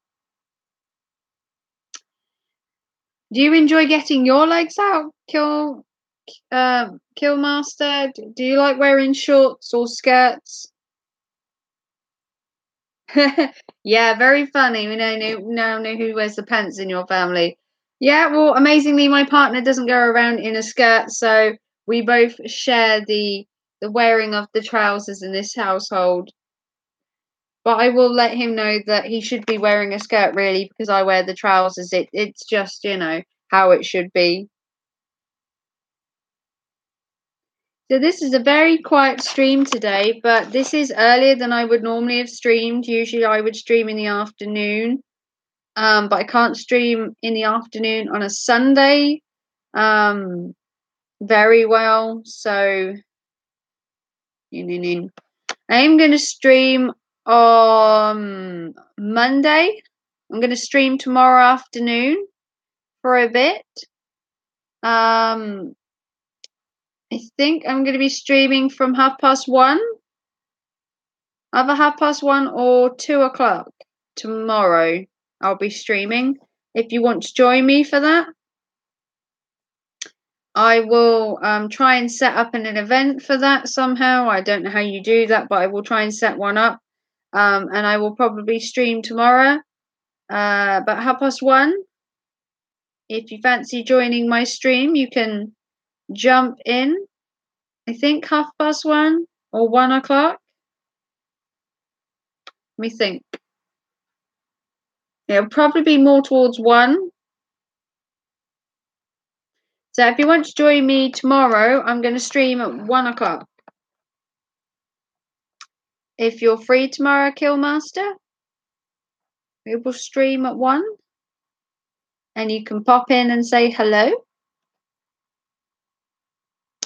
do you enjoy getting your legs out, Killmaster? Do you like wearing shorts or skirts? Yeah, very funny. We now know who wears the pants in your family. Yeah, well, amazingly, my partner doesn't go around in a skirt, so we both share the wearing of the trousers in this household. But I will let him know that he should be wearing a skirt, really, because I wear the trousers. It's just how it should be. So this is a very quiet stream today, but this is earlier than I would normally have streamed. Usually, I would stream in the afternoon. But I can't stream in the afternoon on a Sunday very well. So I am going to stream on Monday. I'm going to stream tomorrow afternoon for a bit. I think I'm going to be streaming from 1:30, either 1:30 or 2:00 tomorrow. I'll be streaming. If you want to join me for that, I will try and set up an event for that somehow. I don't know how you do that, but I will try and set one up. And I will probably stream tomorrow about 1:30. If you fancy joining my stream, you can jump in. I think 1:30 or 1 o'clock. Let me think. It'll probably be more towards 1. So if you want to join me tomorrow, I'm going to stream at 1 o'clock. If you're free tomorrow, Killmaster, we will stream at 1. And you can pop in and say hello.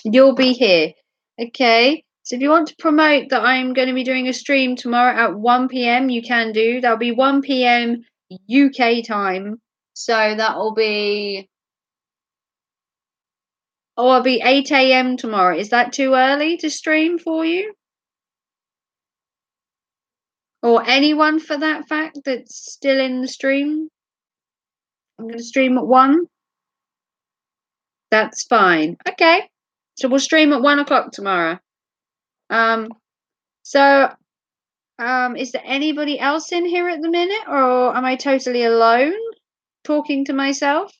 You'll be here. Okay. So if you want to promote that I'm going to be doing a stream tomorrow at 1 p.m, you can do. That'll be 1 p.m. UK time. So that'll be... Oh, it'll be 8 a.m. tomorrow. Is that too early to stream for you? Or anyone for that fact that's still in the stream? I'm going to stream at 1. That's fine. Okay. So we'll stream at 1 o'clock tomorrow. So is there anybody else in here at the minute, or am I totally alone talking to myself?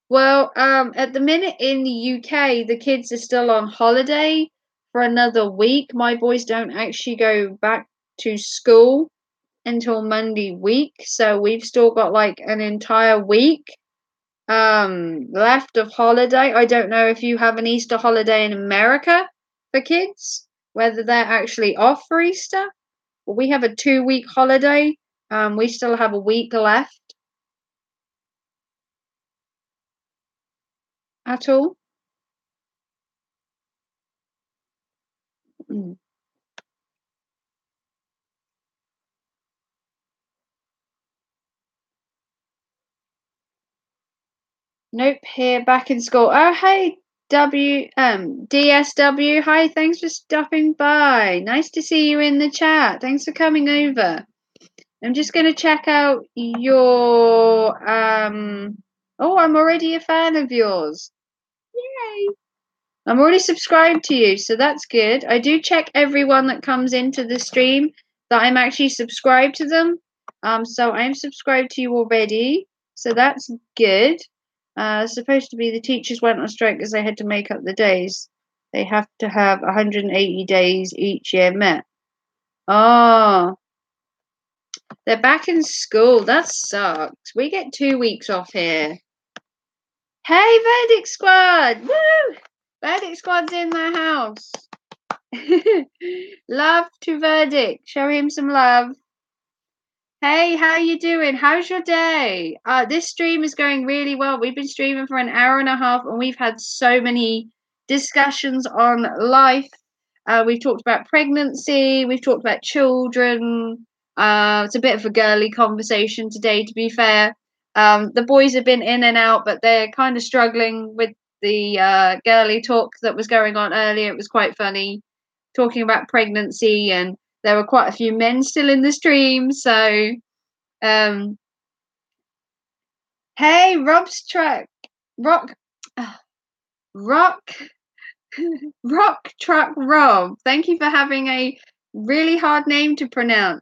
Well, at the minute in the UK, the kids are still on holiday for another week. My boys don't actually go back to school until Monday week, so we've still got like an entire week left of holiday. I don't know if you have an Easter holiday in America for kids, whether they're actually off for Easter. But we have a 2-week holiday. We still have a week left at all. Mm. Nope, here back in school. Oh, hey, DSW. Hi, thanks for stopping by. Nice to see you in the chat. Thanks for coming over. I'm just going to check out your, oh, I'm already a fan of yours. Yay. I'm already subscribed to you, so that's good. I do check everyone that comes into the stream that I'm actually subscribed to them. So I'm subscribed to you already, so that's good. Supposed to be the teachers went on strike because they had to make up the days. They have to have 180 days each year met. Oh, they're back in school. That sucks. We get 2 weeks off here. Hey, Verdict Squad! Woo! Verdict Squad's in the house. Love to Verdict. Show him some love. Hey, how you doing? How's your day? This stream is going really well. We've been streaming for an hour and a half, and we've had so many discussions on life. We've talked about pregnancy. We've talked about children. It's a bit of a girly conversation today, to be fair. The boys have been in and out, but they're kind of struggling with the girly talk that was going on earlier. It was quite funny, talking about pregnancy, and there were quite a few men still in the stream. So, hey, Rob's truck, rock, rock, rock truck Rob. Thank you for having a really hard name to pronounce.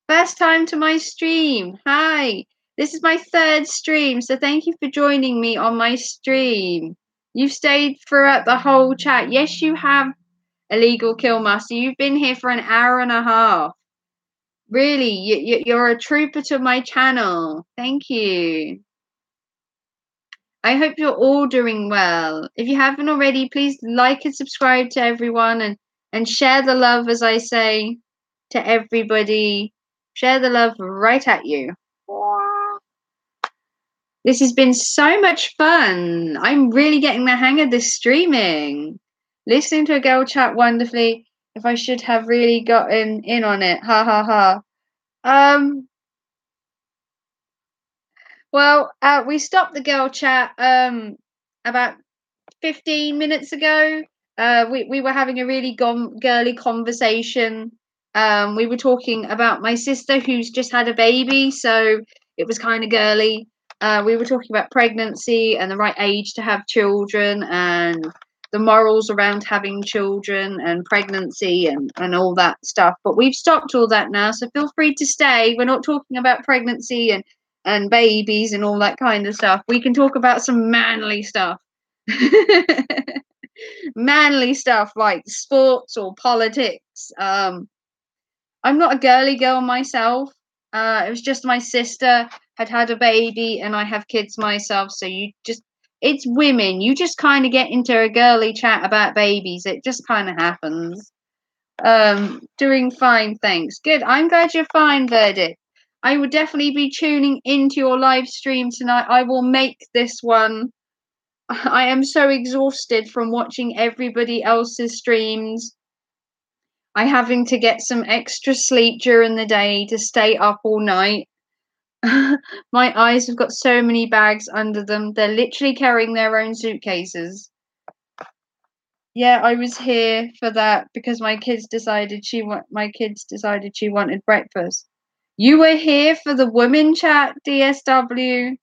First time to my stream. Hi. This is my 3rd stream, so thank you for joining me on my stream. You've stayed throughout the whole chat. Yes, you have, Illegal Killmaster. You've been here for an hour and a half. Really, you're a trooper to my channel. Thank you. I hope you're all doing well. If you haven't already, please like and subscribe to everyone, and share the love, as I say to everybody. Share the love right at you. This has been so much fun. I'm really getting the hang of this streaming. Listening to a girl chat wonderfully. If I should have really gotten in on it. Ha ha ha. Well, we stopped the girl chat about 15 minutes ago. We were having a really girly conversation. We were talking about my sister who's just had a baby, so it was kind of girly. We were talking about pregnancy and the right age to have children, and the morals around having children and pregnancy and all that stuff. But we've stopped all that now, so feel free to stay. We're not talking about pregnancy and babies and all that kind of stuff. We can talk about some manly stuff. Manly stuff like sports or politics. I'm not a girly girl myself. It was just my sister had a baby and I have kids myself. So it's women. You just kind of get into a girly chat about babies. It just kind of happens. Doing fine, thanks. Good. I'm glad you're fine, Verdict. I will definitely be tuning into your live stream tonight. I will make this one. I am so exhausted from watching everybody else's streams. I having to get some extra sleep during the day to stay up all night. My eyes have got so many bags under them. They're literally carrying their own suitcases. Yeah, I was here for that because my kids decided she wanted breakfast. You were here for the women chat, DSW.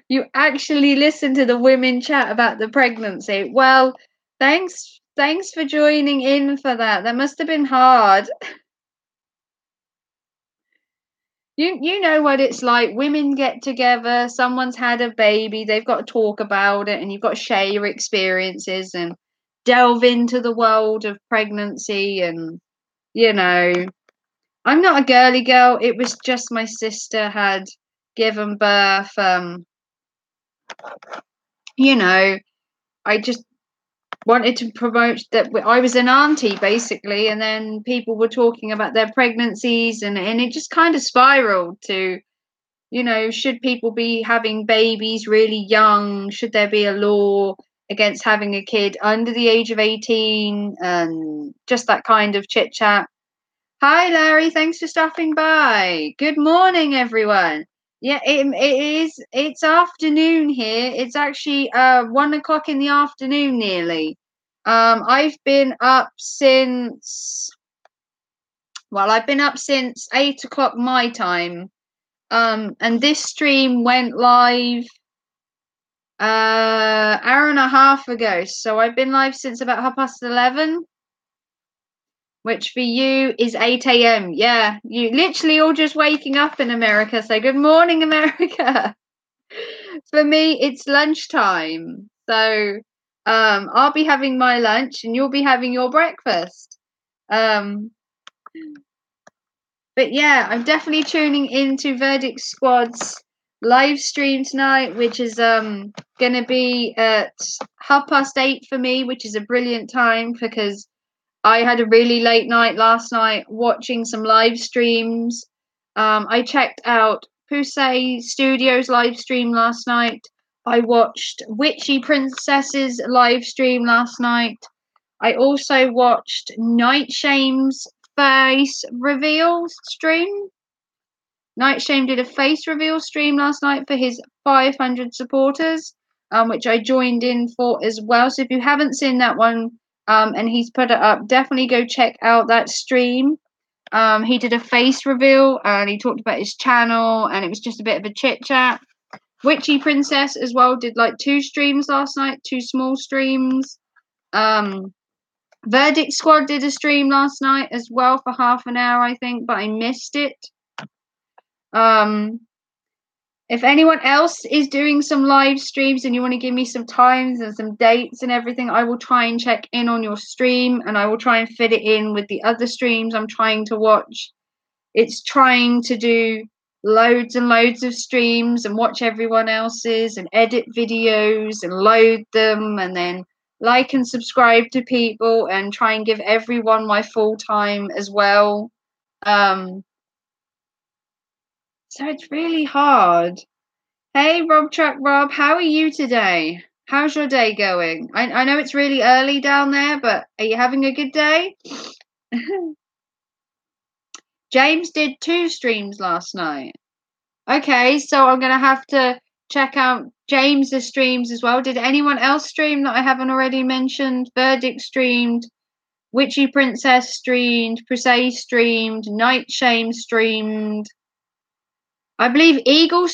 You actually listened to the women chat about the pregnancy. Well, thanks for joining in for that. That must have been hard. You know what it's like. Women get together, someone's had a baby, they've got to talk about it, and you've got to share your experiences and delve into the world of pregnancy. And I'm not a girly girl. It was just my sister had given birth. I just wanted to promote that I was an auntie basically, and then people were talking about their pregnancies, and it just kind of spiraled to, should people be having babies really young? Should there be a law against having a kid under the age of 18? And just that kind of chit chat. Hi, Larry. Thanks for stopping by. Good morning, everyone. Yeah, it's afternoon here. It's actually 1 o'clock in the afternoon nearly. I've been up since 8 o'clock my time. And this stream went live hour and a half ago. So I've been live since about 11:30. Which for you is 8 a.m. Yeah, you literally all just waking up in America. So good morning, America. For me, it's lunchtime. So I'll be having my lunch and you'll be having your breakfast. But yeah, I'm definitely tuning into Verdict Squad's live stream tonight, which is gonna be at 8:30 for me, which is a brilliant time because I had a really late night last night watching some live streams. I checked out Pusey Studios live stream last night. I watched Witchy Princess's live stream last night. I also watched Nightshame's face reveal stream. Nightshame did a face reveal stream last night for his 500 supporters, which I joined in for as well. So if you haven't seen that one, and he's put it up, definitely go check out that stream. He did a face reveal and he talked about his channel, and it was just a bit of a chit chat. Witchy Princess as well did like 2 streams last night, 2 small streams. Verdict Squad did a stream last night as well for half an hour, I think, but I missed it. If anyone else is doing some live streams and you want to give me some times and some dates and everything, I will try and check in on your stream and I will try and fit it in with the other streams I'm trying to watch. It's trying to do loads and loads of streams and watch everyone else's and edit videos and load them and then like and subscribe to people and try and give everyone my full time as well. So it's really hard. Hey, Rob Truck Rob, how are you today? How's your day going? I know it's really early down there, but are you having a good day? James did 2 streams last night. Okay, so I'm going to have to check out James's streams as well. Did anyone else stream that I haven't already mentioned? Verdict streamed, Witchy Princess streamed, Pusey streamed, Nightshame streamed. I believe Eagle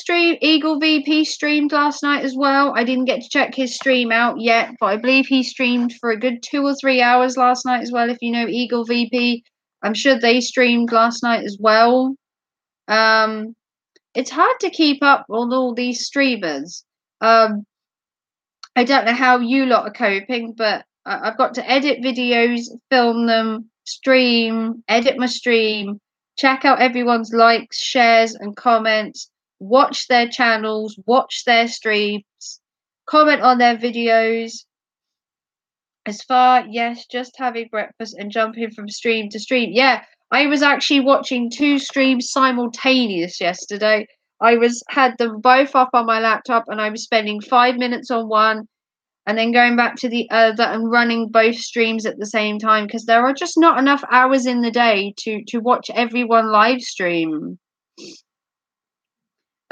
VP streamed last night as well. I didn't get to check his stream out yet, but I believe he streamed for a good 2 or 3 hours last night as well. If you know Eagle VP, I'm sure they streamed last night as well. It's hard to keep up on all these streamers. I don't know how you lot are coping, but I've got to edit videos, film them, stream, edit my stream, check out everyone's likes, shares, and comments, watch their channels, watch their streams, comment on their videos. As far, yes, just having breakfast and jumping from stream to stream. Yeah, I was actually watching 2 streams simultaneous yesterday. I had them both up on my laptop and I was spending 5 minutes on one and then going back to the other and running both streams at the same time because there are just not enough hours in the day to watch everyone live stream.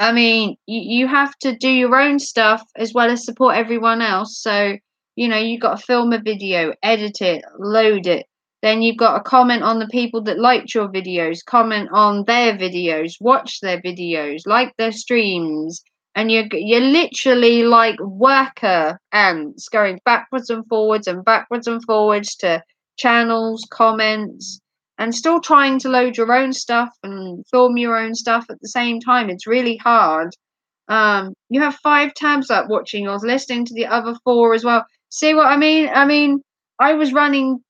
I mean, you have to do your own stuff as well as support everyone else. So, you've got to film a video, edit it, load it. Then you've got to comment on the people that liked your videos, comment on their videos, watch their videos, like their streams. And you're literally like worker ants going backwards and forwards to channels, comments, and still trying to load your own stuff and film your own stuff at the same time. It's really hard. You have 5 tabs up watching yours, listening to the other 4 as well. See what I mean? I was running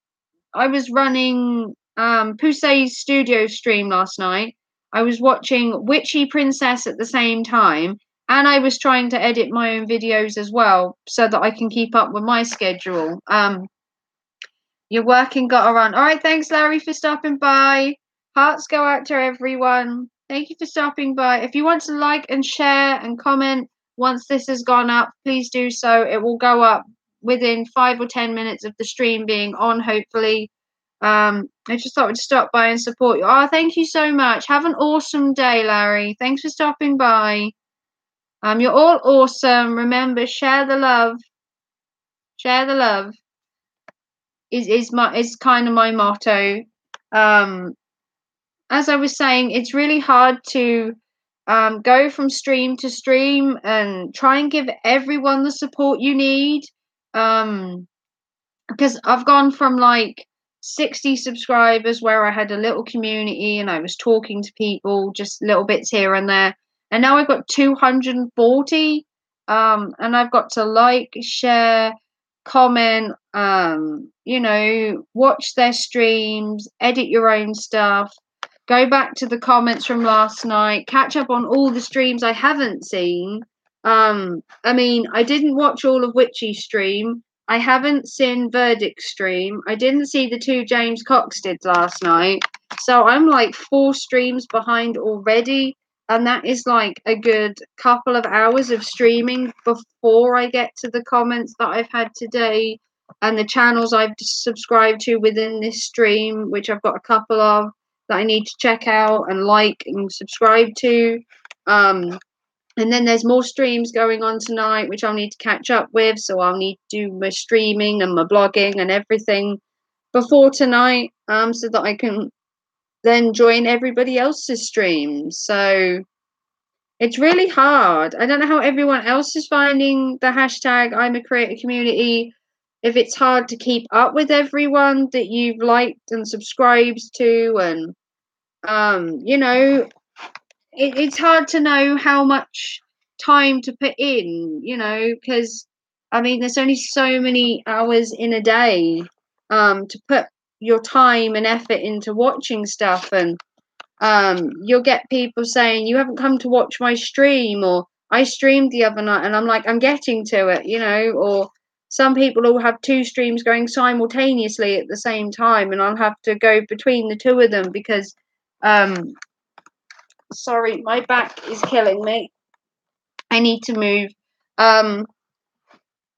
Pusey's studio stream last night. I was watching Witchy Princess at the same time, and I was trying to edit my own videos as well so that I can keep up with my schedule. Your working got to run. All right, thanks, Larry, for stopping by. Hearts go out to everyone. Thank you for stopping by. If you want to like and share and comment once this has gone up, please do so. It will go up within 5 or 10 minutes of the stream being on, hopefully. I just thought I'd stop by and support you. Oh, thank you so much. Have an awesome day, Larry. Thanks for stopping by. You're all awesome. Remember, share the love. Share the love. Is kind of my motto. As I was saying, it's really hard to go from stream to stream and try and give everyone the support you need. Because I've gone from like 60 subscribers where I had a little community and I was talking to people, just little bits here and there, and now I've got 240. And I've got to like, share, comment, watch their streams, edit your own stuff, go back to the comments from last night, catch up on all the streams I haven't seen. I didn't watch all of Witchy's stream. I haven't seen Verdict stream. I didn't see the 2 James Cox did last night. So I'm like 4 streams behind already. And that is like a good couple of hours of streaming before I get to the comments that I've had today and the channels I've subscribed to within this stream, which I've got a couple of that I need to check out and like and subscribe to. And then there's more streams going on tonight, which I'll need to catch up with. So I'll need to do my streaming and my blogging and everything before tonight, so that I can then join everybody else's streams. So it's really hard. I don't know how everyone else is finding the hashtag I'm a creator community. If it's hard to keep up with everyone that you've liked and subscribed to, and it's hard to know how much time to put in, because there's only so many hours in a day to put your time and effort into watching stuff. And you'll get people saying, you haven't come to watch my stream, or I streamed the other night, and I'm like, I'm getting to it, or some people will have 2 streams going simultaneously at the same time, and I'll have to go between the 2 of them because sorry, my back is killing me. I need to move.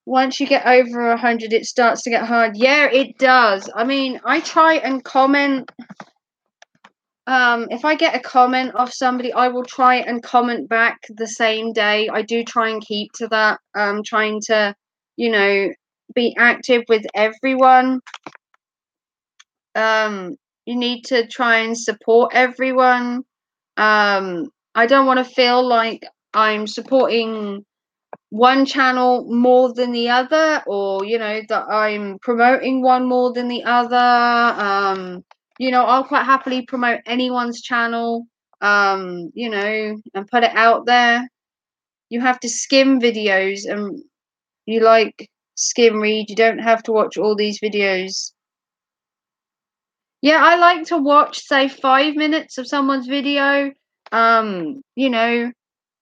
Once you get over 100, it starts to get hard. Yeah, it does. I try and comment. If I get a comment off somebody, I will try and comment back the same day. I do try and keep to that. Trying to, be active with everyone. You need to try and support everyone. I don't want to feel like I'm supporting one channel more than the other, or that I'm promoting one more than the other. I'll quite happily promote anyone's channel, and put it out there. You have to skim videos, and you like skim read. You don't have to watch all these videos. Yeah, I like to watch, say, 5 minutes of someone's video. You know,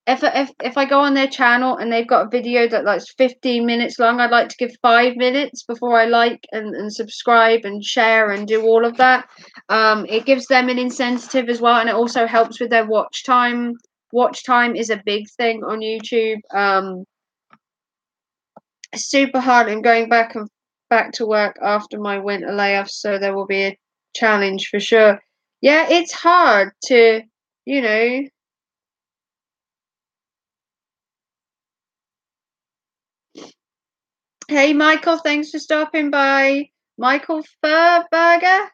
if I go on their channel and they've got a video that's 15 minutes long, I'd like to give 5 minutes before I like and subscribe and share and do all of that. It gives them an incentive as well, and it also helps with their watch time. Watch time is a big thing on YouTube. It's super hard. I'm going back to work after my winter layoff, so there will be a challenge for sure. Yeah, it's hard to, you know, Hey, Michael, thanks for stopping by. Michael Furberger,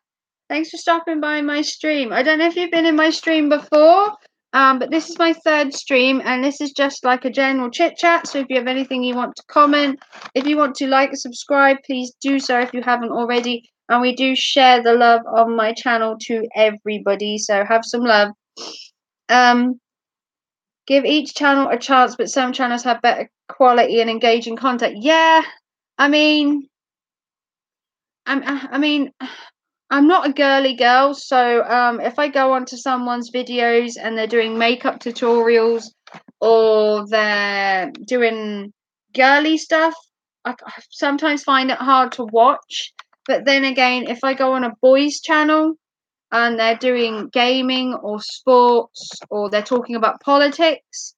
thanks for stopping by my stream. I don't know if you've been in my stream before, but this is my third stream, and this is just like a general chit chat. So if you have anything you want to comment, if you want to like and subscribe, please do so if you haven't already. And we do share the love on my channel to everybody, so have some love. Um, Give each channel a chance, but some channels have better quality and engaging content. Yeah, I mean, I mean, I'm not a girly girl, so if I go onto someone's videos and they're doing makeup tutorials or they're doing girly stuff, I sometimes find it hard to watch. But then again, if I go on a boys' channel and they're doing gaming or sports or they're talking about politics,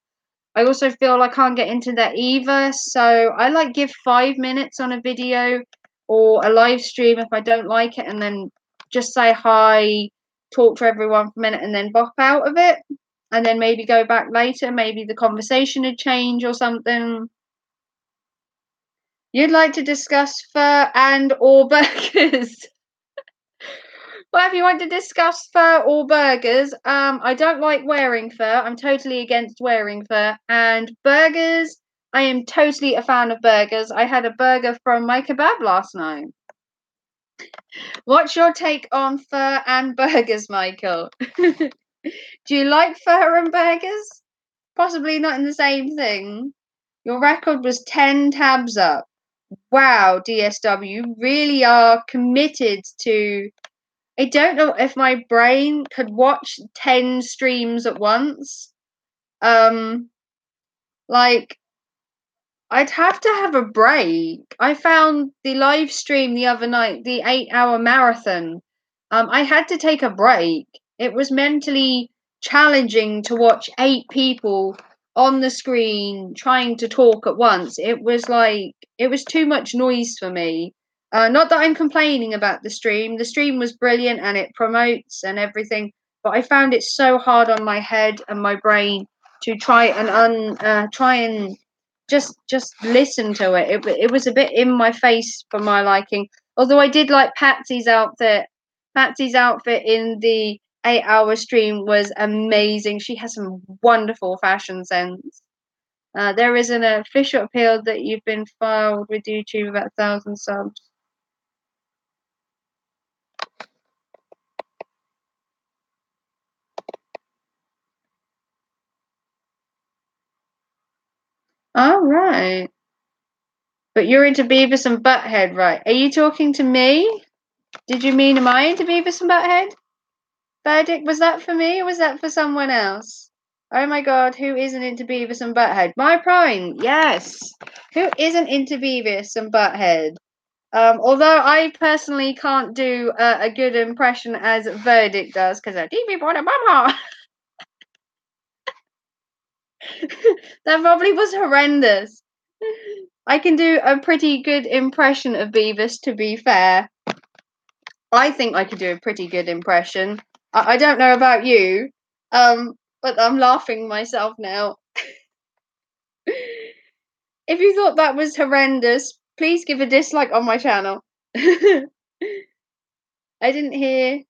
I also feel I can't get into that either. So I like give 5 minutes on a video or a live stream if I don't like it, and then just say hi, talk to everyone for a minute, and then bop out of it, and then maybe go back later. Maybe the conversation would change or something. You'd like to discuss fur and or burgers? Well, if you want to discuss fur or burgers, I don't like wearing fur. I'm totally against wearing fur. And burgers, I am totally a fan of burgers. I had a burger from my kebab last night. What's your take on fur and burgers, Michael? Do you like fur and burgers? Possibly not in the same thing. Your record was 10 tabs up. Wow, DSW, you really are committed to. I don't know if my brain could watch 10 streams at once. Um, like, I'd have to have a break. I found the live stream the other night, the 8 hour marathon. I had to take a break. It was mentally challenging to watch 8 people on the screen trying to talk at once. It was too much noise for me. Not that I'm complaining about the stream. The stream was brilliant and it promotes and everything, but I found it so hard on my head and my brain to try and just listen to it. It was a bit in my face for my liking. Although I did like Patsy's outfit. Patsy's outfit in the 8 hour stream was amazing. She has some wonderful fashion sense. There is an official appeal that you've been filed with YouTube about 1,000 subs. All right. But you're into Beavis and Butthead, right? Are you talking to me? Did you mean, am I into Beavis and Butthead? Verdict, was that for me or was that for someone else? Oh my god, who isn't into Beavis and Butthead? My Prime, yes. Who isn't into Beavis and Butthead? Although I personally can't do a good impression as Verdict does, because I TV bought a mama. That probably was horrendous. I can do a pretty good impression of Beavis, to be fair. I think I could do a pretty good impression. I don't know about you, but I'm laughing myself now. If you thought that was horrendous, please give a dislike on my channel. I didn't hear.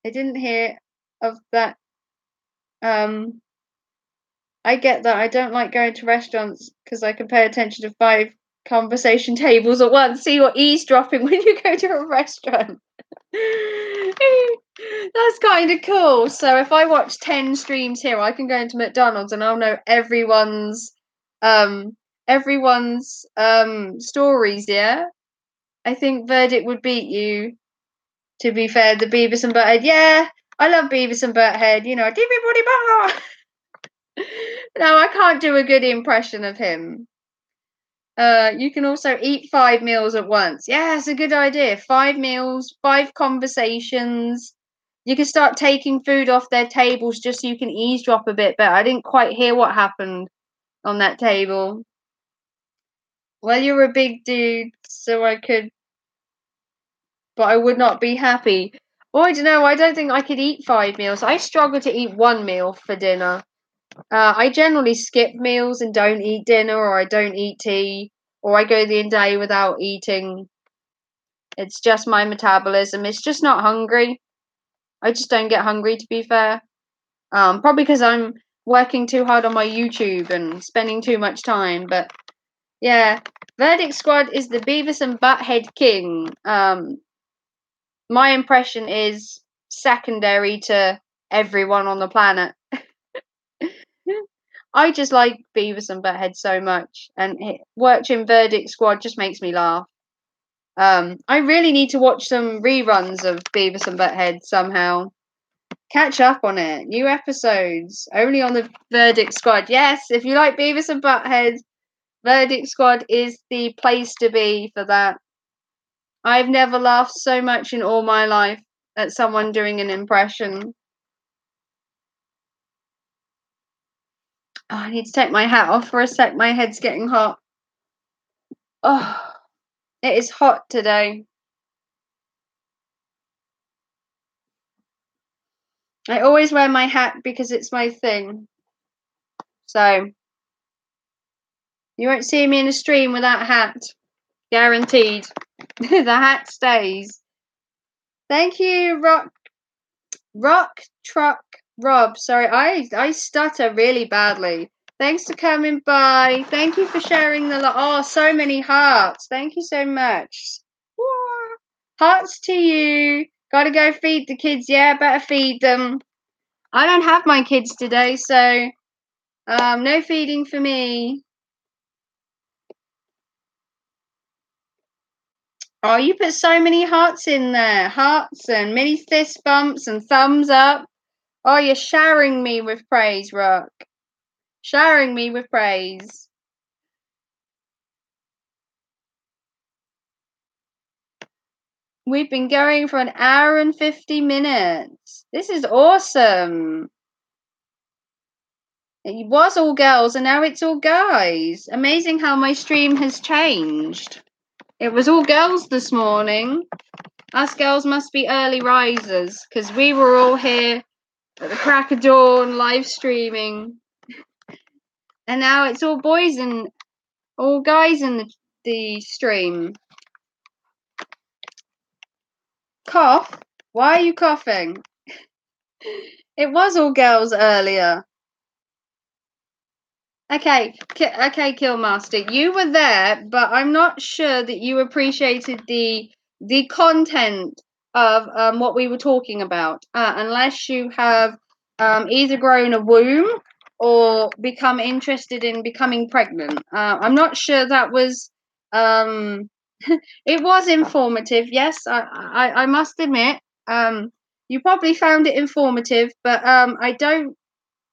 I didn't hear of that. I get that. I don't like going to restaurants because I can pay attention to 5 conversation tables at once. So you're eavesdropping when you go to a restaurant. That's kind of cool. So if I watch 10 streams here, I can go into McDonald's and I'll know um everyone's stories, yeah? I think Verdict would beat you, to be fair, the Beavis and Butthead. Yeah, I love Beavis and Butthead, you know, everybody but no, I can't do a good impression of him. You can also eat 5 meals at once. Yeah, it's a good idea. 5 meals, 5 conversations. You can start taking food off their tables just so you can eavesdrop a bit better. I didn't quite hear what happened on that table. Well, you're a big dude, so I could, but I would not be happy. Oh, I don't know. I don't think I could eat 5 meals. I struggle to eat 1 meal for dinner. I generally skip meals and don't eat dinner, or I don't eat tea, or I go the day without eating. It's just my metabolism. It's just not hungry. I just don't get hungry, to be fair. Probably because I'm working too hard on my YouTube and spending too much time. But yeah, Verdict Squad is the Beavis and Butthead King. My impression is secondary to everyone on the planet. I just like Beavis and Butthead so much, and watching Verdict Squad just makes me laugh. I really need to watch some reruns of Beavis and Butthead somehow. Catch up on it. New episodes only on the Verdict Squad. Yes, if you like Beavis and Butthead, Verdict Squad is the place to be for that. I've never laughed so much in all my life at someone doing an impression. Oh, I need to take my hat off for a sec. My head's getting hot. Oh, it is hot today. I always wear my hat because it's my thing. So, you won't see me in a stream without a hat. Guaranteed. The hat stays. Thank you, Rock Truck Rob. Sorry, I stutter really badly. Thanks for coming by. Thank you for sharing the oh, so many hearts. Thank you so much. Hearts to you. Gotta go feed the kids. Yeah, better feed them. I don't have my kids today, so no feeding for me. Oh, you put so many hearts in there. Hearts and mini fist bumps and thumbs up. Oh, you're showering me with praise, Rock. Showering me with praise. We've been going for an hour and 50 minutes. This is awesome. It was all girls and now it's all guys. Amazing how my stream has changed. It was all girls this morning. Us girls must be early risers because we were all here at the crack of dawn live streaming. And now it's all boys and all guys in the stream. Cough? Why are you coughing? It was all girls earlier. Okay, Killmaster, you were there, but I'm not sure that you appreciated the content of what we were talking about, unless you have either grown a womb or become interested in becoming pregnant. I'm not sure that was. It was informative, yes. I must admit. You probably found it informative, but I don't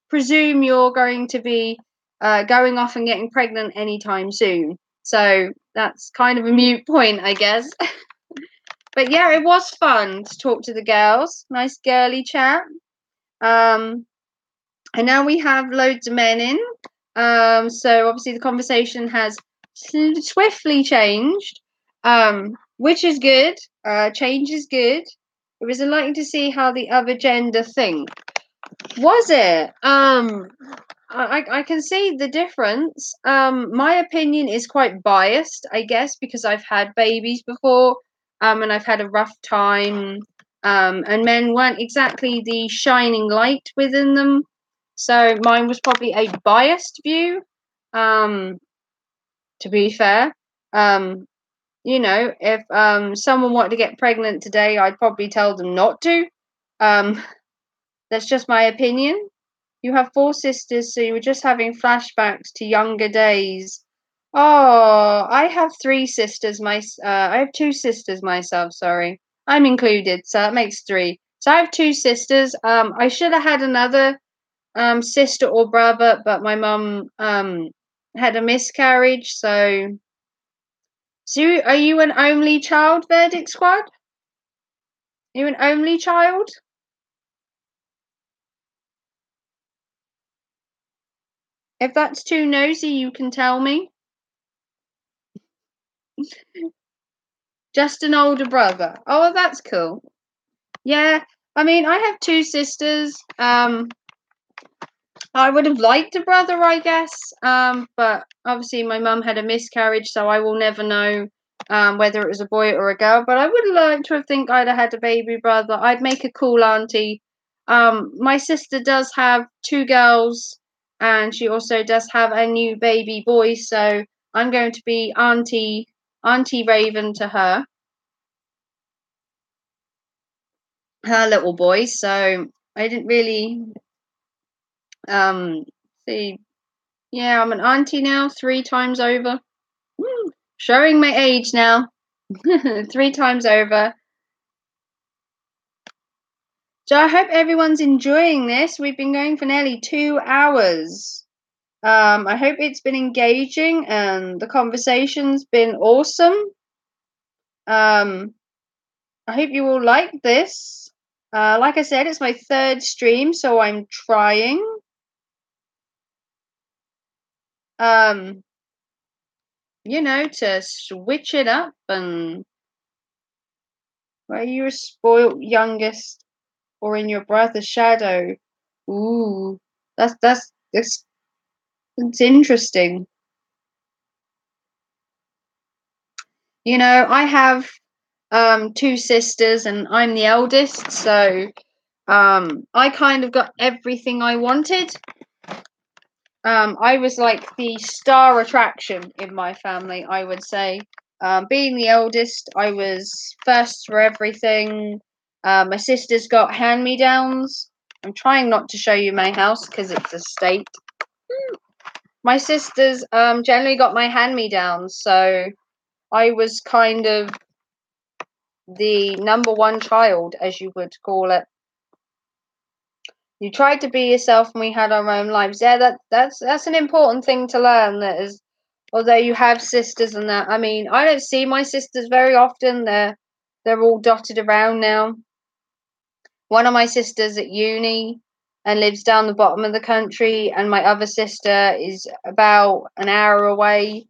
presume you're going to be going off and getting pregnant anytime soon. So that's kind of a mute point, I guess. But yeah, it was fun to talk to the girls. Nice girly chat. And now we have loads of men in. So obviously the conversation has swiftly changed, which is good. Change is good. It was enlightening to see how the other gender think. Was it? I can see the difference. My opinion is quite biased, I guess, because I've had babies before, and I've had a rough time, and men weren't exactly the shining light within them. So mine was probably a biased view. To be fair, if someone wanted to get pregnant today, I'd probably tell them not to. That's just my opinion. You have 4 sisters, so you were just having flashbacks to younger days. Oh, I have 3 sisters. I have 2 sisters myself. Sorry, I'm included, so that makes 3. So I have 2 sisters. I should have had another sister or brother, but my mum had a miscarriage. So are you an only child, Verdict Squad? You an only child? If that's too nosy, you can tell me. Just an older brother. Oh, well, that's cool. Yeah, I mean, I have 2 sisters. I would have liked a brother, I guess. But obviously my mum had a miscarriage, so I will never know whether it was a boy or a girl. But I would like to have think I'd have had a baby brother. I'd make a cool auntie. My sister does have 2 girls, and she also does have a new baby boy. So I'm going to be Auntie Raven to her little boy. So I didn't really see. Yeah, I'm an auntie now, 3 times over. Showing my age now. 3 times over. So I hope everyone's enjoying this. We've been going for nearly 2 hours. I hope it's been engaging and the conversation's been awesome. I hope you all like this. Like I said, it's my 3rd stream, so I'm trying. To switch it up. And were you a spoilt youngest or in your brother's shadow? Ooh, that's interesting. I have 2 sisters and I'm the eldest, so I kind of got everything I wanted. I was like the star attraction in my family, I would say. Being the eldest, I was first for everything. My sisters got hand-me-downs. I'm trying not to show you my house because it's a state. My sisters generally got my hand-me-downs, so I was kind of the number 1 child, as you would call it. You tried to be yourself, and we had our own lives. Yeah, that's an important thing to learn. That is, although you have sisters and that. I mean, I don't see my sisters very often. They're all dotted around now. One of my sisters at uni and lives down the bottom of the country, and my other sister is about an hour away.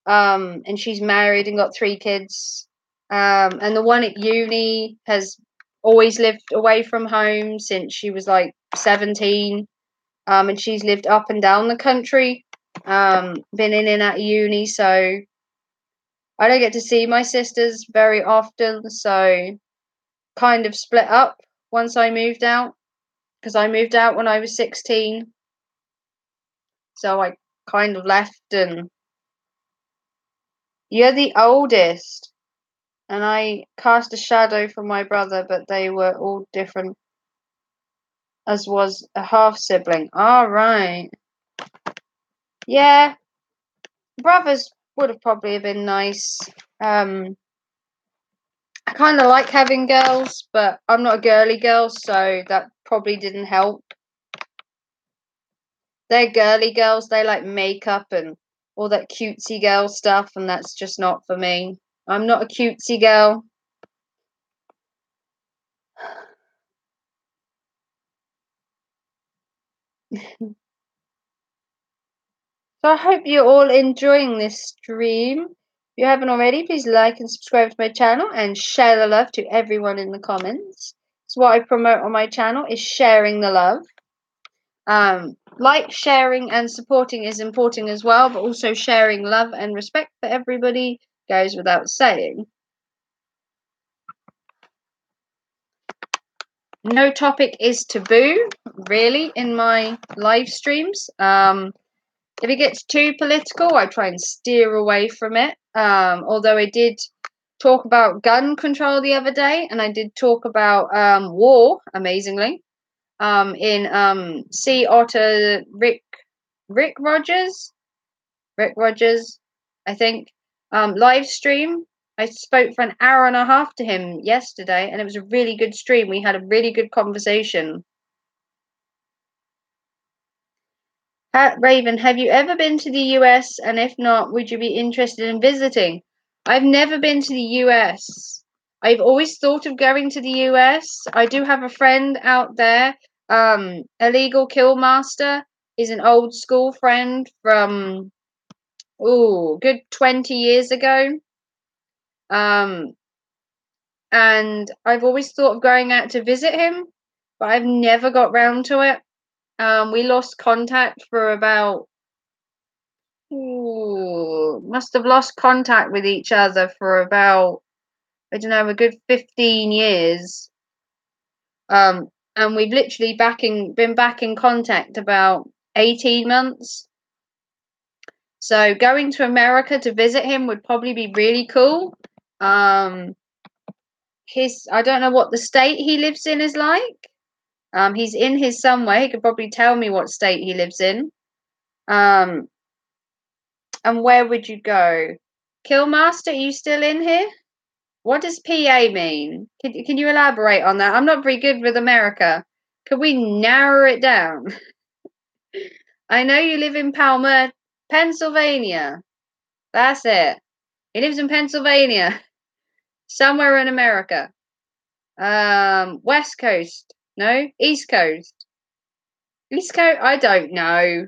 And she's married and got 3 kids. And the one at uni has always lived away from home since she was like 17. And she's lived up and down the country. Been in and out of uni, so I don't get to see my sisters very often. So kind of split up once I moved out, because I moved out when I was 16. So I kind of left, and you're the oldest. And I cast a shadow from my brother, but they were all different, as was a half sibling. All right. Yeah, brothers would have probably been nice. I kind of like having girls, but I'm not a girly girl, so that probably didn't help. They're girly girls. They like makeup and all that cutesy girl stuff, and that's just not for me. I'm not a cutesy girl. So I hope you're all enjoying this stream. If you haven't already, please like and subscribe to my channel and share the love to everyone in the comments. It's what I promote on my channel, is sharing the love. Like, sharing and supporting is important as well, but also sharing love and respect for everybody goes without saying. no topic is taboo, really, in my live streams. If it gets too political, I try and steer away from it. Although I did talk about gun control the other day, and I did talk about war, amazingly. In Sea Otter Rick Rogers, I think, live stream. I spoke for an hour and a half to him yesterday, and it was a really good stream. We had a really good conversation. Raven, have you ever been to the US? And if not, would you be interested in visiting? I've never been to the US. I've always thought of going to the US. I do have a friend out there. Illegal Killmaster is an old school friend from, good 20 years ago. And I've always thought of going out to visit him, but I've never got round to it. We lost contact for about, must have lost contact with each other for about, I don't know, a good 15 years. And we've literally been back in contact about 18 months. So going to America to visit him would probably be really cool. I don't know what the state he lives in is like. He's in his somewhere. He could probably tell me what state he lives in. And where would you go? Killmaster, are you still in here? What does PA mean? Can you elaborate on that? I'm not very good with America. Could we narrow it down? I know you live in Palmer, Pennsylvania. That's it. He lives in Pennsylvania, somewhere in America. West Coast. No, East Coast. East Coast. I don't know.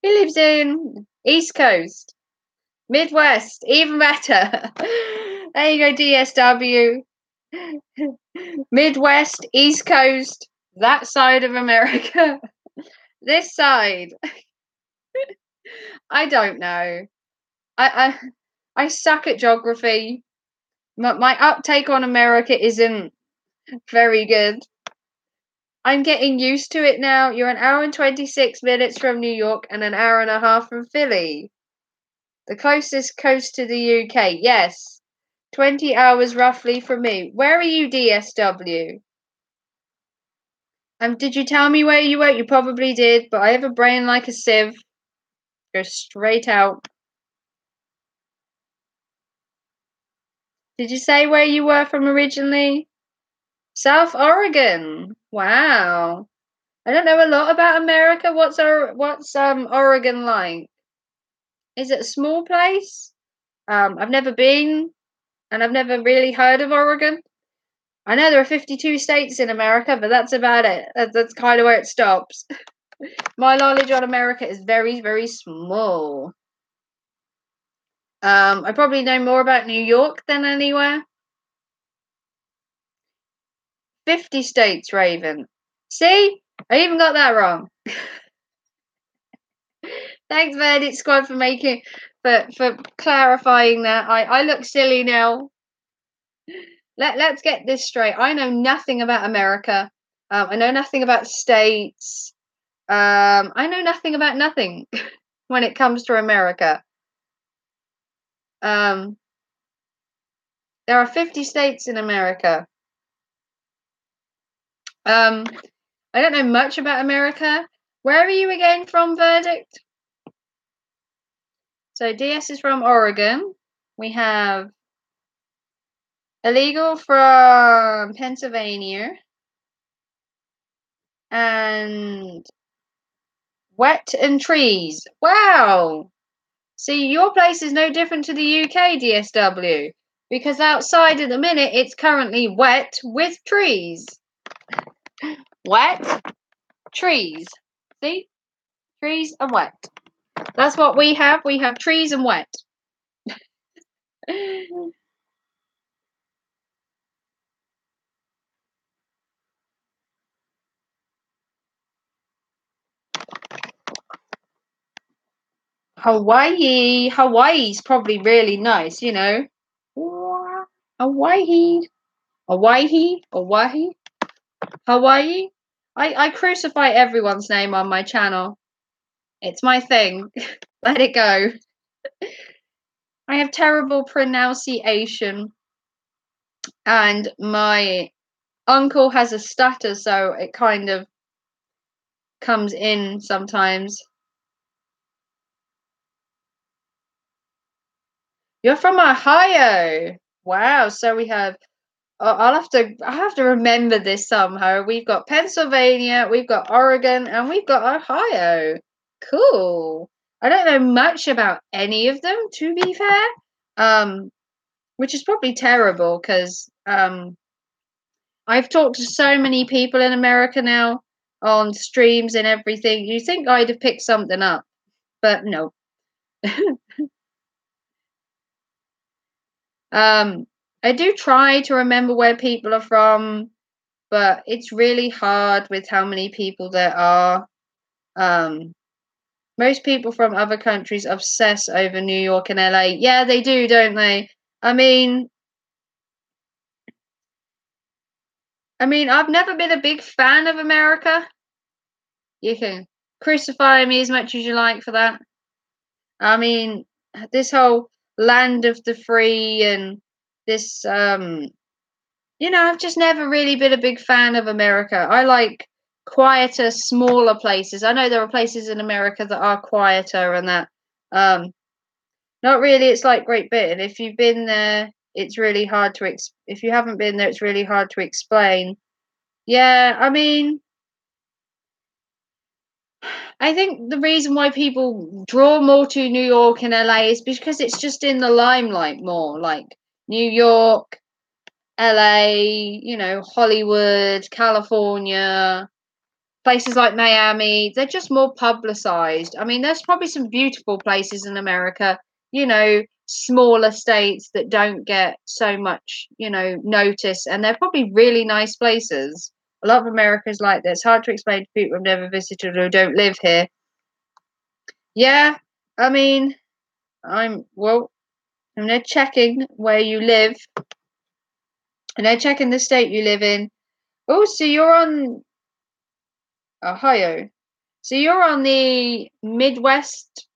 He lives in East Coast, Midwest. Even better. There you go, DSW. Midwest, East Coast, that side of America. This side. I don't know. I I suck at geography. My uptake on America isn't very good. I'm getting used to it now. You're an hour and 26 minutes from New York and an hour and a half from Philly. The closest coast to the UK. Yes. 20 hours roughly from me. Where are you, DSW? Did you tell me where you were? You probably did, but I have a brain like a sieve. Go straight out. Did you say where you were from originally? South Oregon. Wow. I don't know a lot about America. What's Oregon like? Is it a small place? I've never been, and I've never really heard of Oregon. I know there are 52 states in America, but that's about it. That's kind of where it stops. My knowledge on America is very, very small. I probably know more about New York than anywhere. 50 states, Raven. See? I even got that wrong. Thanks, Verdict Squad, for clarifying that. I look silly now. Let's get this straight. I know nothing about America. I know nothing about states. I know nothing about nothing when it comes to America. There are 50 states in America. I don't know much about America. Where are you again from, Verdict? So DS is from Oregon. We have Illegal from Pennsylvania. And Wet and Trees. Wow. See, your place is no different to the UK, DSW. Because outside at the minute, it's currently wet with trees. Wet, trees. See? Trees and wet. That's what we have. We have trees and wet. Hawaii. Hawaii's probably really nice, you know. Hawaii. Hawaii. Hawaii. Hawaii? I crucify everyone's name on my channel. It's my thing. Let it go. I have terrible pronunciation, and my uncle has a stutter, so it kind of comes in sometimes. You're from Ohio. Wow, so we have I have to remember this somehow. We've got Pennsylvania, we've got Oregon, and we've got Ohio. Cool. I don't know much about any of them, to be fair. Which is probably terrible because I've talked to so many people in America now on streams and everything. You think I'd have picked something up, but no. I do try to remember where people are from, but it's really hard with how many people there are. Um, Most people from other countries obsess over New York and LA. Yeah, they do, don't they? I mean, I've never been a big fan of America. You can crucify me as much as you like for that. I mean, this whole land of the free and this, I've just never really been a big fan of America. I like quieter, smaller places. I know there are places in America that are quieter and that. Not really. It's like Great Britain. If you've been there, it's really hard to. If you haven't been there, it's really hard to explain. Yeah, I think the reason why people draw more to New York and LA is because it's just in the limelight more. Like New York, LA, Hollywood, California, places like Miami, they're just more publicized. I mean, there's probably some beautiful places in America, smaller states that don't get so much, notice, and they're probably really nice places. A lot of America is like that. It's hard to explain to people who've never visited or don't live here. Yeah, I mean, well, I'm now checking where you live, and they're checking the state you live in. Oh, so you're on Ohio. So you're on the Midwest,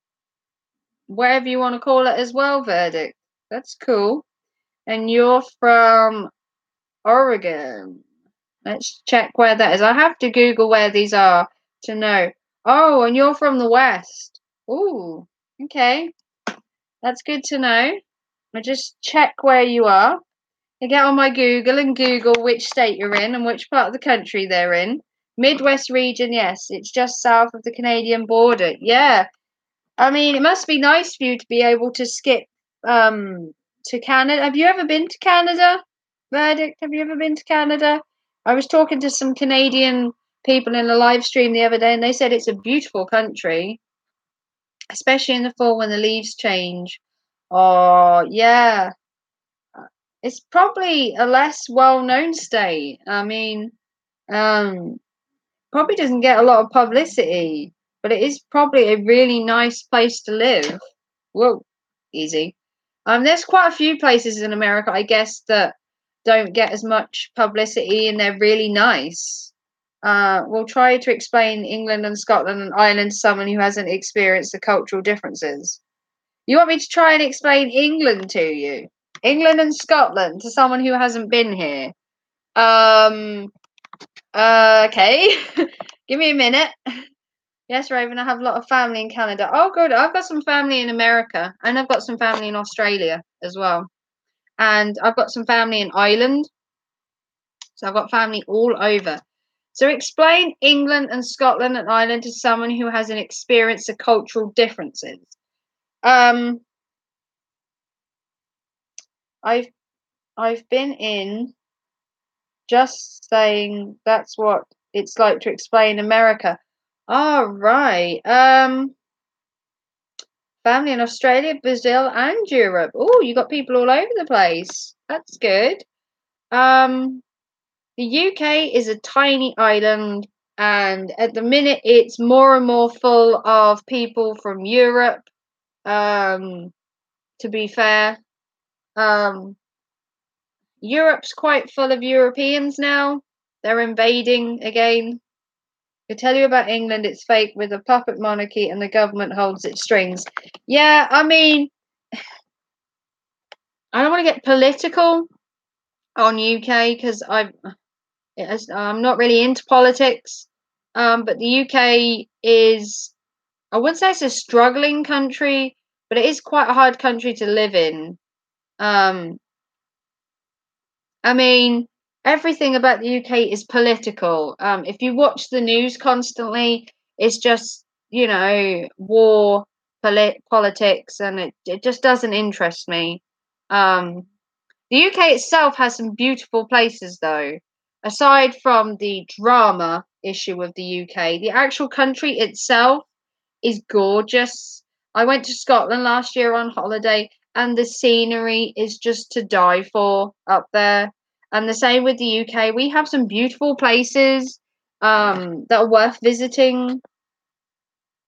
whatever you want to call it as well, verdict. That's cool. And you're from Oregon. Let's check where that is. I have to Google where these are to know. Oh, and you're from the West. Ooh, okay. That's good to know. I just check where you are. I get on my Google and Google which state you're in and which part of the country they're in. Midwest region, yes. It's just south of the Canadian border. Yeah. I mean, it must be nice for you to be able to skip to Canada. Have you ever been to Canada? Verdict, have you ever been to Canada? I was talking to some Canadian people in a live stream the other day, and they said it's a beautiful country, especially in the fall when the leaves change. Oh, yeah. It's probably a less well-known state. Um, probably doesn't get a lot of publicity, but it is probably a really nice place to live. Whoa, easy. There's quite a few places in America, I guess, that don't get as much publicity and they're really nice. We'll try to explain England and Scotland and Ireland to someone who hasn't experienced the cultural differences. You want me to try and explain England to you? England and Scotland to someone who hasn't been here? Um, okay. Give me a minute. Yes, Raven, I have a lot of family in Canada. Oh, good. I've got some family in America and I've got some family in Australia as well. And I've got some family in Ireland. So I've got family all over. So explain England and Scotland and Ireland to someone who hasn't experienced the cultural differences. Um, I've I've been in just saying that's what it's like to explain America. All right. Family in Australia, Brazil, and Europe. Oh, you got people all over the place. That's good. Um, the UK is a tiny island, and at the minute, it's more and more full of people from Europe. Um, to be fair, um, Europe's quite full of Europeans now. They're invading again. I tell you about England, it's fake with a puppet monarchy and the government holds its strings. Yeah, I mean, I don't want to get political on UK because I'm not really into politics. But the UK is, I wouldn't say it's a struggling country, but it is quite a hard country to live in. Um, I mean, everything about the UK is political. If you watch the news constantly, it's just, war, politics, and it just doesn't interest me. Um, the UK itself has some beautiful places, though. Aside from the drama issue of the UK, the actual country itself is gorgeous. I went to Scotland last year on holiday, and the scenery is just to die for up there. And the same with the UK. We have some beautiful places that are worth visiting.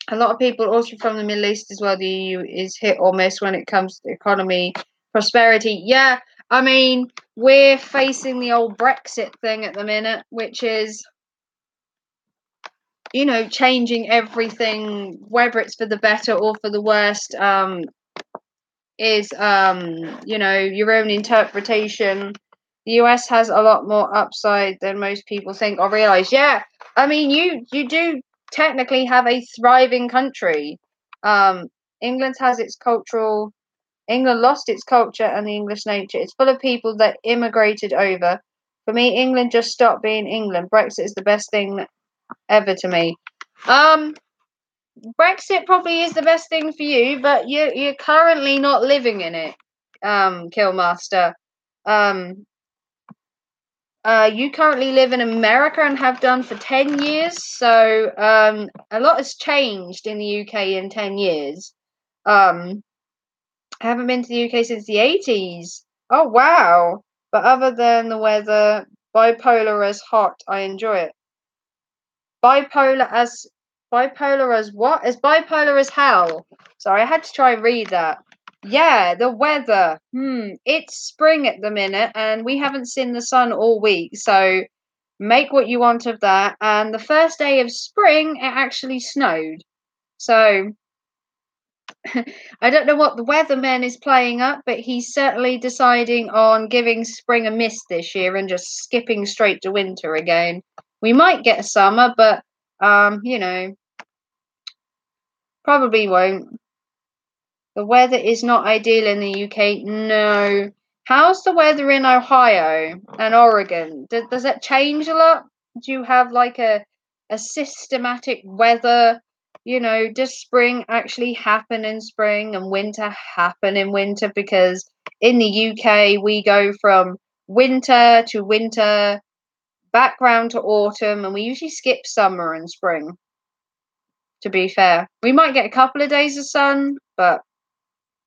A lot of people, also from the Middle East as well, the EU is hit or miss when it comes to economy, prosperity. Yeah, I mean, we're facing the old Brexit thing at the minute, which is, changing everything, whether it's for the better or for the worst, is, your own interpretation. The US has a lot more upside than most people think or realize. Yeah, I mean, you do technically have a thriving country. Um, England has its cultural. England lost its culture and the English nature. It's full of people that immigrated over. For me, England just stopped being England. Brexit is the best thing ever to me. Um, Brexit probably is the best thing for you, but you're currently not living in it, Killmaster. Um, you currently live in America and have done for 10 years, so a lot has changed in the UK in 10 years. I haven't been to the UK since the 80s. Oh, wow. But other than the weather, bipolar as hot, I enjoy it. Bipolar as bipolar as what? As bipolar as hell. Sorry, I had to try and read that. Yeah, the weather. It's spring at the minute, and we haven't seen the sun all week, so make what you want of that. And the first day of spring, it actually snowed. So I don't know what the weatherman is playing up, but he's certainly deciding on giving spring a miss this year and just skipping straight to winter again. We might get a summer, but probably won't. The weather is not ideal in the UK. No. How's the weather in Ohio and Oregon? Does that change a lot? Do you have like a systematic weather? Does spring actually happen in spring and winter happen in winter? Because in the UK, we go from winter to winter, back round to autumn, and we usually skip summer and spring, to be fair. We might get a couple of days of sun, but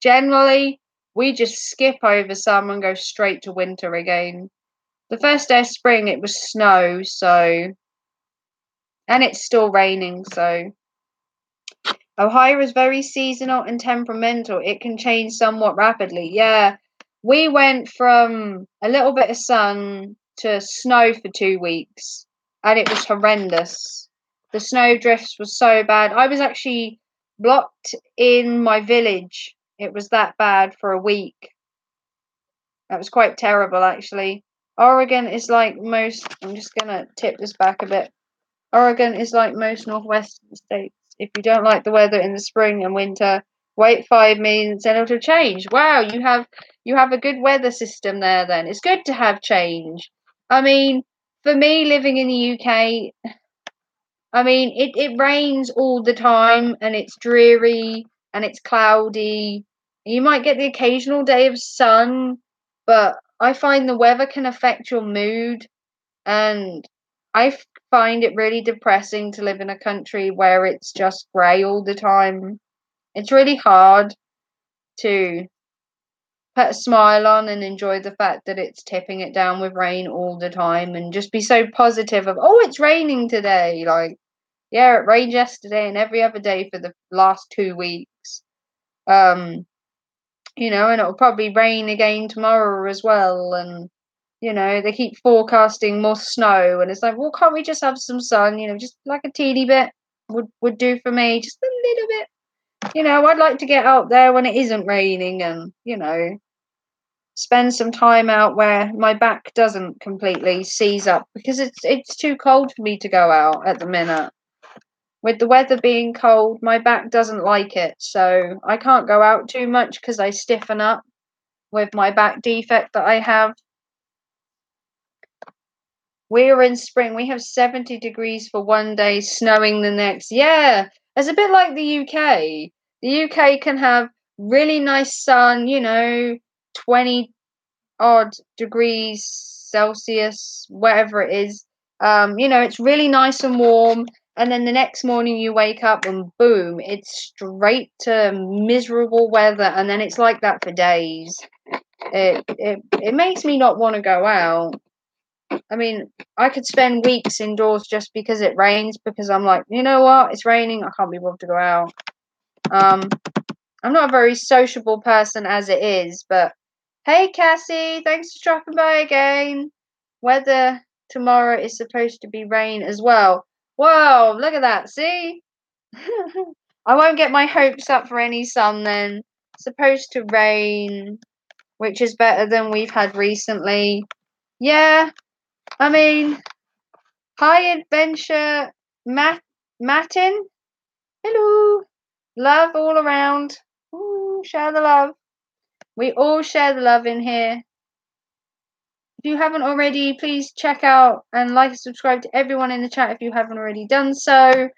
generally, we just skip over summer and go straight to winter again. The first day of spring, it was snow, and it's still raining, so. Ohio is very seasonal and temperamental. It can change somewhat rapidly. Yeah, we went from a little bit of sun to snow for 2 weeks, and it was horrendous. The snow drifts was so bad. I was actually blocked in my village. It was that bad for a week. That was quite terrible, actually. Oregon is like most. I'm just gonna tip this back a bit. Oregon is like most northwestern states. If you don't like the weather in the spring and winter, wait 5 minutes and it'll change. Wow, you have a good weather system there. Then it's good to have change. I mean, for me living in the UK, I mean it rains all the time and it's dreary and it's cloudy. You might get the occasional day of sun, but I find the weather can affect your mood, and I find it really depressing to live in a country where it's just grey all the time. It's really hard to put a smile on and enjoy the fact that it's tipping it down with rain all the time and just be so positive of, oh, it's raining today. Like, yeah, it rained yesterday and every other day for the last 2 weeks. And it'll probably rain again tomorrow as well. And You know, they keep forecasting more snow, and it's like, well, can't we just have some sun? You know, just like a teeny bit would do for me, just a little bit. You know, I'd like to get out there when it isn't raining, and you know, spend some time out where my back doesn't completely seize up, because it's too cold for me to go out at the minute. With the weather being cold, my back doesn't like it, so I can't go out too much because I stiffen up with my back defect that I have. We're in spring. We have 70 degrees for one day, snowing the next. Yeah, it's a bit like the UK. The UK can have really nice sun, you know, 20 odd degrees Celsius, whatever it is. You know, it's really nice and warm. And then the next morning you wake up and boom, it's straight to miserable weather. And then it's like that for days. It makes me not want to go out. I mean, I could spend weeks indoors just because it rains, because I'm like, you know what? It's raining. I can't be bothered to go out. Um, I'm not a very sociable person as it is, but hey, Cassie, thanks for dropping by again. Weather tomorrow is supposed to be rain as well. Whoa, look at that. See? I won't get my hopes up for any sun then. Supposed to rain, which is better than we've had recently. Yeah, I mean, hi, adventure, Matin. Hello. Love all around. Ooh, share the love. We all share the love in here. If you haven't already, please check out and like and subscribe to everyone in the chat if you haven't already done so.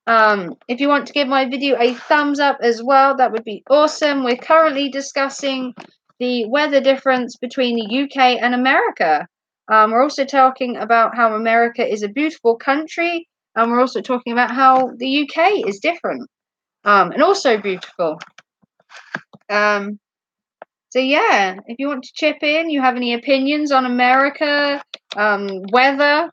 If you want to give my video a thumbs up as well, that would be awesome. We're currently discussing the weather difference between the UK and America. We're also talking about how America is a beautiful country, and we're also talking about how the UK is different and also beautiful. So yeah, if you want to chip in, you have any opinions on America, weather,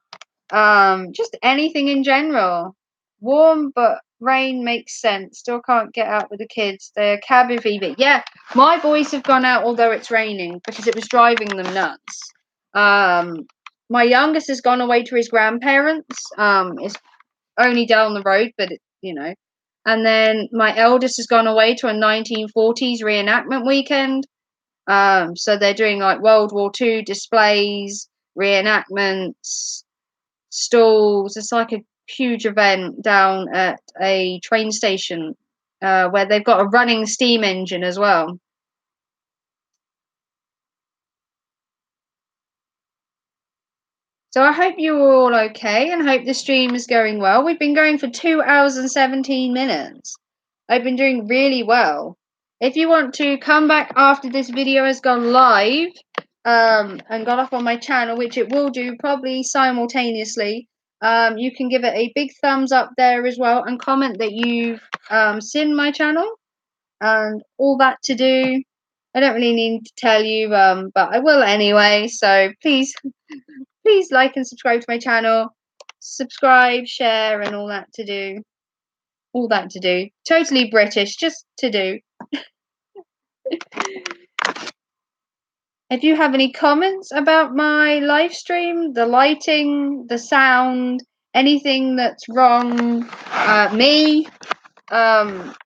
just anything in general. Warm, but rain makes sense. Still can't get out with the kids. They're cabin fever. Yeah, my boys have gone out although it's raining because it was driving them nuts. My youngest has gone away to his grandparents. It's only down the road, but you know. And then my eldest has gone away to a 1940s reenactment weekend. So they're doing like World War II displays, reenactments, stalls. It's like a huge event down at a train station where they've got a running steam engine as well. So I hope you're all okay and hope the stream is going well. We've been going for 2 hours and 17 minutes. I've been doing really well. If you want to come back after this video has gone live and gone up on my channel, which it will do probably simultaneously, you can give it a big thumbs up there as well and comment that you've seen my channel and all that to do. I don't really need to tell you, but I will anyway. So please like and subscribe to my channel. Subscribe, share, and all that to do. All that to do. Totally British, just to do. If you have any comments about my live stream, the lighting, the sound, anything that's wrong, I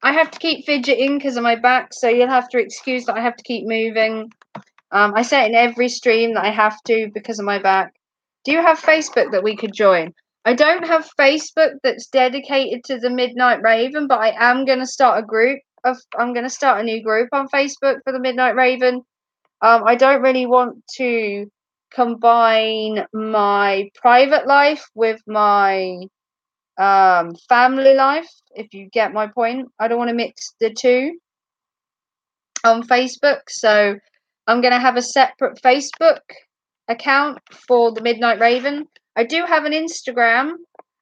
have to keep fidgeting because of my back, so you'll have to excuse that I have to keep moving. I say it in every stream that I have to because of my back. Do you have Facebook that we could join? I don't have Facebook that's dedicated to the Midnight Raven, but I am going to start a group. I'm going to start a new group on Facebook for the Midnight Raven. I don't really want to combine my private life with my family life, if you get my point. I don't want to mix the two on Facebook, so I'm going to have a separate Facebook account for the Midnight Raven. I do have an Instagram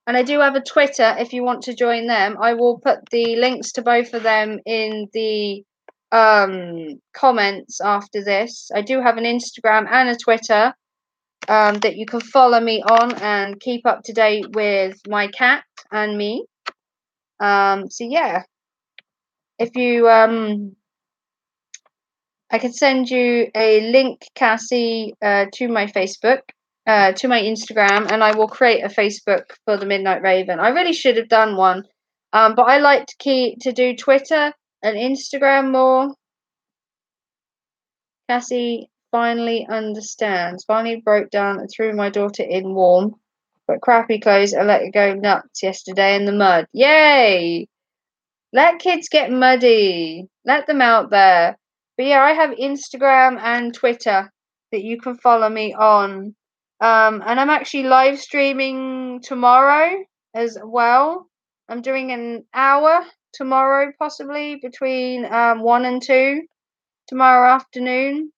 and I do have a Twitter if you want to join them. I will put the links to both of them in the comments after this. I do have an Instagram and a Twitter that you can follow me on and keep up to date with my cat and me. So yeah, if you I could send you a link, Cassie, to my Facebook, to my Instagram, and I will create a Facebook for the Midnight Raven. I really should have done one, but I like to do Twitter and Instagram more. Cassie finally understands. Finally broke down and threw my daughter in warm, but crappy clothes and let her go nuts yesterday in the mud. Yay! Let kids get muddy. Let them out there. But yeah, I have Instagram and Twitter that you can follow me on. And I'm actually live streaming tomorrow as well. I'm doing an hour tomorrow, possibly between 1 and 2 tomorrow afternoon.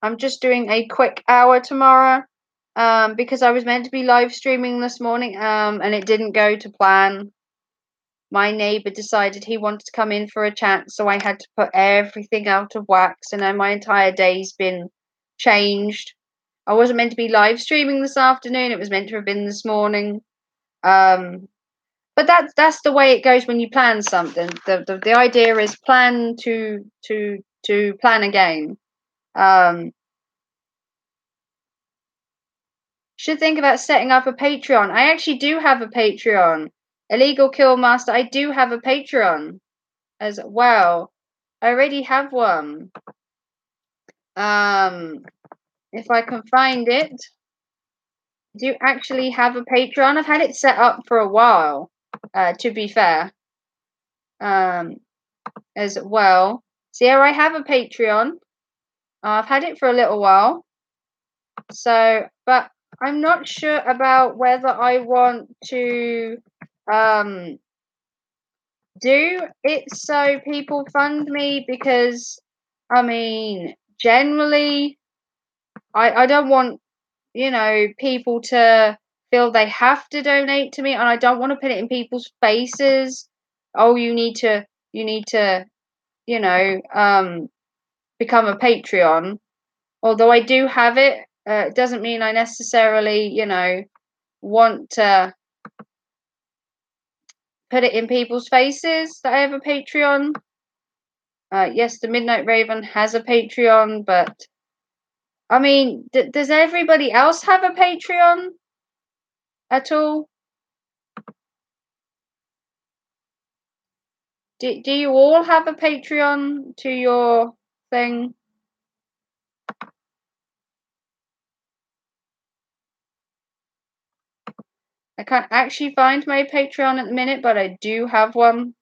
I'm just doing a quick hour tomorrow because I was meant to be live streaming this morning and it didn't go to plan. My neighbour decided he wanted to come in for a chat, so I had to put everything out of wax, and then my entire day's been changed. I wasn't meant to be live streaming this afternoon, it was meant to have been this morning. But that's the way it goes when you plan something. The idea is plan to plan again. Should think about setting up a Patreon. I actually do have a Patreon. Illegal Killmaster, I do have a Patreon as well. I already have one. If I can find it, I do actually have a Patreon. I've had it set up for a while, to be fair. As well. So yeah, I have a Patreon. I've had it for a little while. So, but I'm not sure about whether I want to do it so people fund me because I mean generally I don't want people to feel they have to donate to me, and I don't want to put it in people's faces. Oh, you need to you know become a Patreon. Although I do have it, it doesn't mean I necessarily want to put it in people's faces that I have a Patreon. Yes, the Midnight Raven has a Patreon, but I mean, does everybody else have a Patreon at all? Do you all have a Patreon to your thing? I can't actually find my Patreon at the minute, but I do have one.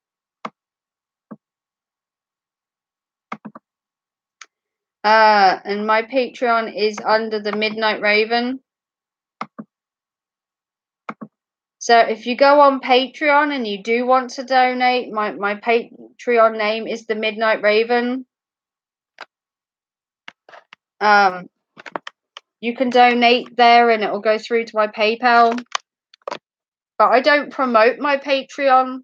And my Patreon is under the Midnight Raven. So if you go on Patreon and you do want to donate, my Patreon name is the Midnight Raven. You can donate there and it will go through to my PayPal. But I don't promote my Patreon.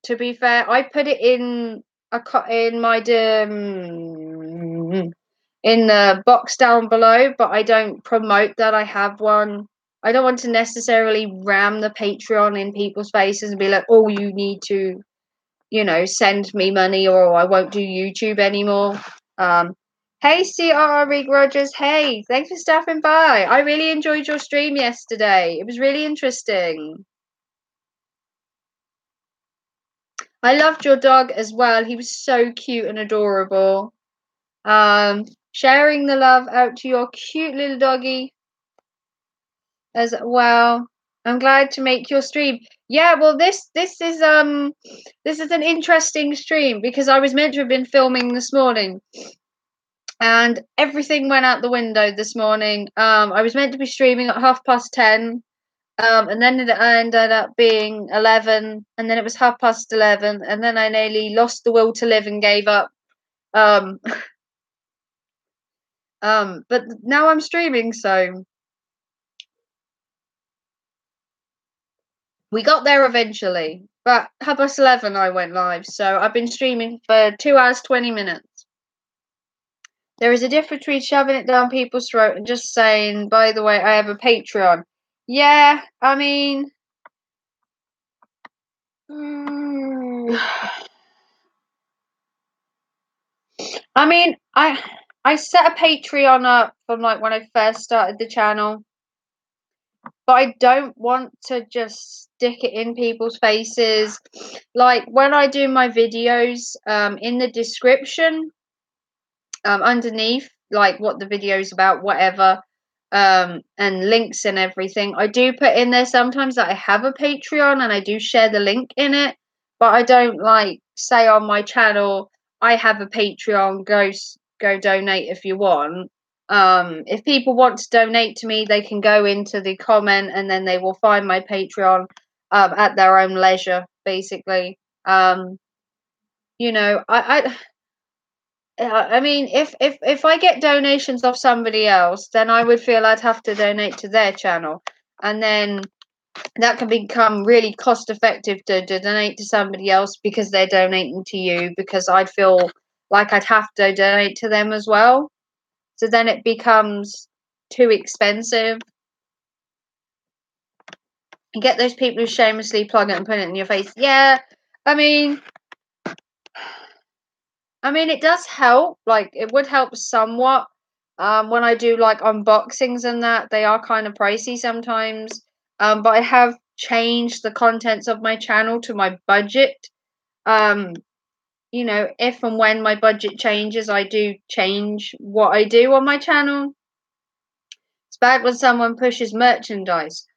To be fair, I put it in my in the box down below, but I don't promote that I have one. I don't want to necessarily ram the Patreon in people's faces and be like, "Oh, you need to, send me money, or I won't do YouTube anymore." Hey, CRR Rig Rogers. Hey, thanks for stopping by. I really enjoyed your stream yesterday. It was really interesting. I loved your dog as well. He was so cute and adorable. Sharing the love out to your cute little doggy as well. I'm glad to make your stream. Yeah, well this is an interesting stream because I was meant to have been filming this morning and everything went out the window this morning. I was meant to be streaming at 10:30. And then it ended up being 11, and then it was 11:30, and then I nearly lost the will to live and gave up. Um, but now I'm streaming, so we got there eventually. But 11:30 I went live, so I've been streaming for 2 hours 20 minutes. There is a difference between shoving it down people's throat and just saying, by the way, I have a Patreon. Yeah, I mean, I mean, I set a Patreon up from like when I first started the channel, but I don't want to just stick it in people's faces. Like when I do my videos, in the description, underneath, like what the video's about, whatever, and links and everything, I do put in there sometimes that I have a Patreon and I do share the link in it, but I don't like say on my channel, I have a Patreon, go donate if you want. If people want to donate to me, they can go into the comment and then they will find my Patreon at their own leisure, basically. Um, I mean, if I get donations off somebody else, then I would feel I'd have to donate to their channel, and then that can become really cost effective to donate to somebody else because they're donating to you. Because I'd feel like I'd have to donate to them as well, so then it becomes too expensive. You get those people who shamelessly plug it and put it in your face. Yeah, I mean, it does help. Like, it would help somewhat. When I do like unboxings and that, they are kind of pricey sometimes. But I have changed the contents of my channel to my budget. Um, if and when my budget changes, I do change what I do on my channel. It's bad when someone pushes merchandise.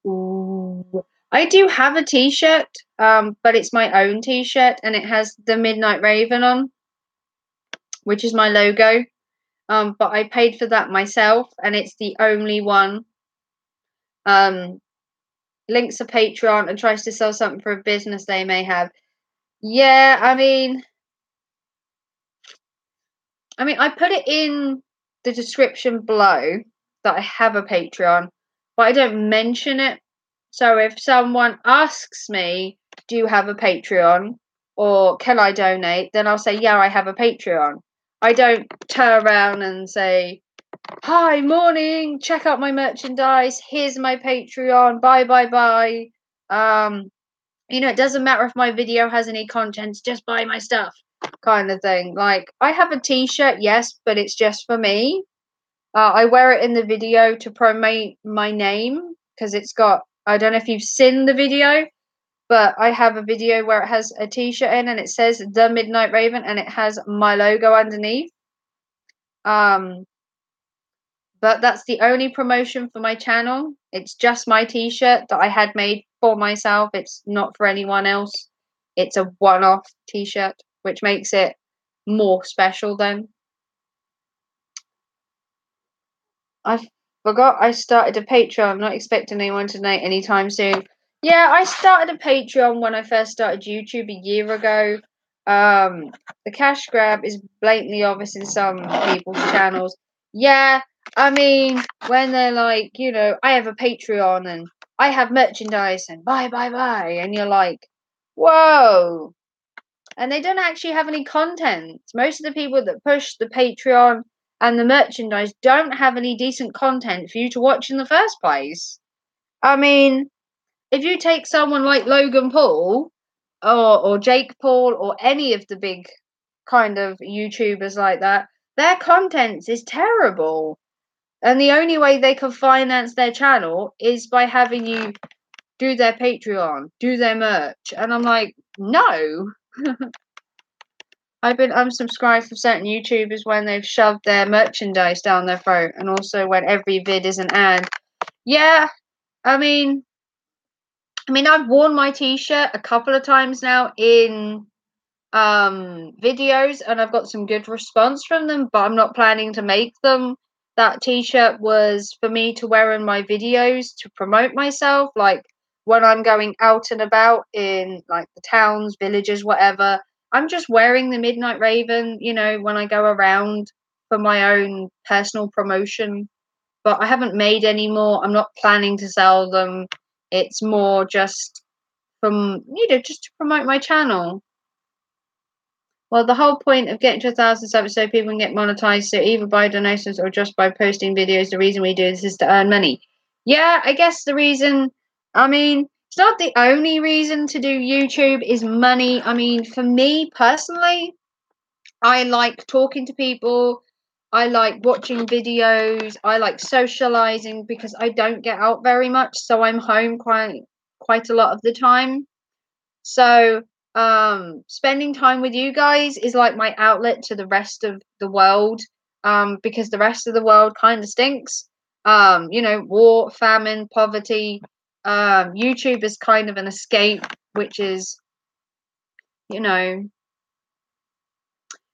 Ooh. I do have a t-shirt, but it's my own t-shirt and it has the Midnight Raven on, which is my logo. But I paid for that myself, and it's the only one. Um, links a Patreon and tries to sell something for a business they may have. Yeah, I put it in the description below that I have a Patreon, but I don't mention it. So if someone asks me, "Do you have a Patreon?" or "Can I donate?" then I'll say, "Yeah, I have a Patreon." I don't turn around and say, "Hi, morning. Check out my merchandise. Here's my Patreon. Bye, bye, bye." Um, it doesn't matter if my video has any contents. Just buy my stuff, kind of thing. Like, I have a T-shirt, yes, but it's just for me. I wear it in the video to promote my name because it's got. I don't know if you've seen the video, but I have a video where it has a T-shirt in and it says "The Midnight Raven" and it has my logo underneath. Um, But that's the only promotion for my channel. It's just my t-shirt that I had made for myself. It's not for anyone else. It's a one-off t-shirt, which makes it more special then. I forgot I started a Patreon. I'm not expecting anyone to donate anytime soon. Yeah, I started a Patreon when I first started YouTube a year ago. The cash grab is blatantly obvious in some people's channels. Yeah, when they're like, I have a Patreon and I have merchandise and buy, and you're like, whoa. And they don't actually have any content. Most of the people that push the Patreon and the merchandise don't have any decent content for you to watch in the first place. I mean, if you take someone like Logan Paul or Jake Paul or any of the big kind of YouTubers like that, their content is terrible. And the only way they can finance their channel is by having you do their Patreon, do their merch. And I'm like, no. I've been unsubscribed from certain YouTubers when they've shoved their merchandise down their throat, and also when every vid is an ad. Yeah, I mean, I've worn my T-shirt a couple of times now in videos, and I've got some good response from them, but I'm not planning to make them. That T-shirt was for me to wear in my videos to promote myself, like when I'm going out and about in like the towns, villages, whatever. I'm just wearing the Midnight Raven, when I go around for my own personal promotion. But I haven't made any more. I'm not planning to sell them. It's more just just to promote my channel. Well, the whole point of getting to 1,000 subs so people can get monetized, so either by donations or just by posting videos. The reason we do this is to earn money. Yeah, I guess the reason, it's not the only reason to do YouTube is money. For me personally, I like talking to people. I like watching videos. I like socializing because I don't get out very much, so I'm home quite a lot of the time. So, spending time with you guys is like my outlet to the rest of the world, because the rest of the world kind of stinks. War, famine, poverty. YouTube is kind of an escape, which is, you know,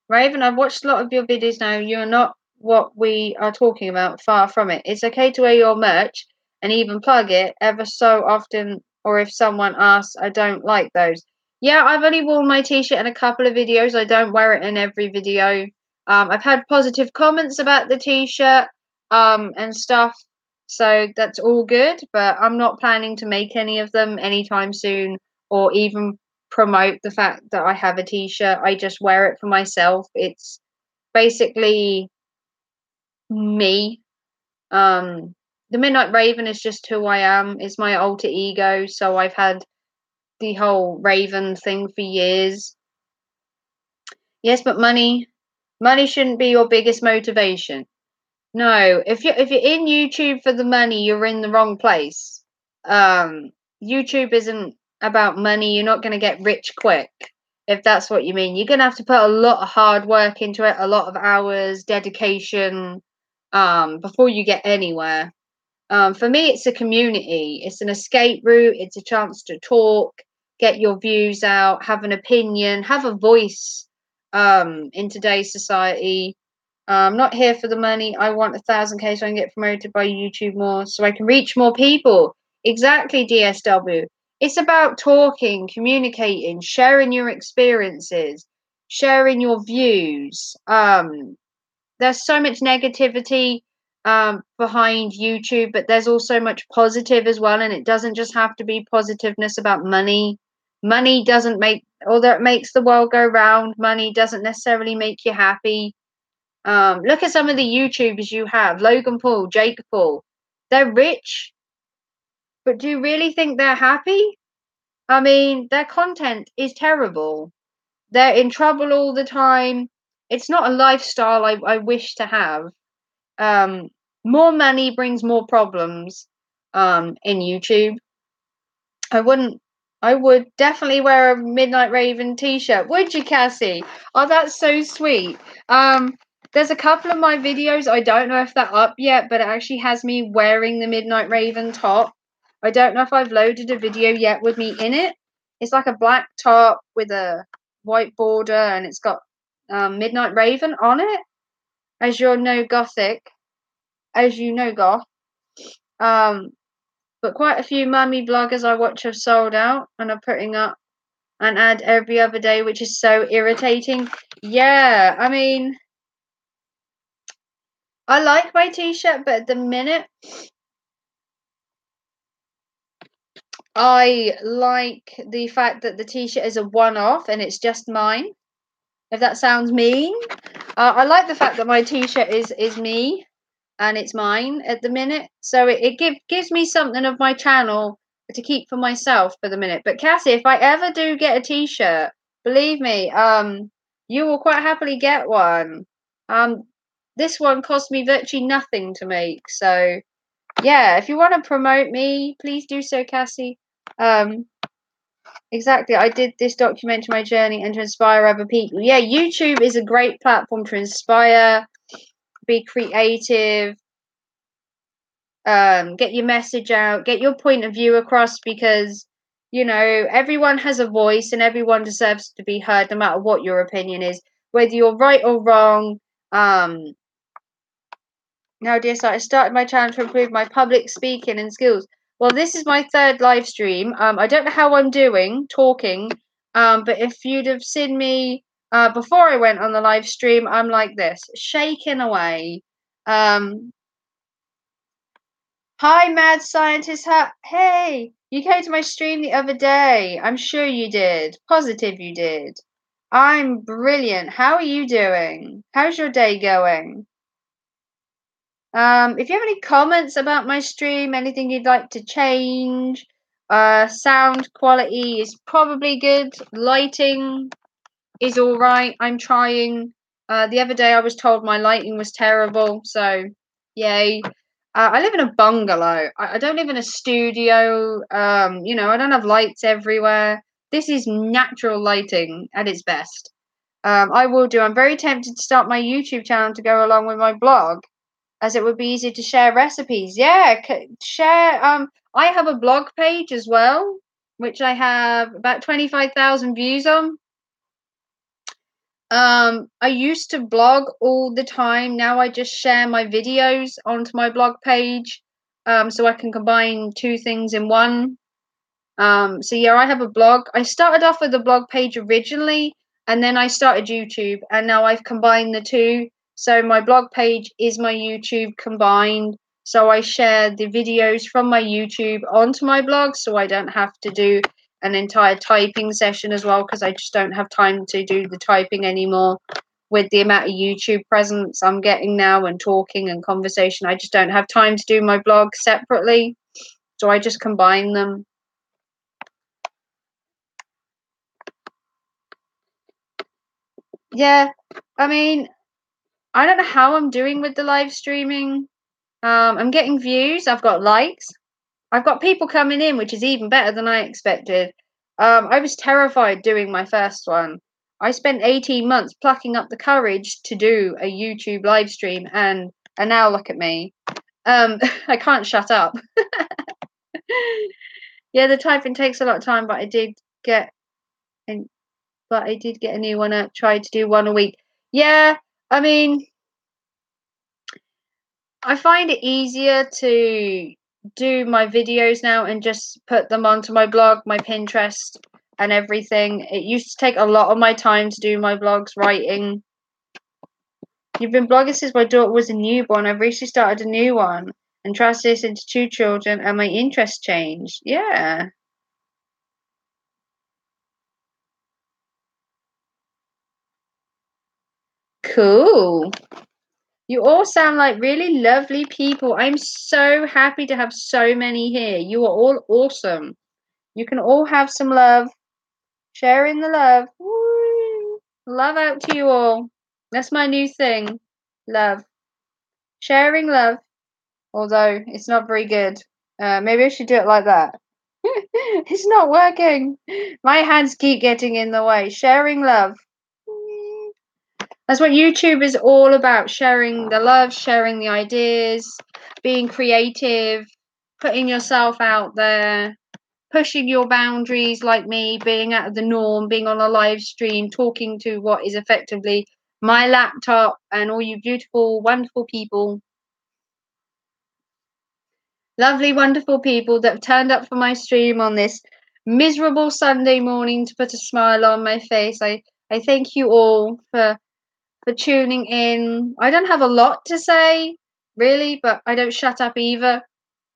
Raven, I've watched a lot of your videos now. You're not what we are talking about, far from it. It's okay to wear your merch and even plug it ever so often, or if someone asks, I don't like those. Yeah, I've only worn my t-shirt in a couple of videos. I don't wear it in every video. I've had positive comments about the t-shirt and stuff, so that's all good, but I'm not planning to make any of them anytime soon or even promote the fact that I have a t-shirt. I just wear it for myself. It's basically me. The Midnight Raven is just who I am. It's my alter ego. So I've had the whole Raven thing for years. Yes, but money shouldn't be your biggest motivation. No, if you're in YouTube for the money, you're in the wrong place. Um, YouTube isn't about money. You're not going to get rich quick, if that's what you mean. You're going to have to put a lot of hard work into it, a lot of hours, dedication, before you get anywhere. For me, it's a community. It's an escape route. It's a chance to talk, get your views out, have an opinion, have a voice, in today's society. I'm not here for the money. I want 1,000K so I can get promoted by YouTube more, so I can reach more people. Exactly, DSW. It's about talking, communicating, sharing your experiences, sharing your views. There's so much negativity behind YouTube, but there's also much positive as well, and it doesn't just have to be positiveness about money. Money doesn't make, although it makes the world go round, money doesn't necessarily make you happy. Look at some of the YouTubers you have, Logan Paul, Jake Paul. They're rich, but do you really think they're happy? I mean, their content is terrible. They're in trouble all the time. It's not a lifestyle I wish to have. Um, More money brings more problems in YouTube. I wouldn't. I would definitely wear a Midnight Raven t-shirt. Would you, Cassie? Oh, that's so sweet. Um, there's a couple of my videos. I don't know if they're up yet, but it actually has me wearing the Midnight Raven top. I don't know if I've loaded a video yet with me in it. It's like a black top with a white border, and it's got Midnight Raven on it. As you know, goth. Um, but quite a few mummy vloggers I watch have sold out and are putting up an ad every other day, which is so irritating. Yeah, I mean, I like my t-shirt, but at the minute, I like the fact that the t-shirt is a one-off and it's just mine. If that sounds mean, I like the fact that my t-shirt is me and it's mine at the minute. So it gives me something of my channel to keep for myself for the minute. But Cassie, if I ever do get a t-shirt, believe me, you will quite happily get one. This one cost me virtually nothing to make. So yeah, if you want to promote me, please do so, Cassie. Um, exactly. I did this documentary my journey and to inspire other people. Yeah, YouTube is a great platform to inspire, be creative, get your message out, get your point of view across, because everyone has a voice and everyone deserves to be heard, no matter what your opinion is, whether you're right or wrong. Now, dear sir, I started my channel to improve my public speaking and skills. Well, this is my third live stream. I don't know how I'm doing talking, but if you'd have seen me before I went on the live stream, I'm like this, shaking away. Hi, mad scientist. Hey, you came to my stream the other day. I'm sure you did. Positive you did. I'm brilliant. How are you doing? How's your day going? If you have any comments about my stream, anything you'd like to change, sound quality is probably good. Lighting is all right. I'm trying. The other day I was told my lighting was terrible, so yay. I live in a bungalow. I don't live in a studio. I don't have lights everywhere. This is natural lighting at its best. I will do. I'm very tempted to start my YouTube channel to go along with my blog, as it would be easy to share recipes. Yeah, share. I have a blog page as well, which I have about 25,000 views on. I used to blog all the time. Now I just share my videos onto my blog page, so I can combine two things in one. So yeah, I have a blog. I started off with a blog page originally, and then I started YouTube, and now I've combined the two. So my blog page is my YouTube combined. So I share the videos from my YouTube onto my blog, so I don't have to do an entire typing session as well, because I just don't have time to do the typing anymore. With the amount of YouTube presence I'm getting now and talking and conversation, I just don't have time to do my blog separately. So I just combine them. Yeah, I mean, I don't know how I'm doing with the live streaming. I'm getting views, I've got likes, I've got people coming in, which is even better than I expected. I was terrified doing my first one. I spent 18 months plucking up the courage to do a YouTube live stream, and now look at me. I can't shut up. Yeah, the typing takes a lot of time, but I did get a new one. I tried to do one a week. Yeah, I mean, I find it easier to do my videos now and just put them onto my blog, my Pinterest, and everything. It used to take a lot of my time to do my blogs, writing. You've been blogging since my daughter was a newborn. I've recently started a new one and translated into 2 children, and my interests changed. Yeah. Cool. You all sound like really lovely people. I'm so happy to have so many here. You are all awesome. You can all have some love. Sharing the love. Woo. Love out to you all. That's my new thing. Love. Sharing love. Although it's not very good. Maybe I should do it like that. It's not working. My hands keep getting in the way. Sharing love. That's what YouTube is all about. Sharing the love, sharing the ideas, being creative, putting yourself out there, pushing your boundaries like me, being out of the norm, being on a live stream, talking to what is effectively my laptop, and all you beautiful, wonderful people, lovely, wonderful people that have turned up for my stream on this miserable Sunday morning to put a smile on my face. I thank you all for tuning in. I don't have a lot to say, really, but I don't shut up either,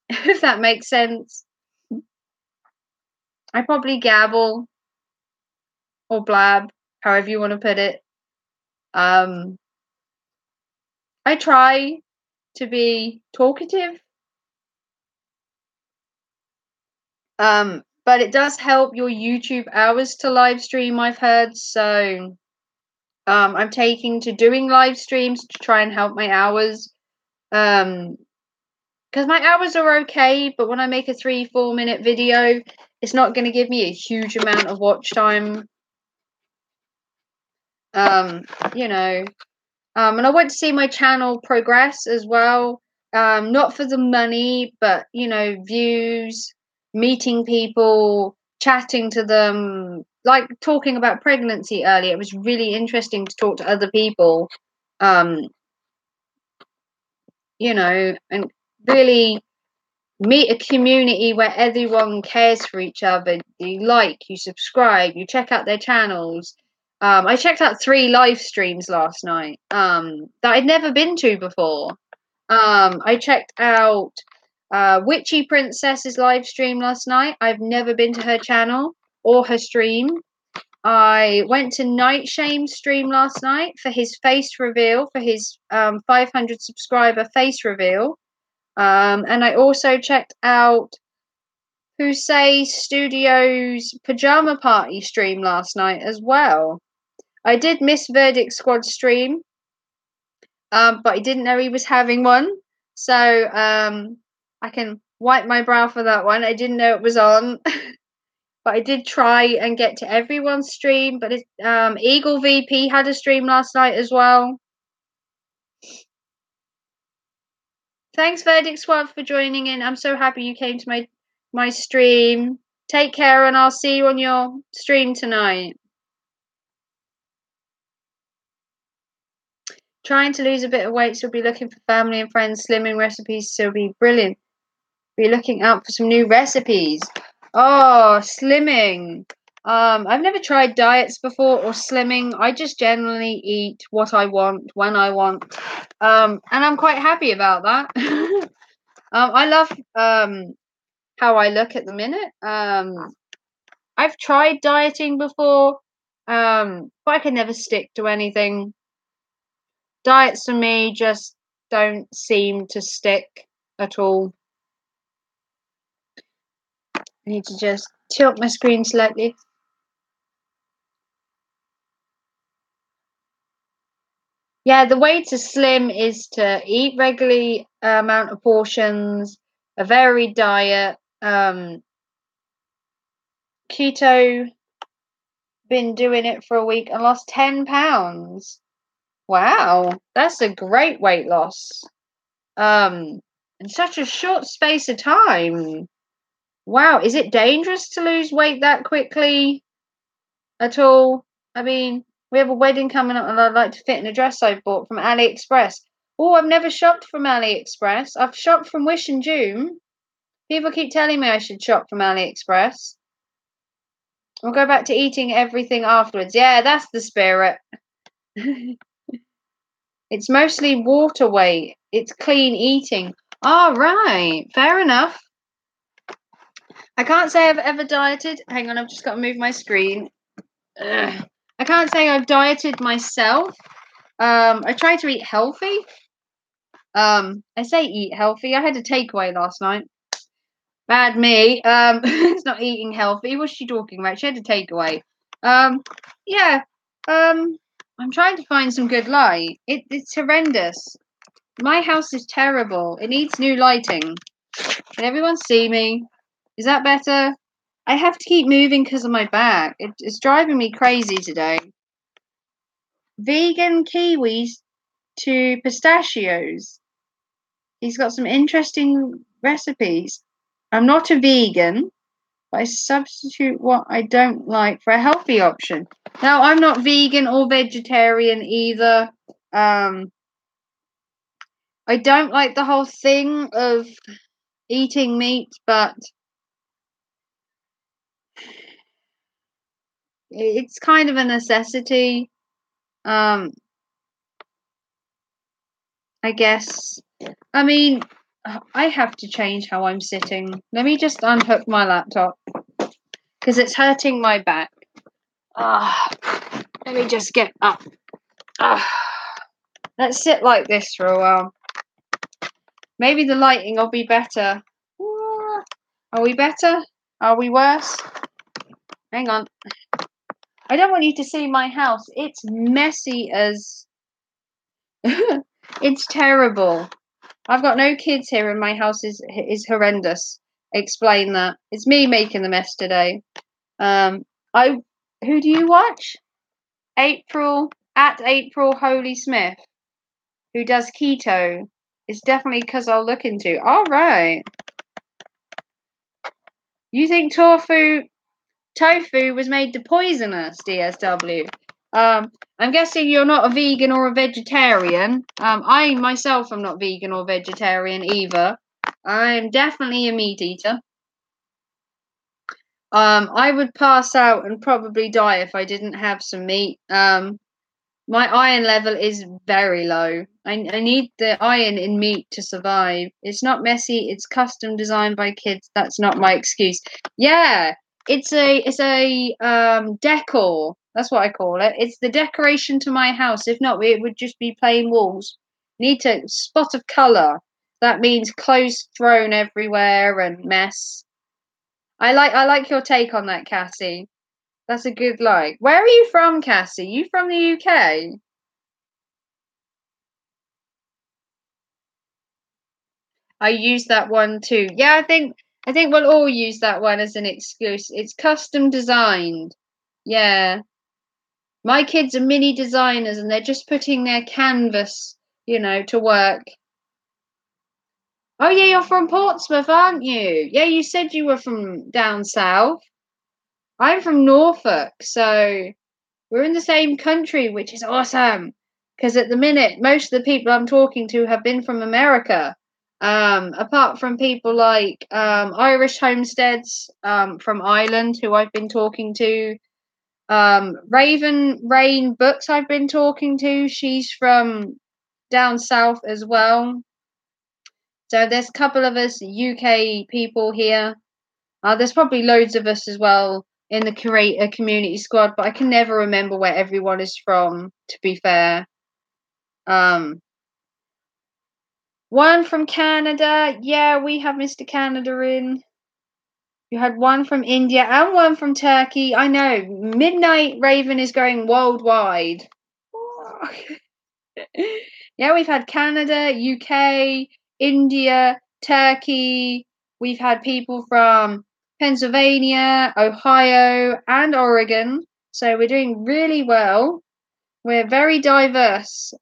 if that makes sense. I probably gabble or blab, however you want to put it. I try to be talkative, but it does help your YouTube hours to live stream, I've heard. So I'm taking to doing live streams to try and help my hours. Because my hours are okay, but when I make a 3-4 minute video, it's not going to give me a huge amount of watch time. Um, you know, and I want to see my channel progress as well. Not for the money, but views, meeting people, chatting to them, like talking about pregnancy earlier. It was really interesting to talk to other people. Um, and really meet a community where everyone cares for each other. You like, you subscribe, you check out their channels. I checked out 3 live streams last night that I'd never been to before. I checked out Witchy Princess's live stream last night. I've never been to her channel or her stream. I went to Night Shame's stream last night for his face reveal, for his 500 subscriber face reveal. And I also checked out Hussein Studios Pajama Party stream last night as well. I did miss Verdict Squad stream, but I didn't know he was having one. So I can wipe my brow for that one. I didn't know it was on. But I did try and get to everyone's stream. But Eagle VP had a stream last night as well. Thanks, Verdict Squad, for joining in. I'm so happy you came to my stream. Take care, and I'll see you on your stream tonight. Trying to lose a bit of weight, so be looking for family and friends slimming recipes. So be brilliant. Be looking out for some new recipes. Oh, slimming. I've never tried diets before or slimming. I just generally eat what I want when I want. And I'm quite happy about that. I love how I look at the minute. I've tried dieting before, but I can never stick to anything. Diets for me just don't seem to stick at all. I need to just tilt my screen slightly. Yeah, the way to slim is to eat regularly amount of portions, a varied diet. Keto, been doing it for a week and lost 10 pounds. Wow, that's a great weight loss. In such a short space of time. Wow, is it dangerous to lose weight that quickly at all? I mean, we have a wedding coming up and I'd like to fit in a dress I bought from AliExpress. Oh, I've never shopped from AliExpress. I've shopped from Wish and June. People keep telling me I should shop from AliExpress. We'll go back to eating everything afterwards. Yeah, that's the spirit. It's mostly water weight. It's clean eating. All right, fair enough. I can't say I've ever dieted. Hang on, I've just got to move my screen. Ugh. I can't say I've dieted myself. I try to eat healthy. I say eat healthy. I had a takeaway last night. Bad me. It's not eating healthy. What's she talking about? She had a takeaway. Yeah. I'm trying to find some good light. It's horrendous. My house is terrible. It needs new lighting. Can everyone see me? Is that better? I have to keep moving because of my back. It's driving me crazy today. Vegan kiwis to pistachios. He's got some interesting recipes. I'm not a vegan, but I substitute what I don't like for a healthy option. Now, I'm not vegan or vegetarian either. I don't like the whole thing of eating meat, but it's kind of a necessity. I guess. I mean, I have to change how I'm sitting. Let me just unhook my laptop because it's hurting my back. Let me just get up. Let's sit like this for a while. Maybe the lighting will be better. Are we better? Are we worse? Hang on. I don't want you to see my house. It's messy as... It's terrible. I've got no kids here and my house is horrendous. Explain that. It's me making the mess today. Who do you watch? April Holy Smith, who does keto. It's definitely because I'll look into. All right. You think tofu was made to poison us, DSW? I'm guessing you're not a vegan or a vegetarian. I myself am not vegan or vegetarian either. I'm definitely a meat eater. I would pass out and probably die if I didn't have some meat. My iron level is very low. I need the iron in meat to survive. It's not messy. It's custom designed by kids. That's not my excuse. Yeah, it's a decor. That's what I call it. It's the decoration to my house. If not, it would just be plain walls. Need a spot of color. That means clothes thrown everywhere and mess. I like your take on that, Cassie. That's a good like. Where are you from, Cassie? You from the UK? I use that one too. Yeah, I think we'll all use that one as an excuse. It's custom designed. Yeah. My kids are mini designers and they're just putting their canvas, to work. Oh yeah, you're from Portsmouth, aren't you? Yeah, you said you were from down south. I'm from Norfolk, so we're in the same country, which is awesome. Because at the minute, most of the people I'm talking to have been from America. Apart from people like Irish homesteads from Ireland, who I've been talking to. Raven Rain Books, I've been talking to. She's from down south as well. So there's a couple of us UK people here. There's probably loads of us as well in the creator community squad, but I can never remember where everyone is from, to be fair. One from Canada. Yeah, we have Mr. Canada in. You had one from India and one from Turkey. I know. Midnight Raven is going worldwide. Yeah, we've had Canada, UK, India, Turkey. We've had people from Pennsylvania, Ohio, and Oregon. So we're doing really well. We're a very diverse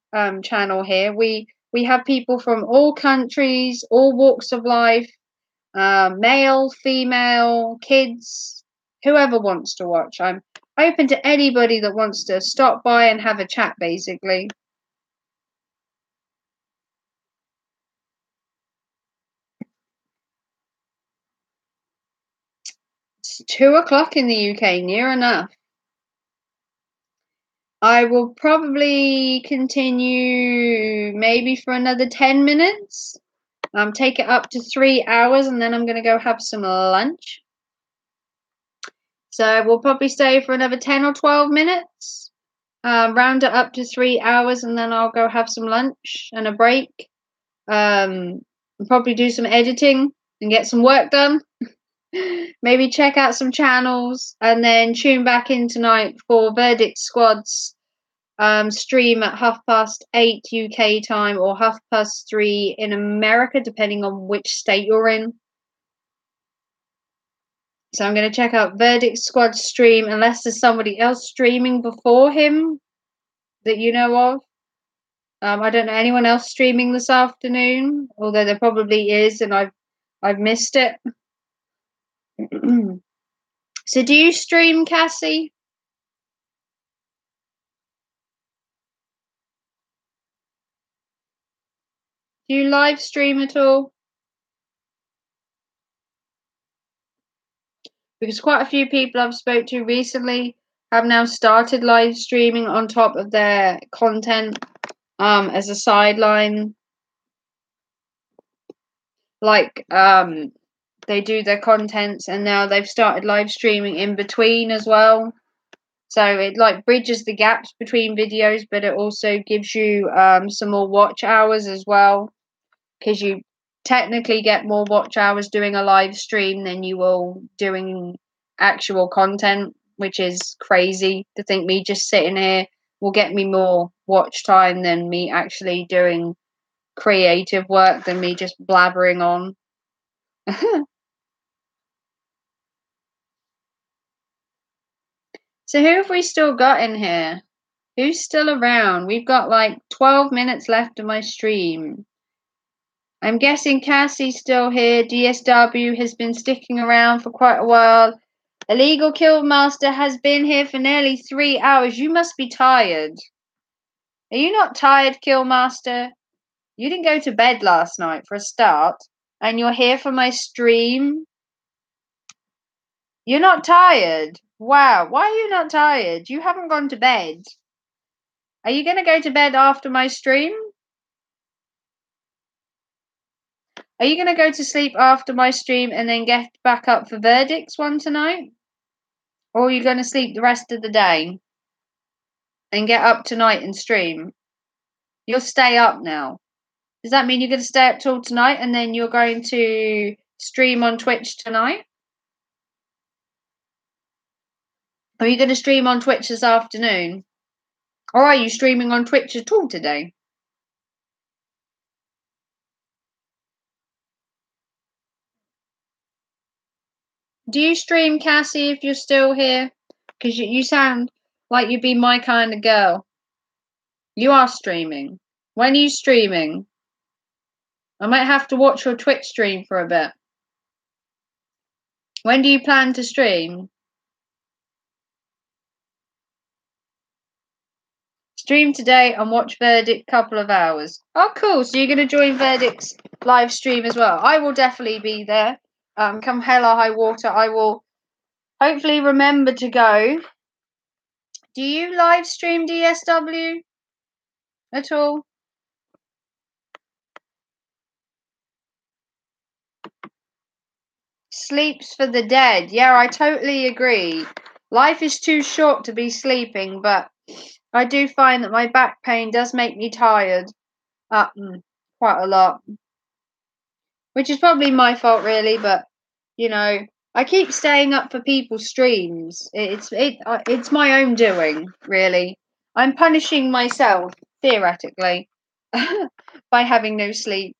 channel here. We have people from all countries, all walks of life, male, female, kids, whoever wants to watch. I'm open to anybody that wants to stop by and have a chat, basically. It's 2 o'clock in the UK, near enough. I will probably continue maybe for another 10 minutes. Take it up to 3 hours and then I'm going to go have some lunch. So we'll probably stay for another 10 or 12 minutes. Round it up to 3 hours and then I'll go have some lunch and a break. Probably do some editing and get some work done. Maybe check out some channels and then tune back in tonight for Verdict Squad's stream at 8:30 UK time or 3:30 in America, depending on which state you're in. So I'm going to check out Verdict Squad's stream unless there's somebody else streaming before him that you know of. I don't know anyone else streaming this afternoon, although there probably is, and I've missed it. So do you stream, Cassie? Do you live stream at all? Because quite a few people I've spoke to recently have now started live streaming on top of their content as a sideline. Like they do their contents and now they've started live streaming in between as well. So it like bridges the gaps between videos, but it also gives you some more watch hours as well, because you technically get more watch hours doing a live stream than you will doing actual content, which is crazy to think me just sitting here will get me more watch time than me actually doing creative work, than me just blabbering on. So who have we still got in here? Who's still around? We've got like 12 minutes left of my stream. I'm guessing Cassie's still here. DSW has been sticking around for quite a while. Illegal Killmaster has been here for nearly 3 hours. You must be tired. Are you not tired, Killmaster? You didn't go to bed last night for a start, and you're here for my stream. You're not tired? Wow, why are you not tired? You haven't gone to bed. Are you going to go to bed after my stream? Are you going to go to sleep after my stream and then get back up for Verdicts one tonight? Or are you going to sleep the rest of the day and get up tonight and stream? You'll stay up now. Does that mean you're going to stay up till tonight and then you're going to stream on Twitch tonight? Are you going to stream on Twitch this afternoon? Or are you streaming on Twitch at all today? Do you stream, Cassie, if you're still here? Because you sound like you'd be my kind of girl. You are streaming. When are you streaming? I might have to watch your Twitch stream for a bit. When do you plan to stream? Stream today and watch Verdict couple of hours. Oh, cool. So you're going to join Verdict's live stream as well. I will definitely be there. Come hell or high water, I will hopefully remember to go. Do you live stream DSW at all? Sleeps for the dead. Yeah, I totally agree. Life is too short to be sleeping, but I do find that my back pain does make me tired. Quite a lot. Which is probably my fault, really, but you know, I keep staying up for people's streams. It's my own doing, really. I'm punishing myself theoretically by having no sleep.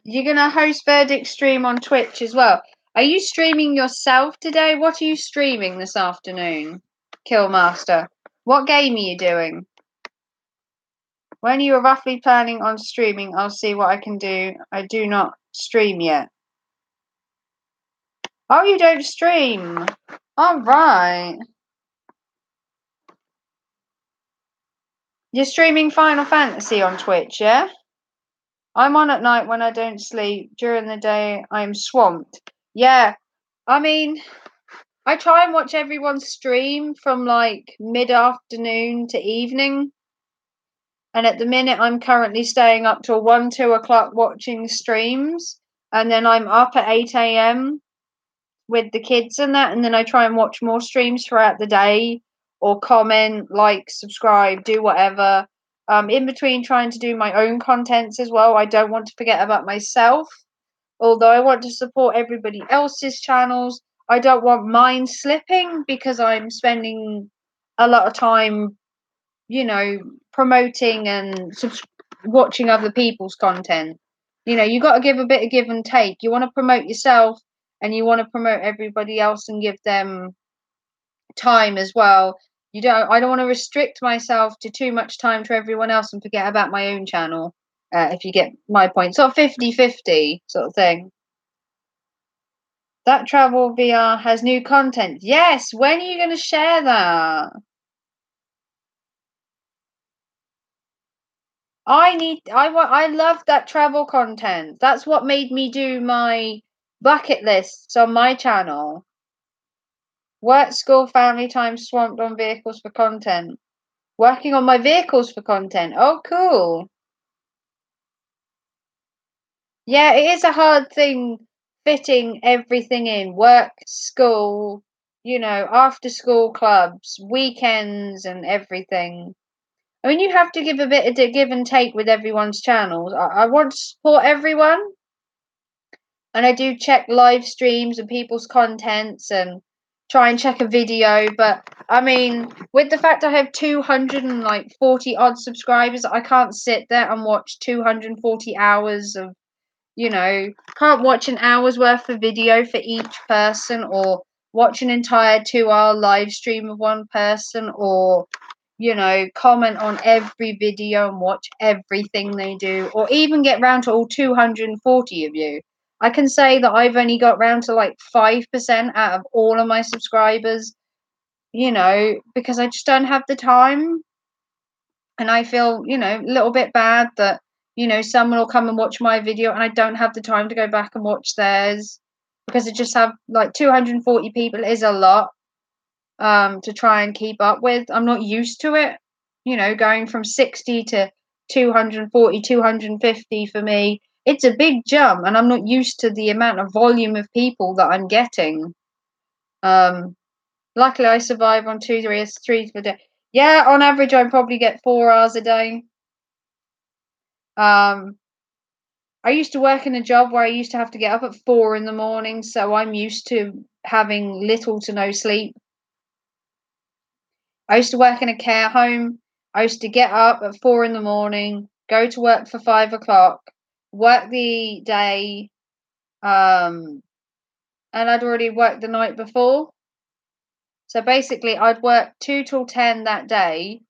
You're gonna host Verdict stream on Twitch as well. Are you streaming yourself today? What are you streaming this afternoon, Killmaster? What game are you doing? When you are roughly planning on streaming, I'll see what I can do. I do not stream yet. Oh, you don't stream. All right. You're streaming Final Fantasy on Twitch, yeah? I'm on at night when I don't sleep. During the day, I'm swamped. Yeah. I mean, I try and watch everyone's stream from like mid-afternoon to evening. And at the minute, I'm currently staying up till 1, 2 o'clock watching streams. And then I'm up at 8 a.m. with the kids and that. And then I try and watch more streams throughout the day or comment, like, subscribe, do whatever. In between trying to do my own contents as well. I don't want to forget about myself. Although I want to support everybody else's channels, I don't want mine slipping because I'm spending a lot of time, promoting and watching other people's content. You got to give a bit of give and take. You want to promote yourself and you want to promote everybody else and give them time as well. I don't want to restrict myself to too much time to everyone else and forget about my own channel. If you get my point, sort of 50-50 sort of thing. That travel VR has new content. Yes, when are you going to share that? I love that travel content. That's what made me do my bucket lists on my channel. Work, school, family time, swamped on vehicles for content. Working on my vehicles for content. Oh, cool. Yeah, it is a hard thing fitting everything in. Work, school, after school clubs, weekends and everything. I mean, you have to give a bit of give and take with everyone's channels. I want to support everyone, and I do check live streams and people's contents and try and check a video. But I mean, with the fact I have 240 odd subscribers, I can't sit there and watch 240 hours of, can't watch an hour's worth of video for each person or watch an entire 2-hour live stream of one person or comment on every video and watch everything they do, or even get round to all 240 of you. I can say that I've only got round to like 5% out of all of my subscribers, because I just don't have the time. And I feel, a little bit bad that, someone will come and watch my video and I don't have the time to go back and watch theirs because I just have like 240 people is a lot to try and keep up with. I'm not used to it, going from 60 to 240, 250 for me. It's a big jump, and I'm not used to the amount of volume of people that I'm getting. Luckily, I survive on 2 3 per day. Yeah, on average, I probably get 4 hours a day. I used to work in a job where I used to have to get up at 4 in the morning, so I'm used to having little to no sleep. I used to work in a care home. I used to get up at 4 in the morning, go to work for 5 o'clock, work the day, and I'd already worked the night before. So basically, I'd work 2 till 10 that day,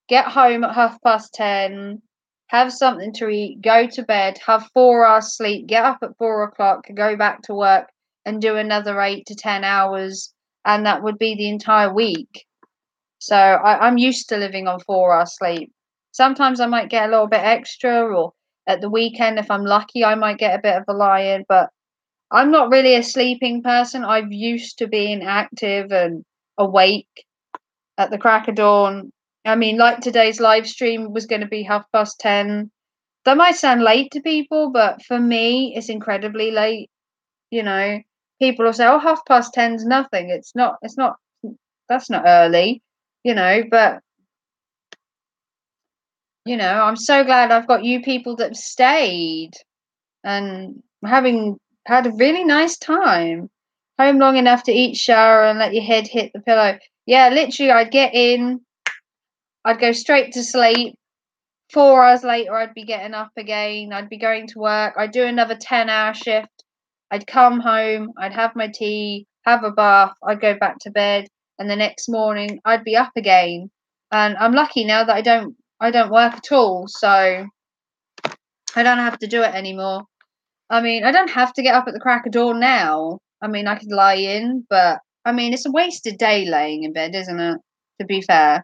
get home at 10:30, have something to eat, go to bed, have 4 hours sleep, get up at 4 o'clock, go back to work, and do another 8 to 10 hours, and that would be the entire week. So I'm used to living on 4 hours sleep. Sometimes I might get a little bit extra, or at the weekend, if I'm lucky, I might get a bit of a lie in, but I'm not really a sleeping person. I'm used to being active and awake at the crack of dawn. I mean, like today's live stream was going to be 10:30. That might sound late to people, but for me, it's incredibly late. You know, people will say, "Oh, 10:30's nothing." It's not. It's not. That's not early. But I'm so glad I've got you people that have stayed and having had a really nice time. Home long enough to eat, shower, and let your head hit the pillow. Yeah, literally, I'd get in, I'd go straight to sleep. 4 hours later, I'd be getting up again. I'd be going to work. I'd do another 10-hour shift. I'd come home. I'd have my tea, have a bath. I'd go back to bed, and the next morning, I'd be up again. And I'm lucky now that I don't work at all, so I don't have to do it anymore. I mean, I don't have to get up at the crack of dawn now. I mean, I could lie in, but I mean, it's a wasted day laying in bed, isn't it? To be fair.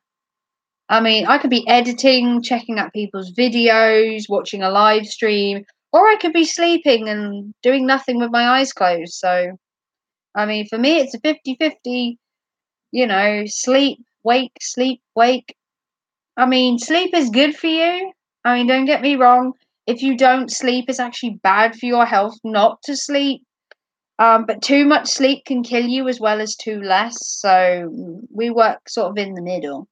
I mean, I could be editing, checking out people's videos, watching a live stream, or I could be sleeping and doing nothing with my eyes closed. So, I mean, for me, it's a 50-50, sleep, wake. I mean, sleep is good for you. I mean, don't get me wrong. If you don't sleep, it's actually bad for your health not to sleep. But too much sleep can kill you as well as too less. So we work sort of in the middle.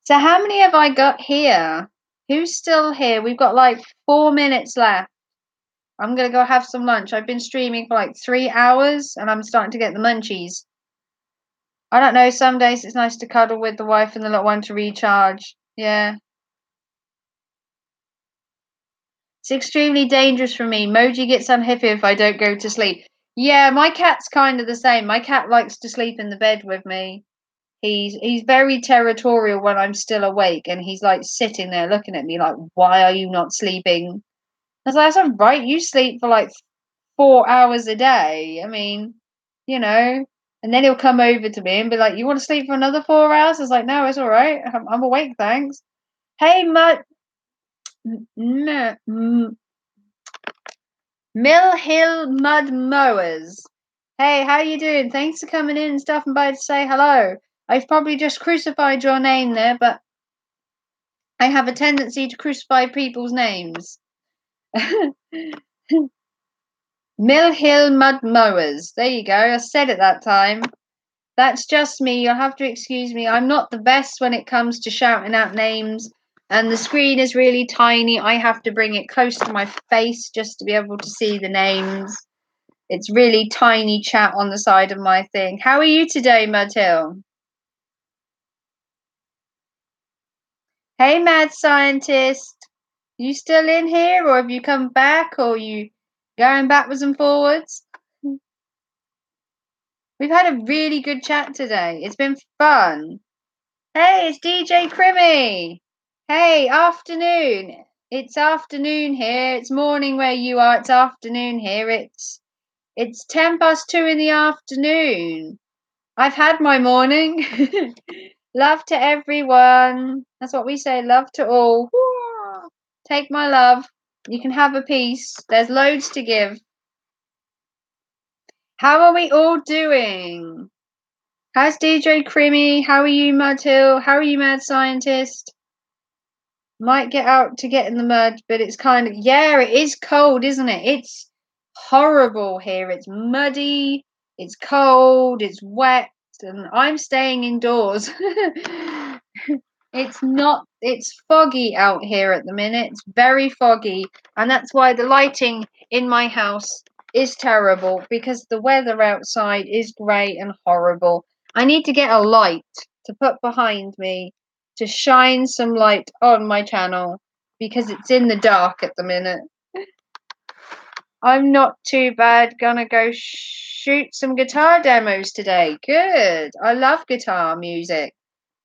So how many have I got here? Who's still here? We've got like 4 minutes left. I'm gonna go have some lunch. I've been streaming for like 3 hours and I'm starting to get the munchies. I don't know, some days it's nice to cuddle with the wife and the little one to recharge. Yeah. It's extremely dangerous for me. Moji gets unhappy if I don't go to sleep. Yeah, my cat's kind of the same. My cat likes to sleep in the bed with me. He's very territorial when I'm still awake, and he's like sitting there looking at me like, "Why are you not sleeping?" I was like, "That's all right. You sleep for like 4 hours a day. I mean, you know." And then he'll come over to me and be like, "You want to sleep for another 4 hours?" I was like, "No, it's all right. I'm awake, thanks." Hey, Mill Hill Mud Mowers. Hey, how you doing? Thanks for coming in and stopping by to say hello. I've probably just crucified your name there, but I have a tendency to crucify people's names. Mill Hill Mud Mowers. There you go. I said it that time. That's just me. You'll have to excuse me. I'm not the best when it comes to shouting out names, and the screen is really tiny. I have to bring it close to my face just to be able to see the names. It's really tiny chat on the side of my thing. How are you today, Mudhill? Hey, mad scientist. You still in here, or have you come back, or you going backwards and forwards? We've had a really good chat today. It's been fun. Hey, it's DJ Crimmy. Hey, afternoon. It's afternoon here. It's morning where you are. It's afternoon here. It's 2:10 in the afternoon. I've had my morning. Love to everyone. That's what we say. Love to all. Take my love. You can have a piece. There's loads to give. How are we all doing? How's DJ Creamy? How are you, Mudhill? How are you, Mad Scientist? Might get out to get in the mud, but it's kind of, yeah, it is cold, isn't it? It's horrible here. It's muddy, it's cold, it's wet, and I'm staying indoors. It's not, it's foggy out here at the minute. It's very foggy. And that's why the lighting in my house is terrible, because the weather outside is grey and horrible. I need to get a light to put behind me to shine some light on my channel, because it's in the dark at the minute. I'm not too bad. Gonna go shoot some guitar demos today. Good. I love guitar music.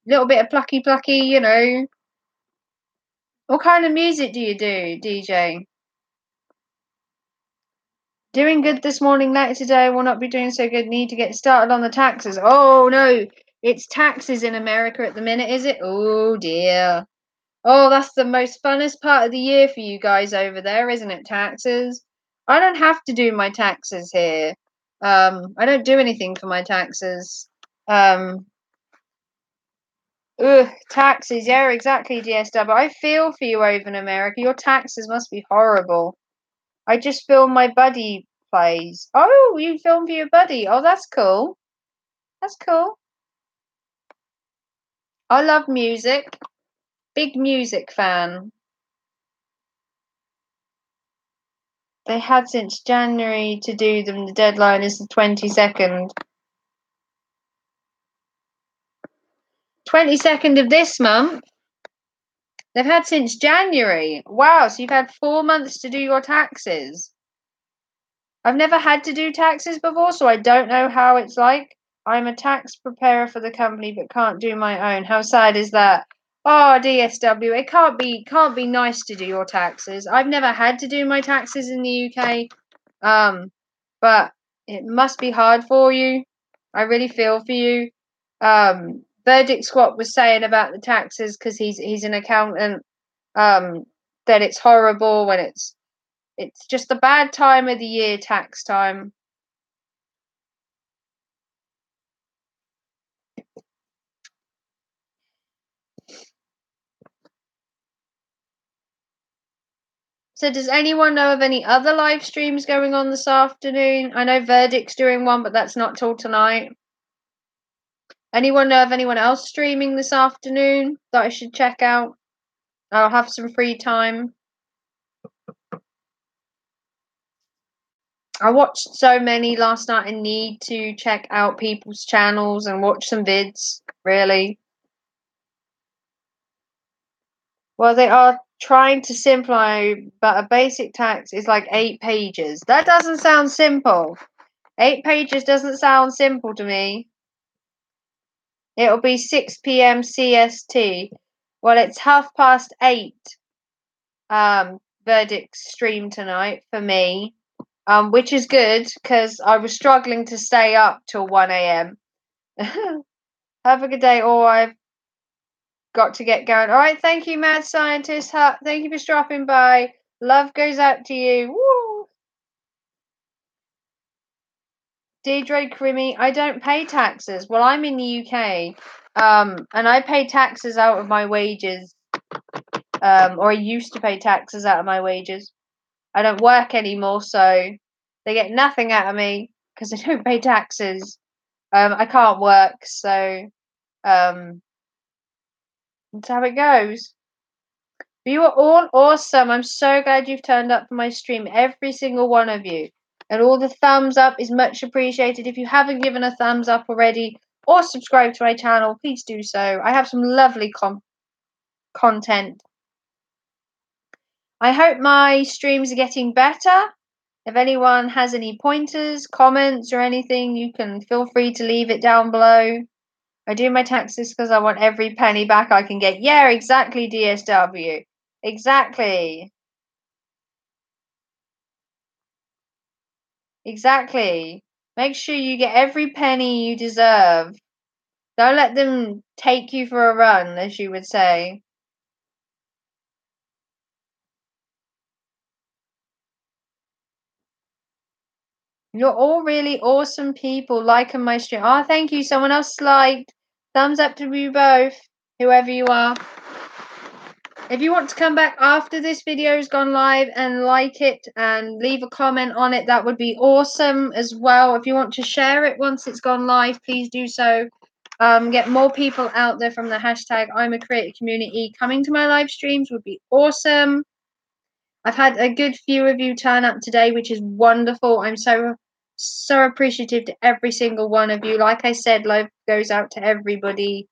Little bit of plucky plucky, you know. What kind of music do you do, DJ? Doing good this morning, later today. Will not be doing so good. Need to get started on the taxes. Oh no, it's taxes in America at the minute, is it? Oh dear. Oh, that's the most funnest part of the year for you guys over there, isn't it? Taxes. I don't have to do my taxes here. I don't do anything for my taxes. Um, Ugh, taxes. Yeah, exactly, DSW. I feel for you over in America. Your taxes must be horrible. I just filmed my buddy plays. Oh, you filmed for your buddy. Oh, that's cool. That's cool. I love music. Big music fan. They had since January to do them. The deadline is the 22nd. 22nd of this month. They've had since January. Wow, so you've had 4 months to do your taxes. I've never had to do taxes before, so I don't know how it's like. I'm a tax preparer for the company, but can't do my own. How sad is that? Oh, DSW, it can't be nice to do your taxes. I've never had to do my taxes in the UK, but it must be hard for you. I really feel for you. Verdict Squat was saying about the taxes, because he's an accountant. That it's horrible when it's just a bad time of the year, tax time. So does anyone know of any other live streams going on this afternoon? I know Verdict's doing one, but that's not till tonight. Anyone know of anyone else streaming this afternoon that I should check out? I'll have some free time. I watched so many last night. I need to check out people's channels and watch some vids, really. Well, they are trying to simplify, but a basic tax is like 8 pages. That doesn't sound simple. 8 pages doesn't sound simple to me. It'll be 6 p.m. CST. Well, it's 8:30. Verdict stream tonight for me, which is good because I was struggling to stay up till 1 a.m. Have a good day. Oh, I've got to get going. All right, thank you, Mad Scientist. Thank you for stopping by. Love goes out to you. Woo! Deidre Crimmy, I don't pay taxes. Well, I'm in the UK, and I pay taxes out of my wages, or I used to pay taxes out of my wages. I don't work anymore, so they get nothing out of me because I don't pay taxes. I can't work, so that's how it goes. But you are all awesome. I'm so glad you've turned up for my stream, every single one of you. And all the thumbs up is much appreciated. If you haven't given a thumbs up already or subscribed to my channel, please do so. I have some lovely content. I hope my streams are getting better. If anyone has any pointers, comments, or anything, you can feel free to leave it down below. I do my taxes because I want every penny back I can get. Yeah, exactly, DSW. Exactly. Exactly. Make sure you get every penny you deserve. Don't let them take you for a run, as you would say. You're all really awesome people liking my stream. Oh, thank you. Someone else liked. Thumbs up to you both, whoever you are. If you want to come back after this video's gone live and like it and leave a comment on it, that would be awesome as well. If you want to share it once it's gone live, please do so. get more people out there from the hashtag I'm a creator community. Coming to my live streams would be awesome. I've had a good few of you turn up today, which is wonderful. I'm so appreciative to every single one of you. Like I said, love goes out to everybody.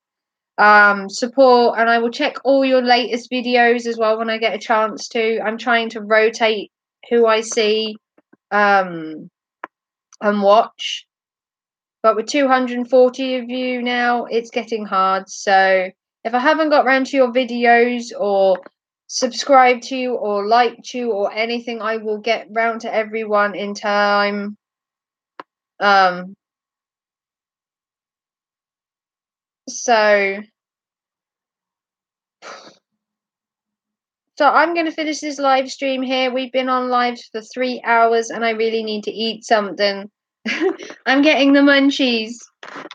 Support, and I will check all your latest videos as well when I get a chance to. I'm trying to rotate who I see and watch. But with 240 of you now, it's getting hard. So if I haven't got round to your videos or subscribed to you or liked you or anything, I will get round to everyone in time. So I'm going to finish this live stream here. We've been on live for 3 hours and I really need to eat something. I'm getting the munchies.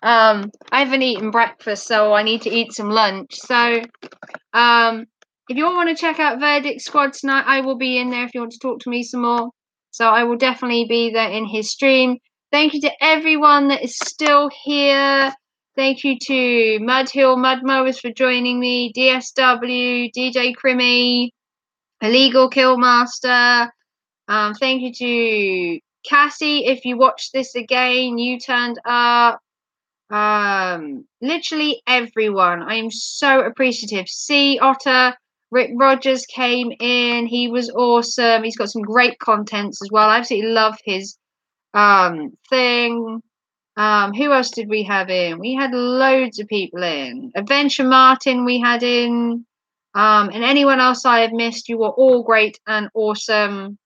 I haven't eaten breakfast, so I need to eat some lunch. So if you all want to check out Verdict Squad tonight, I will be in there if you want to talk to me some more. So I will definitely be there in his stream. Thank you to everyone that is still here. Thank you to Mudhill Mudmowers for joining me, DSW, DJ Crimmy, Illegal Killmaster. Thank you to Cassie. If you watch this again, you turned up. Literally everyone. I am so appreciative. C Otter, Rick Rogers came in. He was awesome. He's got some great contents as well. I absolutely love his thing. Who else did we have in? We had loads of people in. Adventure Martin we had in. And anyone else I have missed, you were all great and awesome.